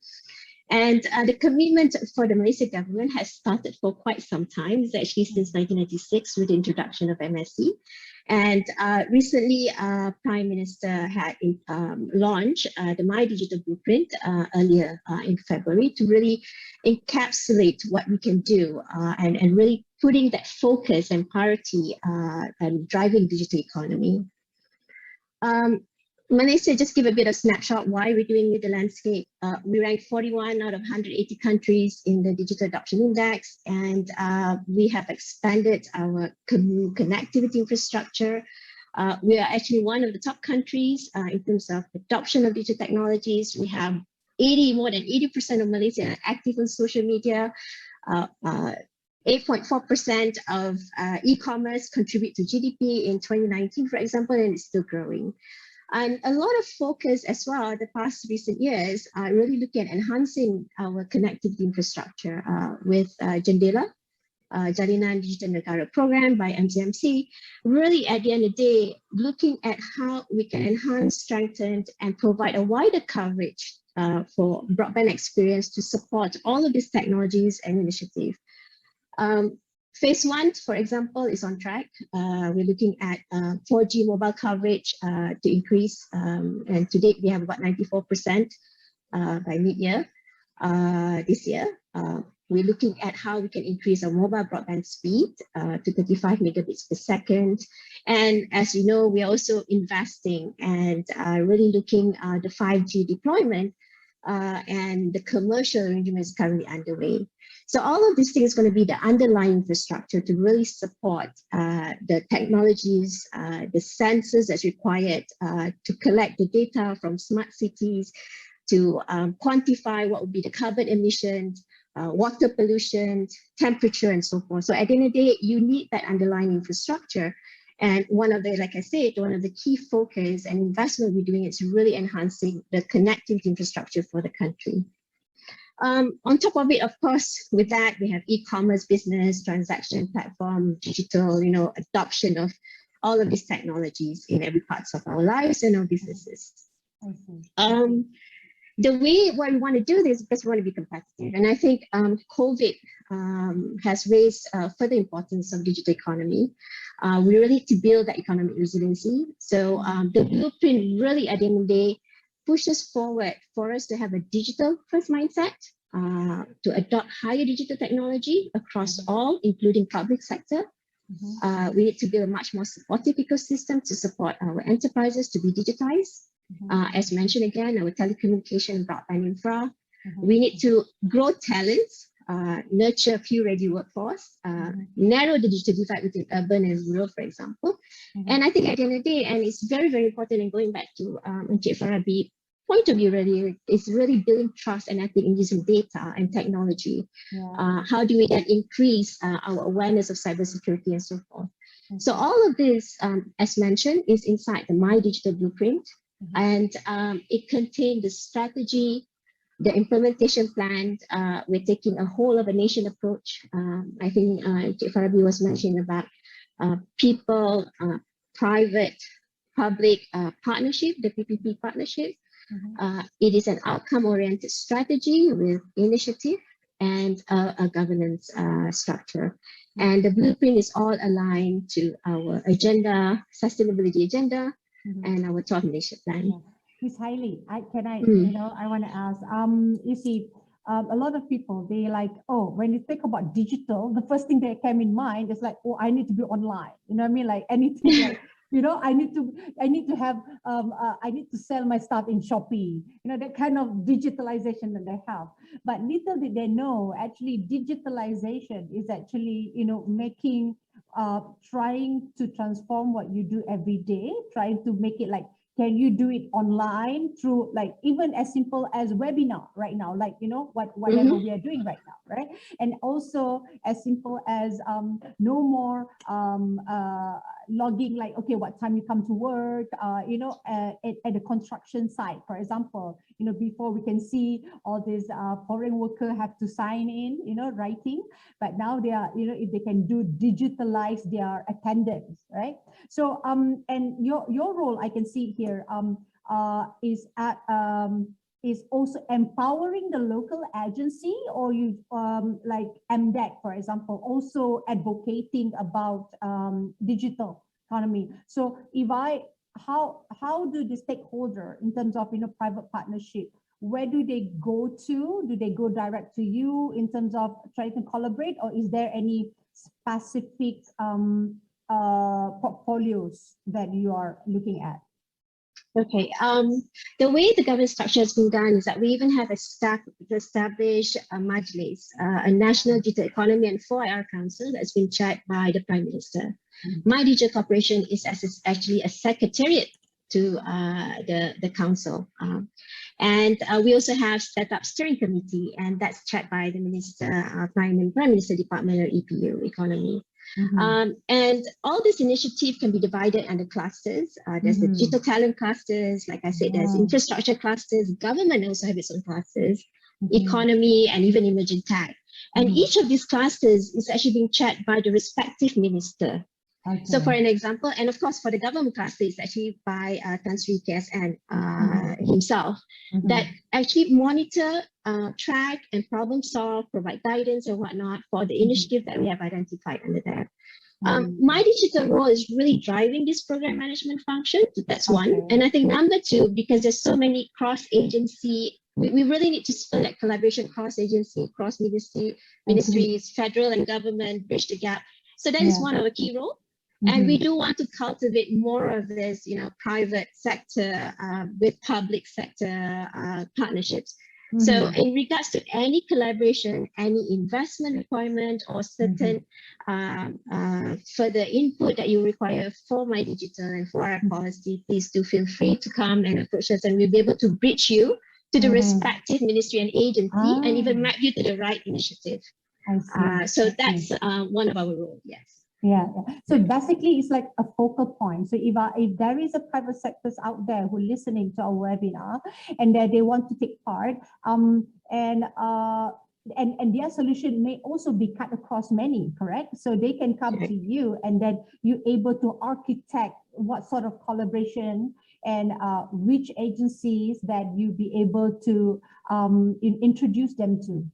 And the commitment for the Malaysian government has started for quite some time. It's actually since 1996 with the introduction of MSC. And recently, Prime Minister had launched the My Digital Blueprint earlier in February to really encapsulate what we can do and really putting that focus and priority and driving digital economy. Malaysia, just give a bit of snapshot why we're doing with the landscape. We rank 41 out of 180 countries in the Digital Adoption Index, and we have expanded our connectivity infrastructure. We are actually one of the top countries in terms of adoption of digital technologies. We have more than 80% of Malaysians active on social media. 8.4% of e-commerce contribute to GDP in 2019, for example, and it's still growing. And a lot of focus as well the past recent years are really looking at enhancing our connectivity infrastructure with Jendela, Jalinan Digital Negara program by MGMC, really at the end of the day, looking at how we can enhance, strengthen, and provide a wider coverage for broadband experience to support all of these technologies and initiatives. Phase 1, for example, is on track. We're looking at 4G mobile coverage to increase, and to date we have about 94% by mid-year this year. We're looking at how we can increase our mobile broadband speed to 35 megabits per second. And as you know, we're also investing and really looking at the 5G deployment, and the commercial arrangement is currently underway. So all of these things are going to be the underlying infrastructure to really support the technologies, the sensors that's required to collect the data from smart cities, to quantify what would be the carbon emissions, water pollution, temperature, and so forth. So at the end of the day, you need that underlying infrastructure. And one of the, like I said, one of the key focus and investment we're doing is really enhancing the connectivity infrastructure for the country. On top of it, of course, with that, we have e-commerce business, transaction platform, digital, adoption of all of these technologies in every parts of our lives and our businesses. The way why we want to do this is because we want to be competitive. And I think COVID has raised further importance of digital economy. We really need to build that economic resiliency. So the blueprint really at the end of the day pushes forward for us to have a digital first mindset, to adopt higher digital technology across all, including public sector, We need to build a much more supportive ecosystem to support our enterprises to be digitized. As mentioned again, our telecommunication broadband infra. We need to grow talents, nurture a few ready workforce, narrow the digital divide between urban and rural, for example. And I think at the end of the day, and it's very, very important, and going back to Encik Farabi point of view, really, is really building trust and ethics in using data and technology. How do we then increase our awareness of cybersecurity and so forth? So all of this, as mentioned, is inside the My Digital Blueprint, and it contains the strategy, the implementation plan. We're taking a whole of a nation approach. I think Encik Farabi was mentioning about people, private, public partnership, the PPP partnership. It is an outcome-oriented strategy with initiative and a governance structure. And the blueprint is all aligned to our agenda, sustainability agenda, and our 12 nation plan. Ms. Hailey, I want to ask, you see, a lot of people, they like, oh, when you think about digital, the first thing that came in mind is like, oh, I need to be online. You know what I mean? Like anything like, you know, I need to have, I need to sell my stuff in Shopee, you know, that kind of digitalization that they have. But little did they know, actually digitalization is actually, you know, making, trying to transform what you do every day, trying to make it like, can you do it online through like even as simple as webinar right now, like, you know, whatever we are doing right now, right? And also as simple as no more logging, like, okay, what time you come to work, you know, at the construction site, for example, you know, before we can see all these foreign workers have to sign in, you know, writing, but now they are, you know, if they can do digitalize their attendance, right? So and your role, I can see here, is also empowering the local agency, or you like MDEC, for example, also advocating about digital economy. So if how do the stakeholder in terms of, you know, private partnership, where do they go to? Do they go direct to you in terms of trying to collaborate, or is there any specific portfolios that you are looking at? Okay, the way the governance structure has been done is that we even have established a Majlis, a National Digital Economy and 4IR Council that's been chaired by the Prime Minister. My Digital Corporation is actually a secretariat to the council. And we also have set up steering committee, and that's chaired by the Minister, Prime Minister Department of EPU, Economy. And all this initiative can be divided under clusters. There's the digital talent clusters, like I said, there's infrastructure clusters, government also have its own clusters, economy, and even emerging tech. And each of these clusters is actually being chaired by the respective minister. So for an example, and of course for the government cluster, it's actually by Tan Sri KSN himself, that actually monitor, track and problem solve, provide guidance and whatnot for the initiative that we have identified under there. My digital role is really driving this program management function. That's one. And I think number two, because there's so many cross-agency, we really need to spur that collaboration cross-agency, cross-ministries, federal and government, bridge the gap. So that is one of the key roles. And we do want to cultivate more of this, you know, private sector with public sector partnerships. So in regards to any collaboration, any investment requirement or certain further input that you require for My Digital and for our policy, please do feel free to come and approach us, and we'll be able to bridge you to the respective ministry and agency and even map you to the right initiative. So that's one of our roles, yes. Yeah. So basically, it's like a focal point. So if there is a private sectors out there who are listening to our webinar and that they want to take part, and their solution may also be cut across many, correct? So they can come to you, and then you're able to architect what sort of collaboration and which agencies that you be able to introduce them to.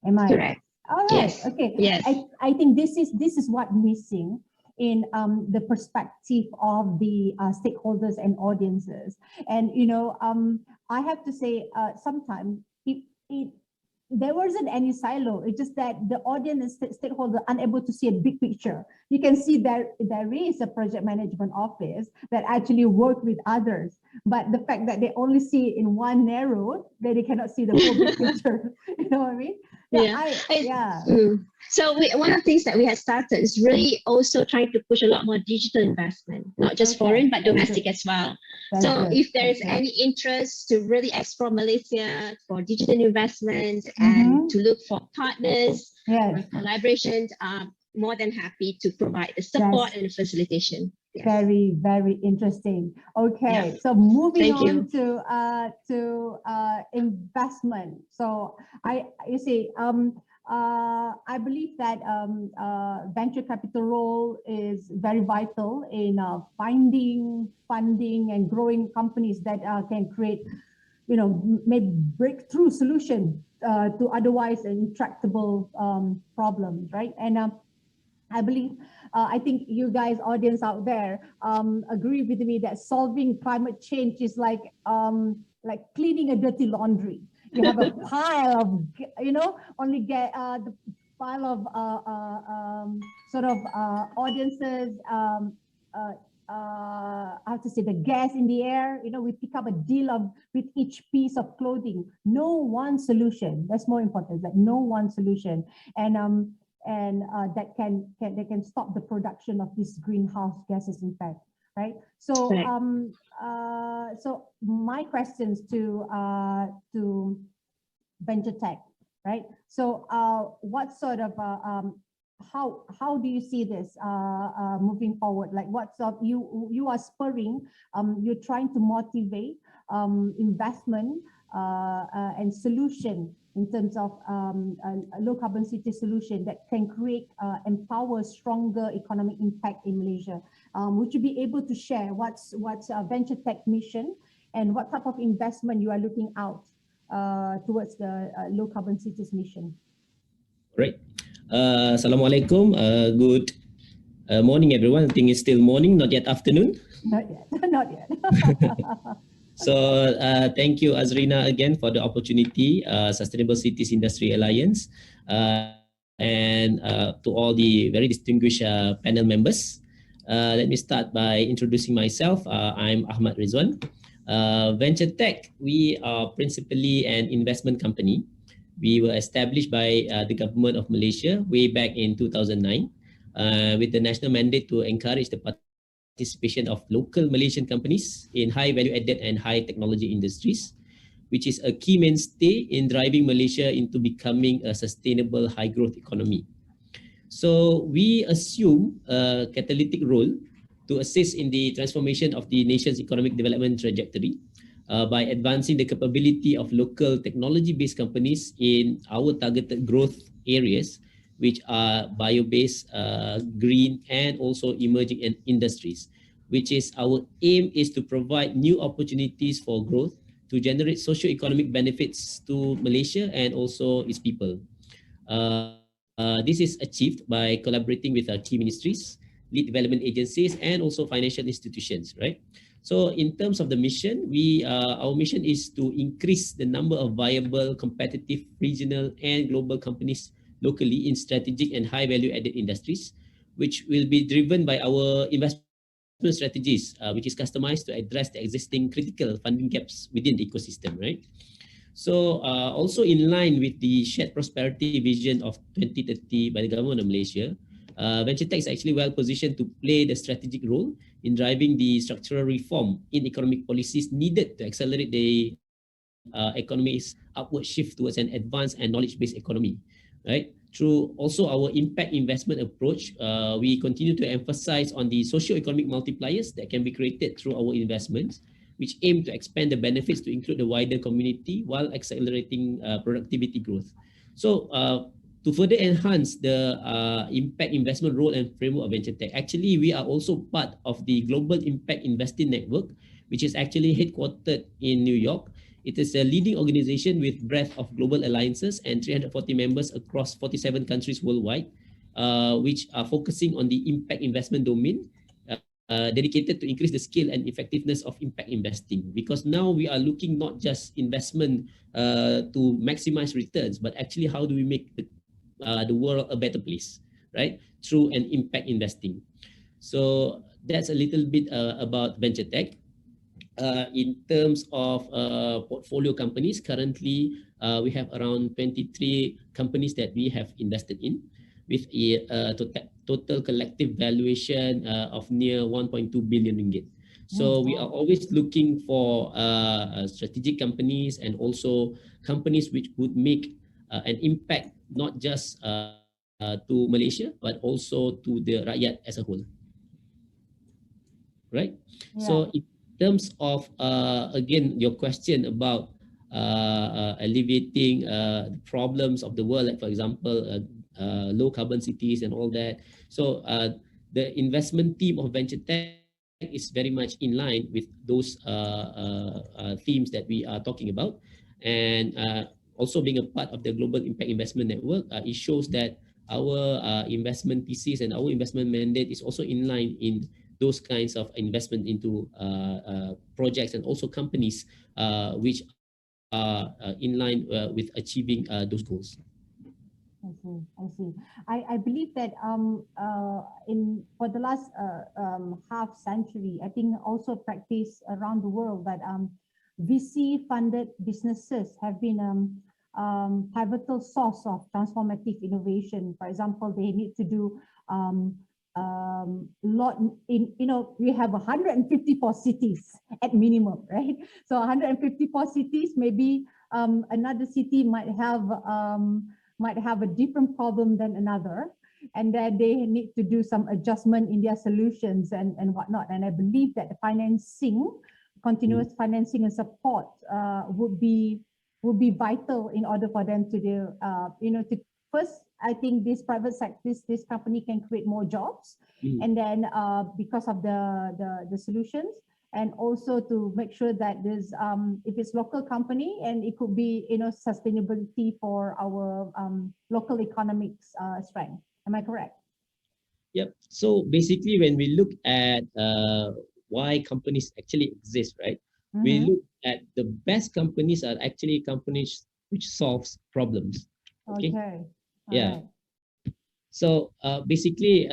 Am I correct? All right. Yes. Okay. Yes. I think this is what missing in the perspective of the stakeholders and audiences. And you know, I have to say, sometimes there wasn't any silo. It's just that the audience and stakeholder unable to see a big picture. you can see there is a project management office that actually work with others. But the fact that they only see in one narrow, that they cannot see the whole big picture. You know what I mean? So one of the things that we had started is really also trying to push a lot more digital investment, not just foreign, but domestic as well. So if there is any interest to really explore Malaysia for digital investment and to look for partners, collaborations, more than happy to provide the support and the facilitation. Yes. Very, very interesting. Okay, so moving on to investment. So I believe that venture capital role is very vital in finding funding and growing companies that can create, maybe breakthrough solution to otherwise intractable problems, right? And I believe, I think you guys, audience out there, agree with me that solving climate change is like cleaning a dirty laundry. You have a pile of, only get the pile of audiences, how to say, the gas in the air. We pick up a deal with each piece of clothing. No one solution. That's more important. Like no one solution, and that can stop the production of these greenhouse gases. In fact, right? So so my questions to venture tech, right? So what sort of how do you see this moving forward? Like what sort you are spurring, you're trying to motivate investment and solution in terms of a low carbon city solution that can create empower stronger economic impact in Malaysia. Would you be able to share what's venture tech mission and what type of investment you are looking out towards the low carbon cities mission? Right. Assalamualaikum. Good morning, everyone. I think it's still morning, not yet afternoon. Not yet. Not yet. So thank you, Azrina, again for the opportunity, Sustainable Cities Industry Alliance, and to all the very distinguished panel members. Let me start by introducing myself. I'm Ahmad Rizwan. Venture Tech, we are principally an investment company. We were established by the government of Malaysia way back in 2009 with the national mandate to encourage the participation of local Malaysian companies in high value-added and high technology industries, which is a key mainstay in driving Malaysia into becoming a sustainable high-growth economy. So we assume a catalytic role to assist in the transformation of the nation's economic development trajectory by advancing the capability of local technology-based companies in our targeted growth areas, which are bio-based, green, and also emerging industries, which is our aim is to provide new opportunities for growth to generate socio-economic benefits to Malaysia and also its people. This is achieved by collaborating with our key ministries, lead development agencies, and also financial institutions, right? So in terms of the mission, our mission is to increase the number of viable, competitive, regional, and global companies locally in strategic and high value-added industries, which will be driven by our investment strategies, which is customized to address the existing critical funding gaps within the ecosystem, right? So also in line with the shared prosperity vision of 2030 by the government of Malaysia, Venture Tech is actually well positioned to play the strategic role in driving the structural reform in economic policies needed to accelerate the economy's upward shift towards an advanced and knowledge-based economy, right? Through also our impact investment approach, we continue to emphasize on the socio-economic multipliers that can be created through our investments, which aim to expand the benefits to include the wider community while accelerating productivity growth. So to further enhance the impact investment role and framework of Venture Tech, actually we are also part of the Global Impact Investing Network, which is actually headquartered in New York. It is a leading organization with breadth of global alliances and 340 members across 47 countries worldwide, which are focusing on the impact investment domain, dedicated to increase the scale and effectiveness of impact investing. Because now we are looking not just investment to maximize returns, but actually how do we make the world a better place, right? through an impact investing. So that's a little bit about venture tech. In terms of portfolio companies, currently we have around 23 companies that we have invested in, with a total collective valuation of near 1.2 billion ringgit. So we are always looking for strategic companies and also companies which would make an impact not just to Malaysia but also to the rakyat as a whole. Right? Yeah. So in terms of again your question about alleviating the problems of the world, like for example low carbon cities and all that. So the investment team of venture tech is very much in line with those themes that we are talking about, and also being a part of the Global Impact Investment Network, it shows that our investment thesis and our investment mandate is also in line in those kinds of investment into projects and also companies which are in line with achieving those goals. I see. I believe that for the last half century, I think also practice around the world that VC funded businesses have been pivotal source of transformative innovation. For example, they need to do lot in, we have 154 cities at minimum, right? So 154 cities, maybe another city might have a different problem than another, and then they need to do some adjustment in their solutions and whatnot. And I believe that the financing, continuous financing and support would be vital in order for them to do, to first, I think this private sector, this company can create more jobs, and then because of the solutions, and also to make sure that there's if it's local company, and it could be sustainability for our local economics strength. Am I correct? Yep. So basically, when we look at why companies actually exist, right? We look at the best companies are actually companies which solves problems. Okay. Yeah. So basically,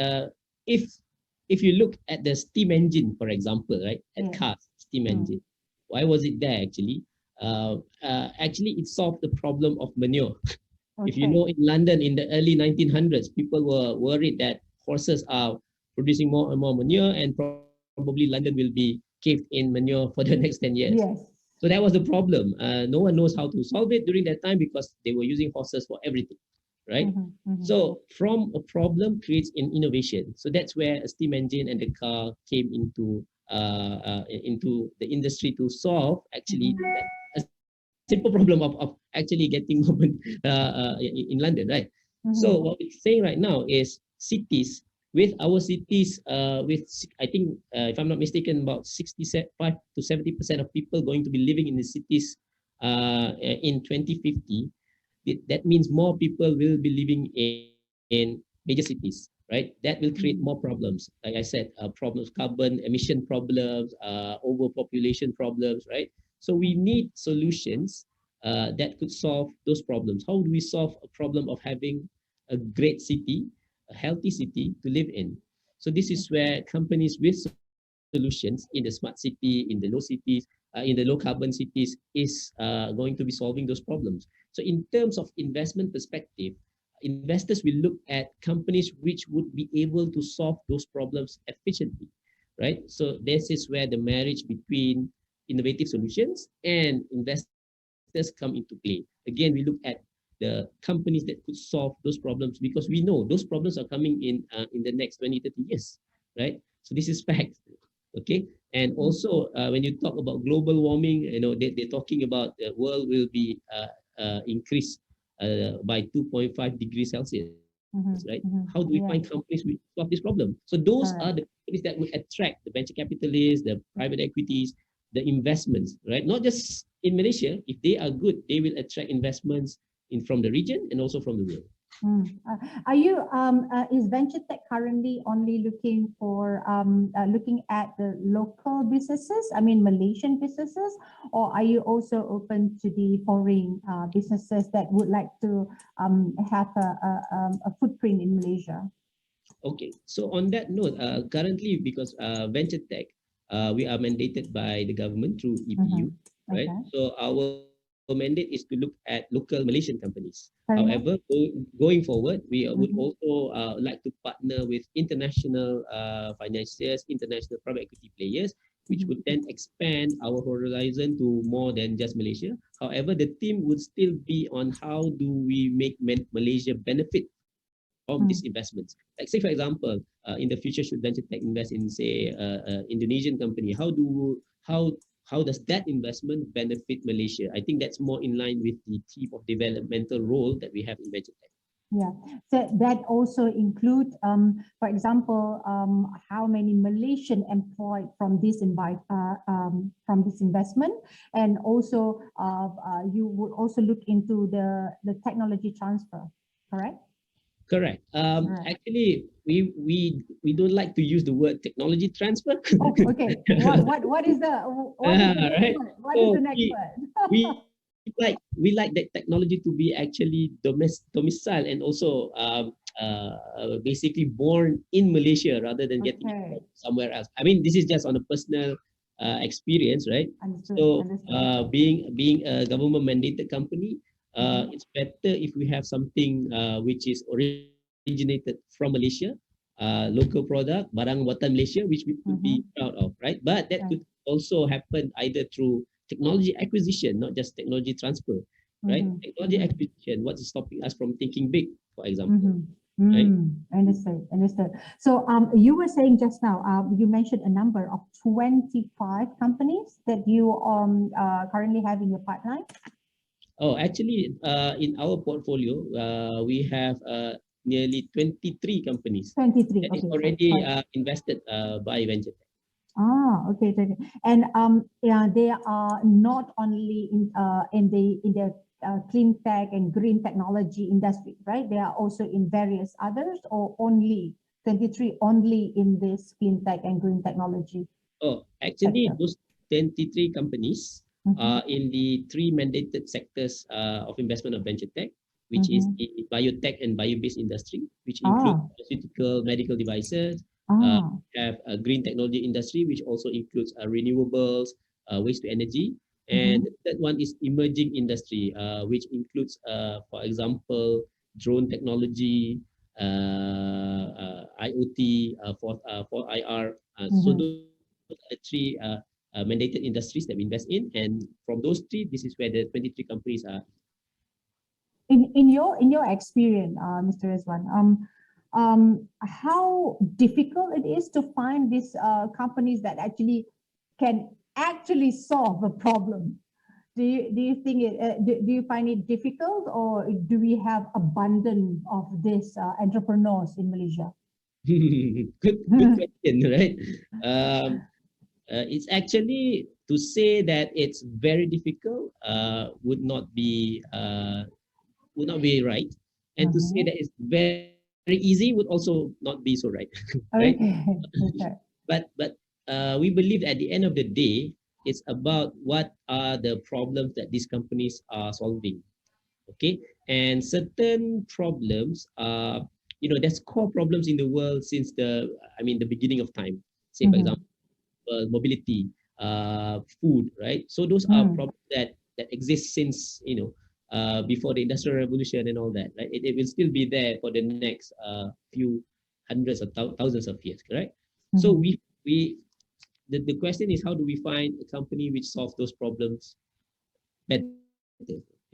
if you look at the steam engine, for example, right, at cars, steam engine, why was it there actually? Actually, it solved the problem of manure. If you know, in London in the early 1900s, people were worried that horses are producing more and more manure, and probably London will be caved in manure for the next 10 years. Yes. So that was the problem. No one knows how to solve it during that time because they were using horses for everything, right? So from a problem creates an innovation. So that's where a steam engine and the car came into the industry to solve actually a simple problem of actually getting in London, right? So what we're saying right now is cities, with our cities, with I think if I'm not mistaken, about 65 to 70% of people going to be living in the cities in 2050. That means more people will be living in major cities, right? That will create more problems. Like I said, problems, carbon emission problems, overpopulation problems, right? So we need solutions that could solve those problems. How do we solve a problem of having a great city, a healthy city to live in? So this is where companies with solutions in the smart city, in the low cities, in the low carbon cities is going to be solving those problems. So in terms of investment perspective, investors will look at companies which would be able to solve those problems efficiently, right? So this is where the marriage between innovative solutions and investors come into play. Again, we look at the companies that could solve those problems because we know those problems are coming in the next 20, 30 years, right? So this is fact, okay? And also, when you talk about global warming, they're talking about the world will be increased by 2.5 degrees Celsius, right? How do we find companies which solve this problem? So those are the companies that will attract the venture capitalists, the private equities, the investments, right? Not just in Malaysia. If they are good, they will attract investments from the region and also from the world. Are you is venture tech currently only looking for looking at the local businesses, I mean Malaysian businesses, or are you also open to the foreign businesses that would like to have a footprint in Malaysia? Okay, so on that note, currently because venture tech, we are mandated by the government through EPU, right? Okay. So our mandate is to look at local Malaysian companies. Fair enough. However, going forward, we would Mhm. also like to partner with international financiers, international private equity players, which would then expand our horizon to more than just Malaysia. However, the theme would still be on how do we make Malaysia benefit from these investments. Like say, for example, in the future, should venture tech invest in, say, Indonesian company? How does that investment benefit Malaysia? I think that's more in line with the theme of developmental role that we have in venture tech. Yeah, so that also include, for example, how many Malaysian employed from this investment, and also you would also look into the technology transfer, correct? Correct. Right. Actually, we don't like to use the word technology transfer. Oh, okay. What is the next Right. word? What is So the next word? we like that technology to be actually domiciled and also basically born in Malaysia rather than getting it from somewhere else. I mean, this is just on a personal experience, right? So being a government mandated company, it's better if we have something which is originated from Malaysia, local product, barang buatan Malaysia, which we could be proud of, right? But that could also happen either through technology acquisition, not just technology transfer, right? Technology acquisition, what is stopping us from thinking big, for example? Right? Understood. So you were saying just now, you mentioned a number of 25 companies that you currently have in your pipeline. Oh, actually, in our portfolio, we have nearly 23 companies. 23, that is okay. already invested by venture tech. Ah, okay. And yeah, they are not only in the clean tech and green technology industry, right? They are also in various others, or only 23 only in this clean tech and green technology? Oh, actually, those 23 companies are in the three mandated sectors of investment of venture tech, which is the biotech and bio-based industry, which include pharmaceutical, medical devices. Have a green technology industry, which also includes renewables, waste to energy. And the third one is emerging industry, which includes, for example, drone technology, IoT, for IR. So those are the three mandated industries that we invest in. And from those three, this is where the 23 companies are. In your experience, Mr. Rizwan, how difficult it is to find these companies that actually can actually solve a problem? Do you think do you find it difficult, or do we have abundance of these entrepreneurs in Malaysia? Good question, right? It's actually, to say that it's very difficult would not be right, and to say that it's very easy would also not be so right. Right? Okay. But we believe at the end of the day, it's about what are the problems that these companies are solving. Okay, and certain problems are, there's core problems in the world since the beginning of time. Say, for example, mobility, food, right? So those are problems that exist since before the Industrial Revolution and all that, right? It will still be there for the next few hundreds of thousands of years, correct? So the question is, how do we find a company which solves those problems better,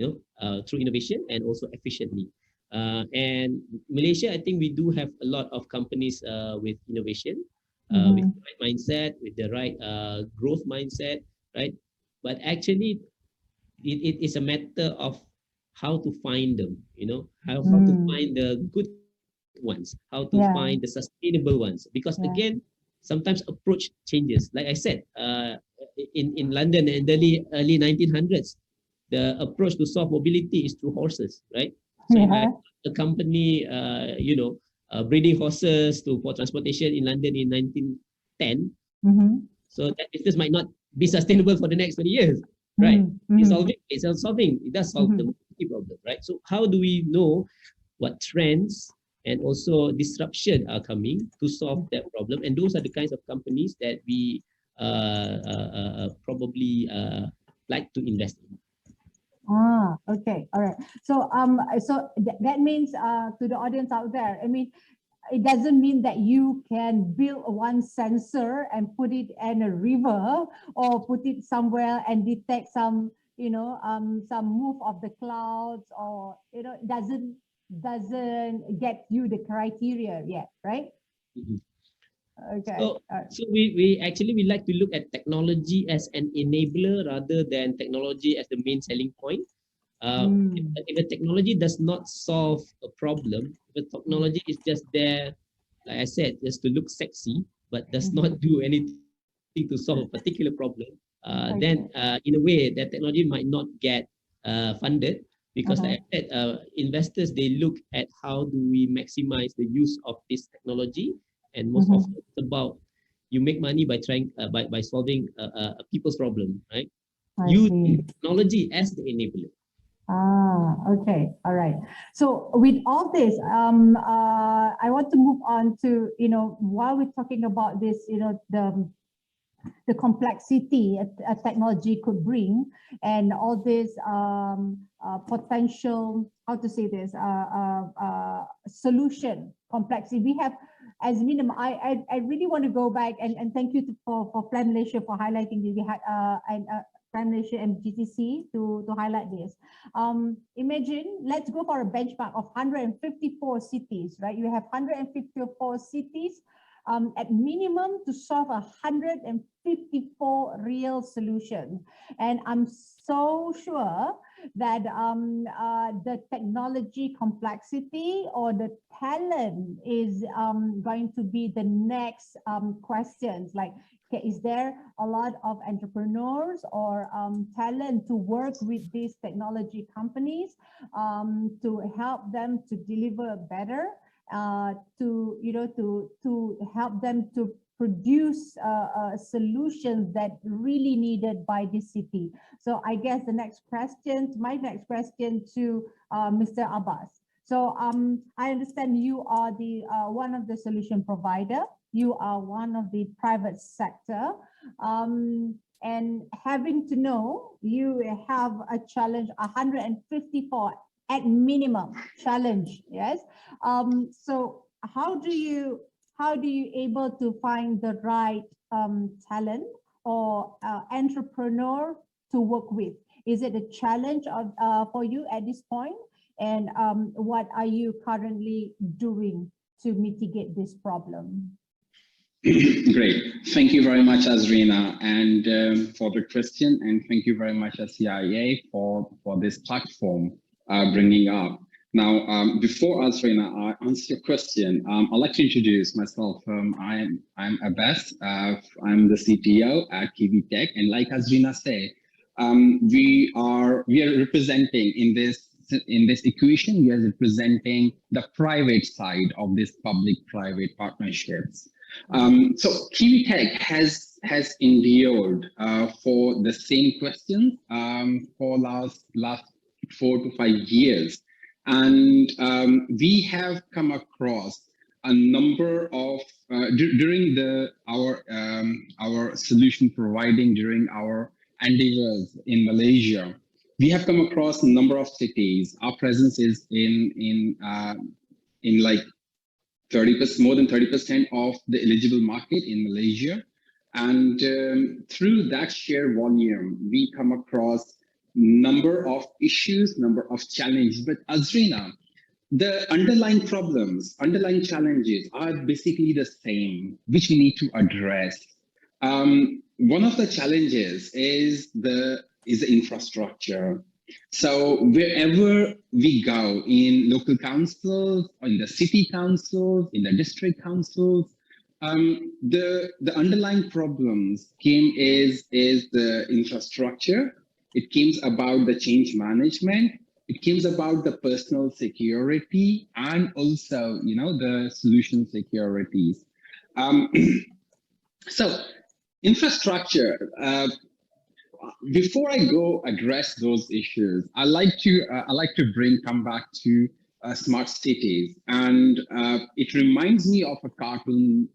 through innovation and also efficiently? And Malaysia, I think we do have a lot of companies with innovation, with the right mindset, with the right growth mindset, right? But actually, it is a matter of how to find them, how to find the good ones, how to find the sustainable ones. Because again, sometimes approach changes. Like I said, in London in the early 1900s, the approach to solve mobility is through horses, right? So if I have a company, breeding horses for transportation in London in 1910, so that business might not be sustainable for the next 20 years, right? It's solving. It does solve the mobility problem, right? So how do we know what trends and also disruption are coming to solve that problem. And those are the kinds of companies that we probably like to invest in. Okay, all right. So that means to the audience out there, I mean, it doesn't mean that you can build one sensor and put it in a river or put it somewhere and detect some, you know, some move of the clouds, or, you know, it doesn't get you the criteria yet, right? Mhm. Okay. So we actually like to look at technology as an enabler rather than technology as the main selling point. If a technology does not solve a problem, if a technology is just there, like I said, just to look sexy, but does not do anything to solve a particular problem, then in a way that technology might not get funded, because like I said, investors, they look at how do we maximize the use of this technology, and most often it's about you make money by trying by solving people's problem, right? Using technology as the enabler. Okay, all right. So with all this, I want to move on to, you know, while we're talking about this, you know, the complexity a technology could bring, and all this potential, how to say this, solution complexity we have. As minimum, I really want to go back and thank you for Plan Malaysia for highlighting this. We had Plan Malaysia MGTC to highlight this. Imagine, let's go for a benchmark of 154 cities, right? You have 154 cities at minimum to solve 154 real solutions. And I'm so sure that the technology complexity or the talent is going to be the next questions. Like, okay, is there a lot of entrepreneurs or talent to work with these technology companies to help them to deliver better, to, you know, to help them to produce solutions that really needed by this city? So I guess my next question to Mr. Abbas. So I understand you are the one of the solution provider. You are one of the private sector, and having to know you have a challenge 154 at minimum challenge. Yes. So how do you able to find the right talent or entrepreneur to work with? Is it a challenge of, for you at this point? And what are you currently doing to mitigate this problem? Great. Thank you very much, Azrina, and for the question, and thank you very much, CIA, for this platform bringing up. Now, before Azrina answer your question, I'd like to introduce myself. I'm Abbas. I'm the CTO at KiwiTech, and like Azrina said, we are representing in this equation. We are representing the private side of this public-private partnerships. So KiwiTech has endured for the same questions for last 4 to 5 years, and we have come across a number of during our solution providing during our endeavors in Malaysia. We have come across a number of cities. Our presence is in like 30%, more than 30% of the eligible market in Malaysia. And through that sheer volume, we come across number of issues, number of challenges. But Azrina, the underlying problems, underlying challenges are basically the same, which we need to address. One of the challenges is the infrastructure. So wherever we go in local councils, in the city councils, in the district councils, the underlying problems is the infrastructure. It comes about the change management. It comes about the personal security and also, you know, the solution securities. So infrastructure. Before I go address those issues, I like to come back to smart cities, and it reminds me of a cartoon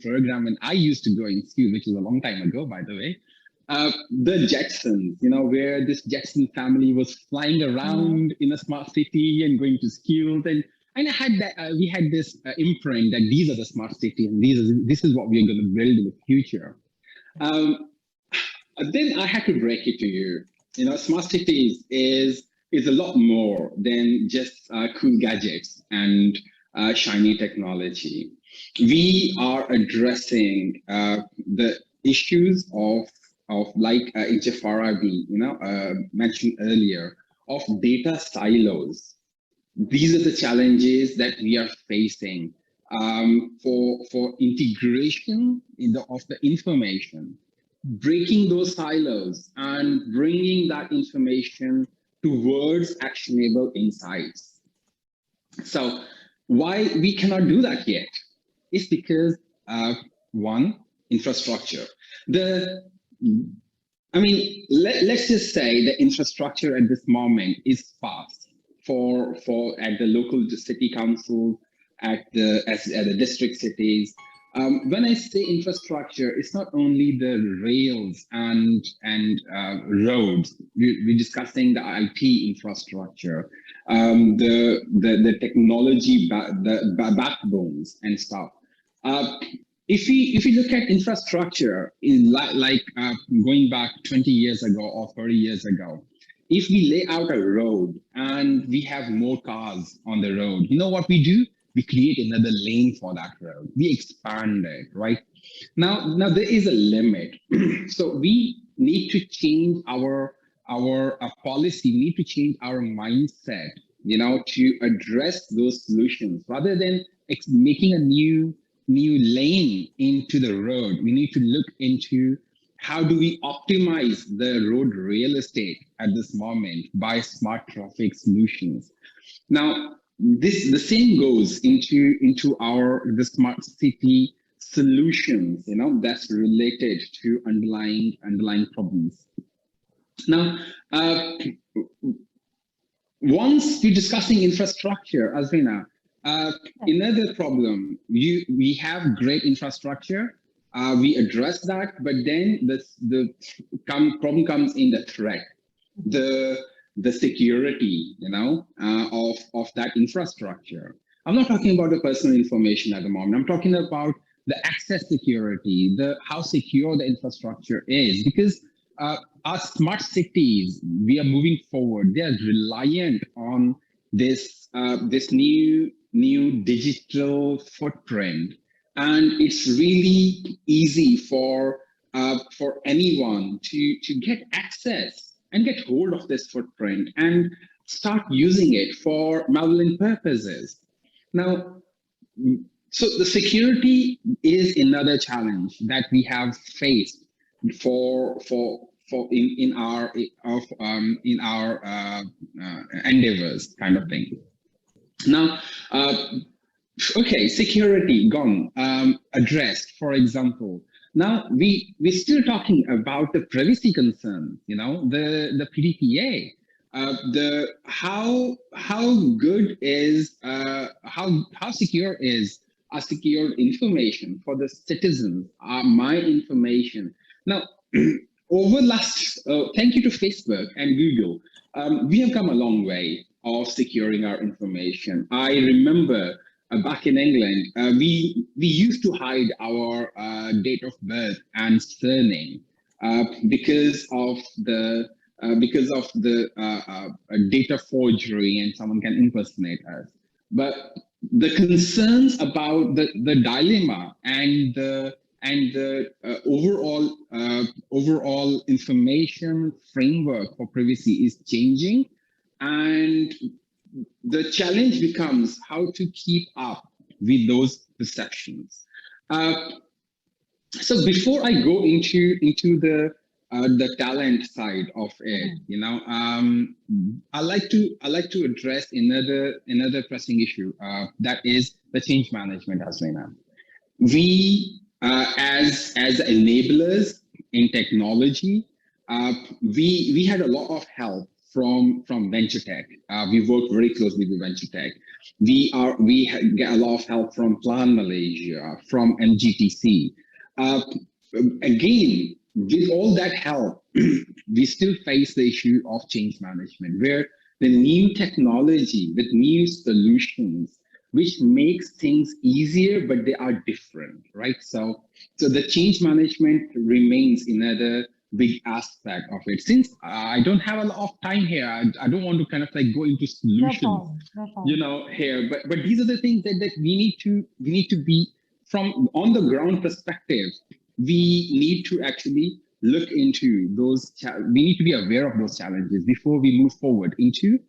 program when I used to go in school, which is a long time ago, by the way. The Jetsons, where this Jetson family was flying around in a smart city and going to schools, and I had that. We had this imprint that these are the smart cities, and this is what we are going to build in the future. Then I had to break it to you. Smart cities is a lot more than just cool gadgets and shiny technology. We are addressing the issues of like Farabi, mentioned earlier, of data silos. These are the challenges that we are facing for integration of the information, breaking those silos and bringing that information towards actionable insights. So why we cannot do that yet is because one, infrastructure. Let's just say the infrastructure at this moment is sparse for at the local city council, at the district cities. When I say infrastructure, it's not only the rails and roads. We're discussing the IT infrastructure, the technology, the backbones and stuff. If we look at infrastructure, going back 20 years ago or 30 years ago, if we lay out a road and we have more cars on the road, you know what we do? We create another lane for that road. We expand it, right? Now there is a limit. So we need to change our policy. We need to change our mindset, to address those solutions rather than making a new lane into the road. We need to look into how do we optimize the road real estate at this moment by smart traffic solutions. Now, the same goes into the smart city solutions, that's related to underlying problems. Now, once you're discussing infrastructure, Azrina, another problem, we have great infrastructure, we address that, but then the problem comes in the threat, the security, of that infrastructure. I'm not talking about the personal information at the moment. I'm talking about the access security, how secure the infrastructure is, because our smart cities, we are moving forward. They are reliant on this new digital footprint, and it's really easy for anyone to get access and get hold of this footprint and start using it for malevolent purposes. Now, so the security is another challenge that we have faced in our endeavors, kind of thing. Now, okay, security gone, addressed, for example. Now we're still talking about the privacy concerns, the PDPA, how good is how secure is our secure information for the citizens, my information. Now, over last, thank you to Facebook and Google, we have come a long way of securing our information. I remember back in England, we used to hide our date of birth and surname because of the data forgery, and someone can impersonate us. But the concerns about the dilemma and the overall information framework for privacy is changing, and the challenge becomes how to keep up with those perceptions. So before I go into the talent side of it, I like to address another pressing issue, that is the change management, Azrina. We as enablers in technology, we had a lot of help from venture tech. We worked very closely with venture tech. get a lot of help from Plan Malaysia, from MGTC. Again, with all that help, we still face the issue of change management, where the new technology with new solutions, which makes things easier, but they are different, right? So the change management remains another big aspect of it. Since I don't have a lot of time here, I don't want to kind of like go into solutions, you know, here. But these are the things that we need to be from on the ground perspective. We need to actually look into those. We need to be aware of those challenges before we move forward into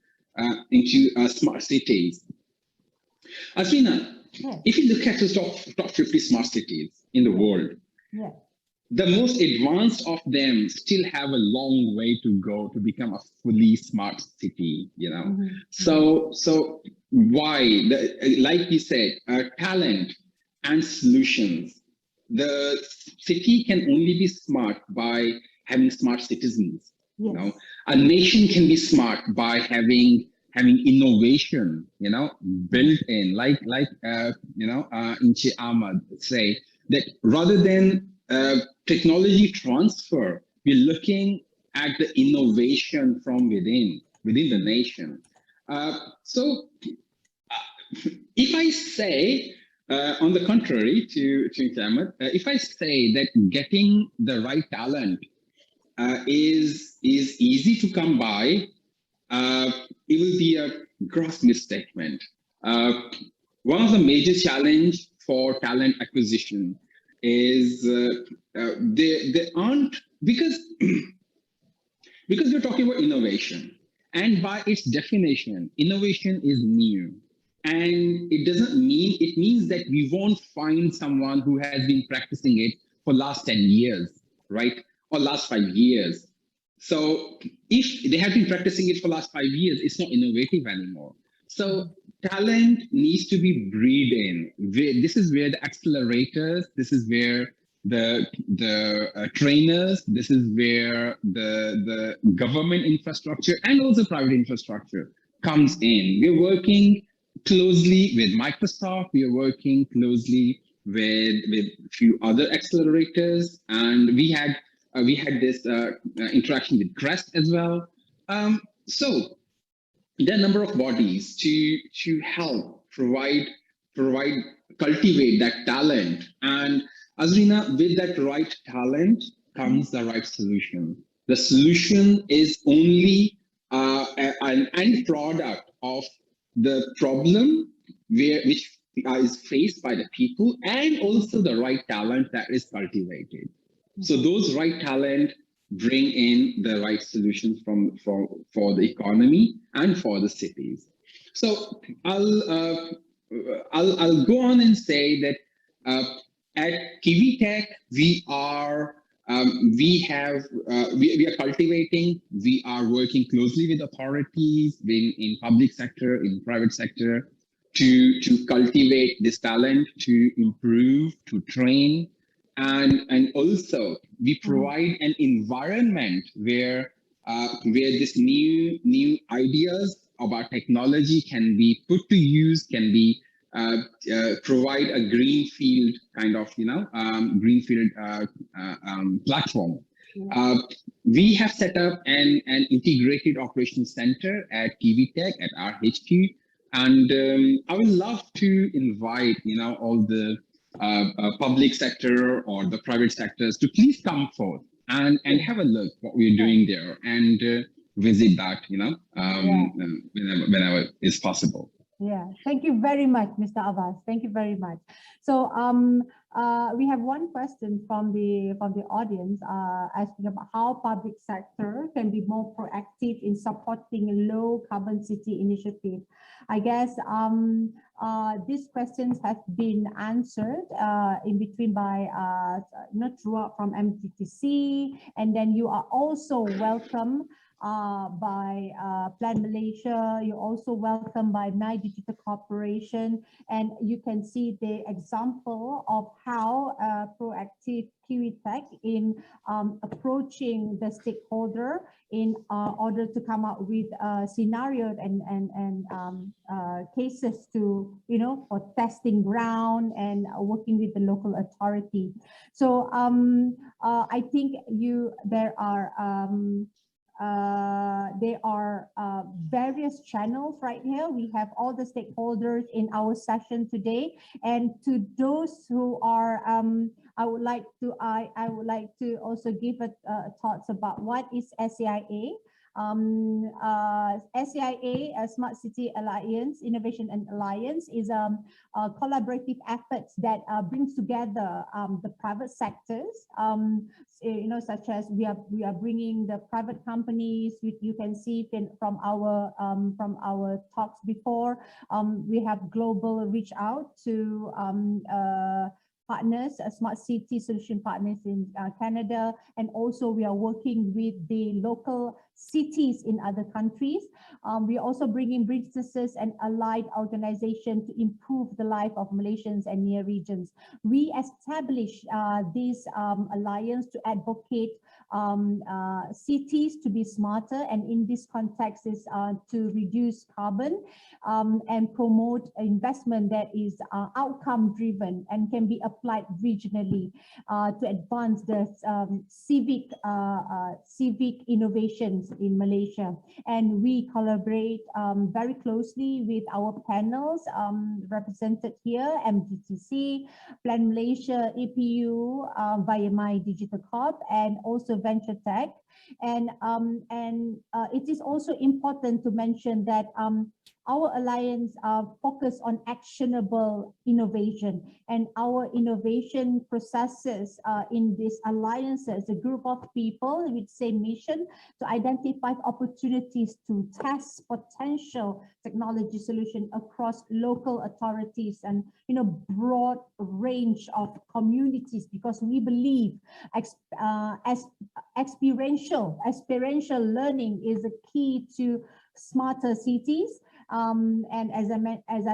smart cities. Asrina, if you look at the top 50 smart cities in the world, the most advanced of them still have a long way to go to become a fully smart city, you know. So why, like you said, talent and solutions. The city can only be smart by having smart citizens. You know, a nation can be smart by having innovation, you know, built in, like Inche Ahmad say that rather than technology transfer, we're looking at the innovation from within the nation. So if I say, on the contrary to Ahmad, if I say that getting the right talent is easy to come by, it will be a gross misstatement. One of the major challenge for talent acquisition is they aren't, because we're talking about innovation, and by its definition, innovation is new. And it means that we won't find someone who has been practicing it for last 10 years, right? Or last 5 years. So if they have been practicing it for last 5 years, it's not innovative anymore. So talent needs to be breed in. This is where the accelerators, this is where the trainers, this is where the government infrastructure and also private infrastructure comes in. We're working closely with Microsoft. We are working closely with a few other accelerators, and we had this interaction with Crest as well. So there are a number of bodies to help provide, cultivate that talent. And Azrina, with that right talent comes the right solution. The solution is only an end product of the problem which is faced by the people, and also the right talent that is cultivated. So those right talent bring in the right solutions for the economy and for the cities. So I'll go on and say that at Kiwi Tech we are cultivating. We are working closely with authorities in public sector, in private sector, to cultivate this talent, to improve, to train. And also we provide an environment where this new ideas about technology can be put to use, can be provide a greenfield kind of greenfield platform. We have set up an integrated operations center at Kiwi Tech at our HQ, and I would love to invite all the public sector or the private sectors to please come forth and have a look what we're doing there, and visit that whenever is possible. Yeah, thank you very much, Mr. Abbas. Thank you very much. So we have one question from the audience asking about how public sector can be more proactive in supporting low carbon city initiative. I guess these questions have been answered in between by throughout from MGTC, and then you are also welcome by Plan Malaysia. You're also welcomed by My Digital Corporation, and you can see the example of how proactive Kiwi Tech in approaching the stakeholder in order to come up with scenarios and cases to, you know, for testing ground and working with the local authority. So I think there are various channels right here. We have all the stakeholders in our session today, and to those who are, I would like to also give thoughts about what is SAIA. SAIA, Smart City Alliance, Innovation and Alliance, is a collaborative efforts that brings together the private sectors, you know, such as we are bringing the private companies. You can see from our talks before, we have global reach out to partners, smart city solution partners in Canada, and also we are working with the local cities in other countries. We are also bringing businesses and allied organizations to improve the life of Malaysians and near regions. We established this alliance to advocate cities to be smarter, and in this context is to reduce carbon and promote investment that is outcome driven and can be applied regionally to advance the civic innovations in Malaysia. And we collaborate very closely with our panels represented here, MGTC, Plan Malaysia, APU via My Digital Corp, and also Venture Tech. And it is also important to mention that our alliance focus on actionable innovation, and our innovation processes in these alliances, a group of people with same mission to identify opportunities to test potential technology solution across local authorities and, you know, broad range of communities, because we believe experiential learning is a key to smarter cities. And as I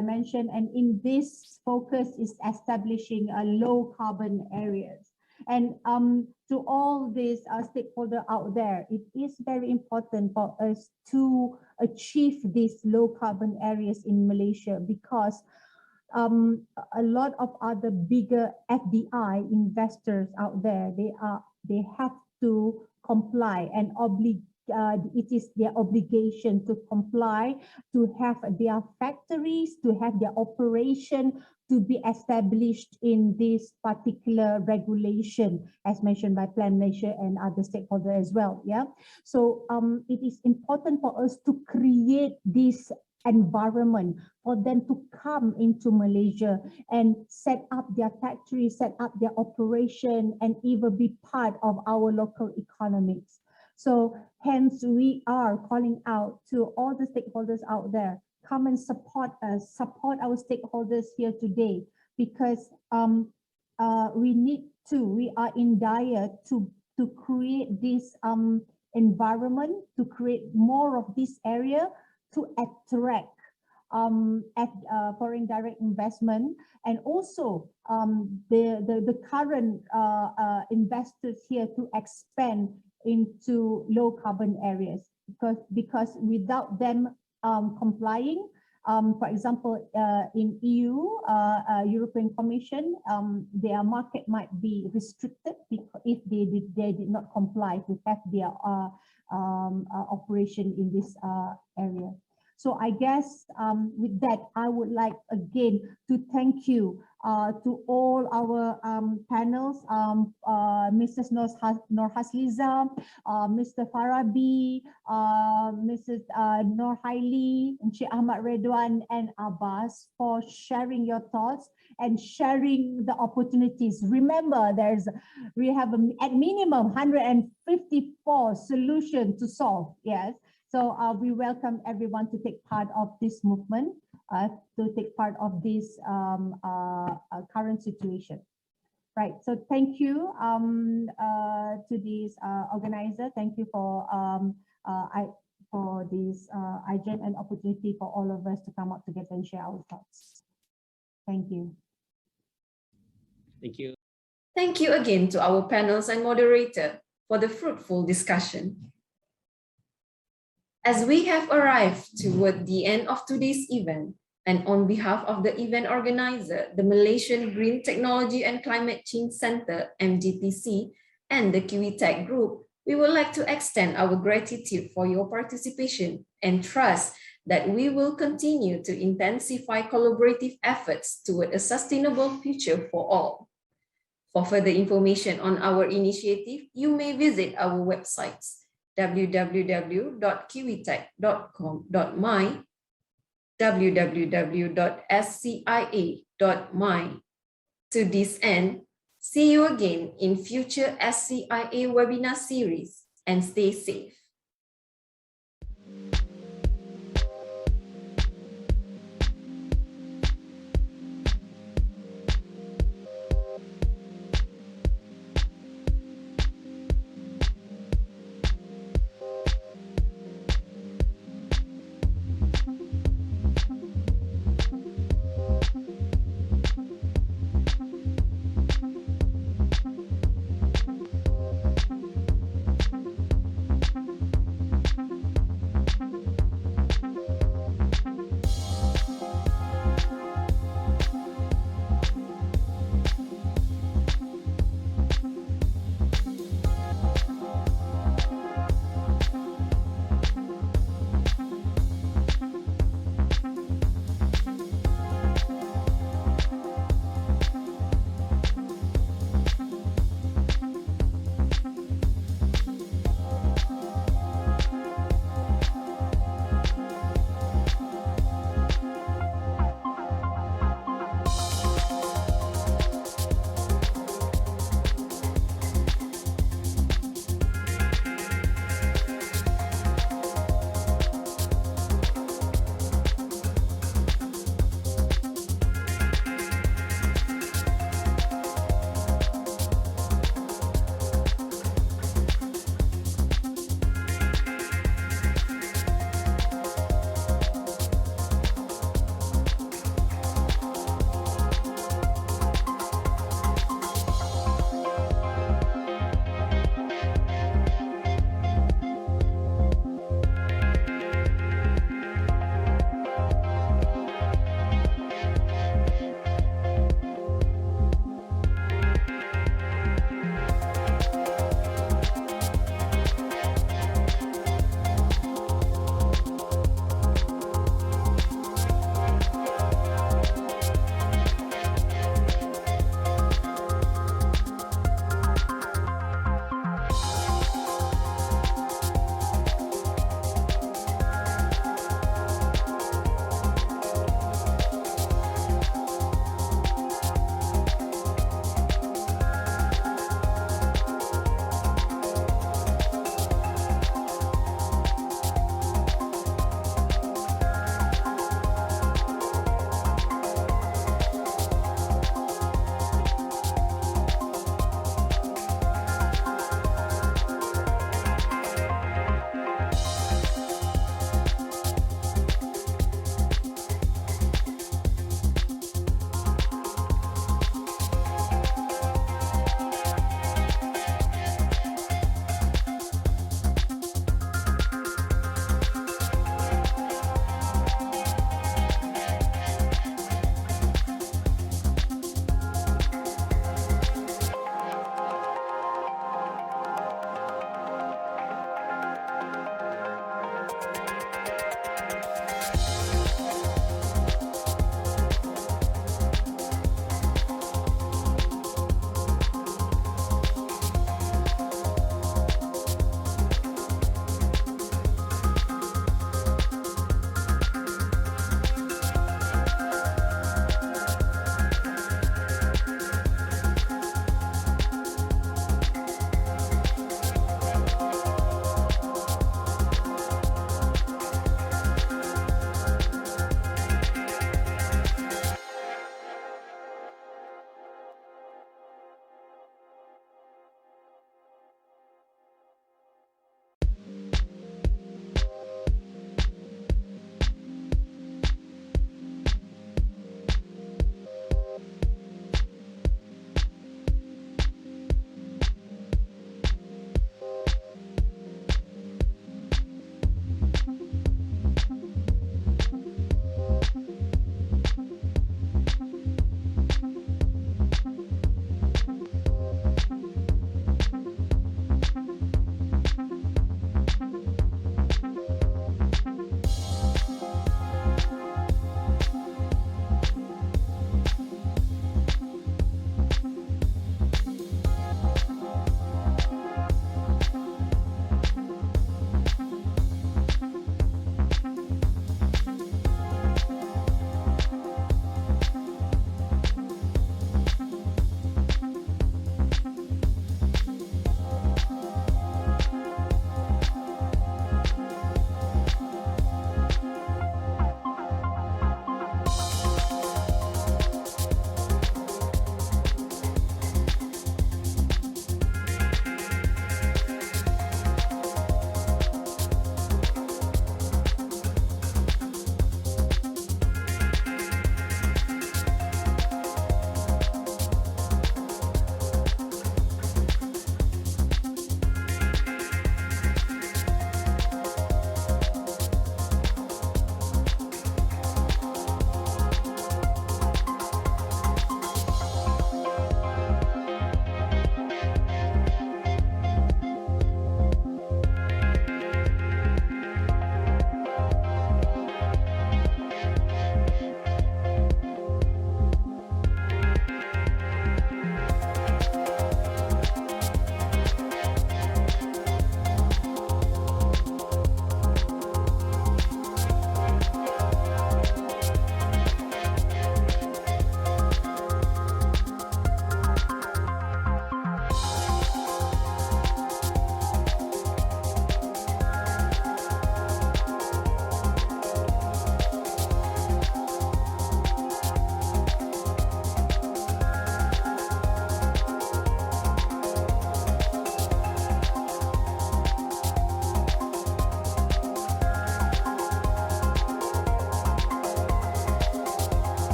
mentioned, and in this focus is establishing low carbon areas. And to all these stakeholders out there, it is very important for us to achieve these low carbon areas in Malaysia, because a lot of other bigger FDI investors out there, they have to comply and it is their obligation to comply, to have their factories, to have their operation to be established in this particular regulation, as mentioned by Plan Malaysia and other stakeholders as well. Yeah. So it is important for us to create this environment for them to come into Malaysia and set up their factories, set up their operation, and even be part of our local economics. So hence we are calling out to all the stakeholders out there, come and support us, support our stakeholders here today, because we are in dire to create this environment, to create more of this area to attract foreign direct investment, and also the current investors here to expand into low carbon areas, because without them complying, for example, in EU, European Commission, their market might be restricted if they did not comply to have their operation in this area. So I guess with that, I would like again to thank you to all our panels, Mrs. Nur Hasliza, Mr. Farabi, Mrs. Nur Haili, Encik Ahmad Redwan, and Abbas for sharing your thoughts and sharing the opportunities. Remember, we have at minimum 154 solutions to solve. Yes. So we welcome everyone to take part of this movement, to take part of this current situation. Right. So thank you to this organizer. Thank you for for this agent and opportunity for all of us to come up together and share our thoughts. Thank you. Thank you. Thank you again to our panels and moderator for the fruitful discussion. As we have arrived toward the end of today's event, and on behalf of the event organizer, the Malaysian Green Technology and Climate Change Center, MGTC, and the Kiwi Tech Group, we would like to extend our gratitude for your participation and trust that we will continue to intensify collaborative efforts toward a sustainable future for all. For further information on our initiative, you may visit our websites www.kiwitech.com.my, www.scia.my. To this end, see you again in future SCIA webinar series and stay safe.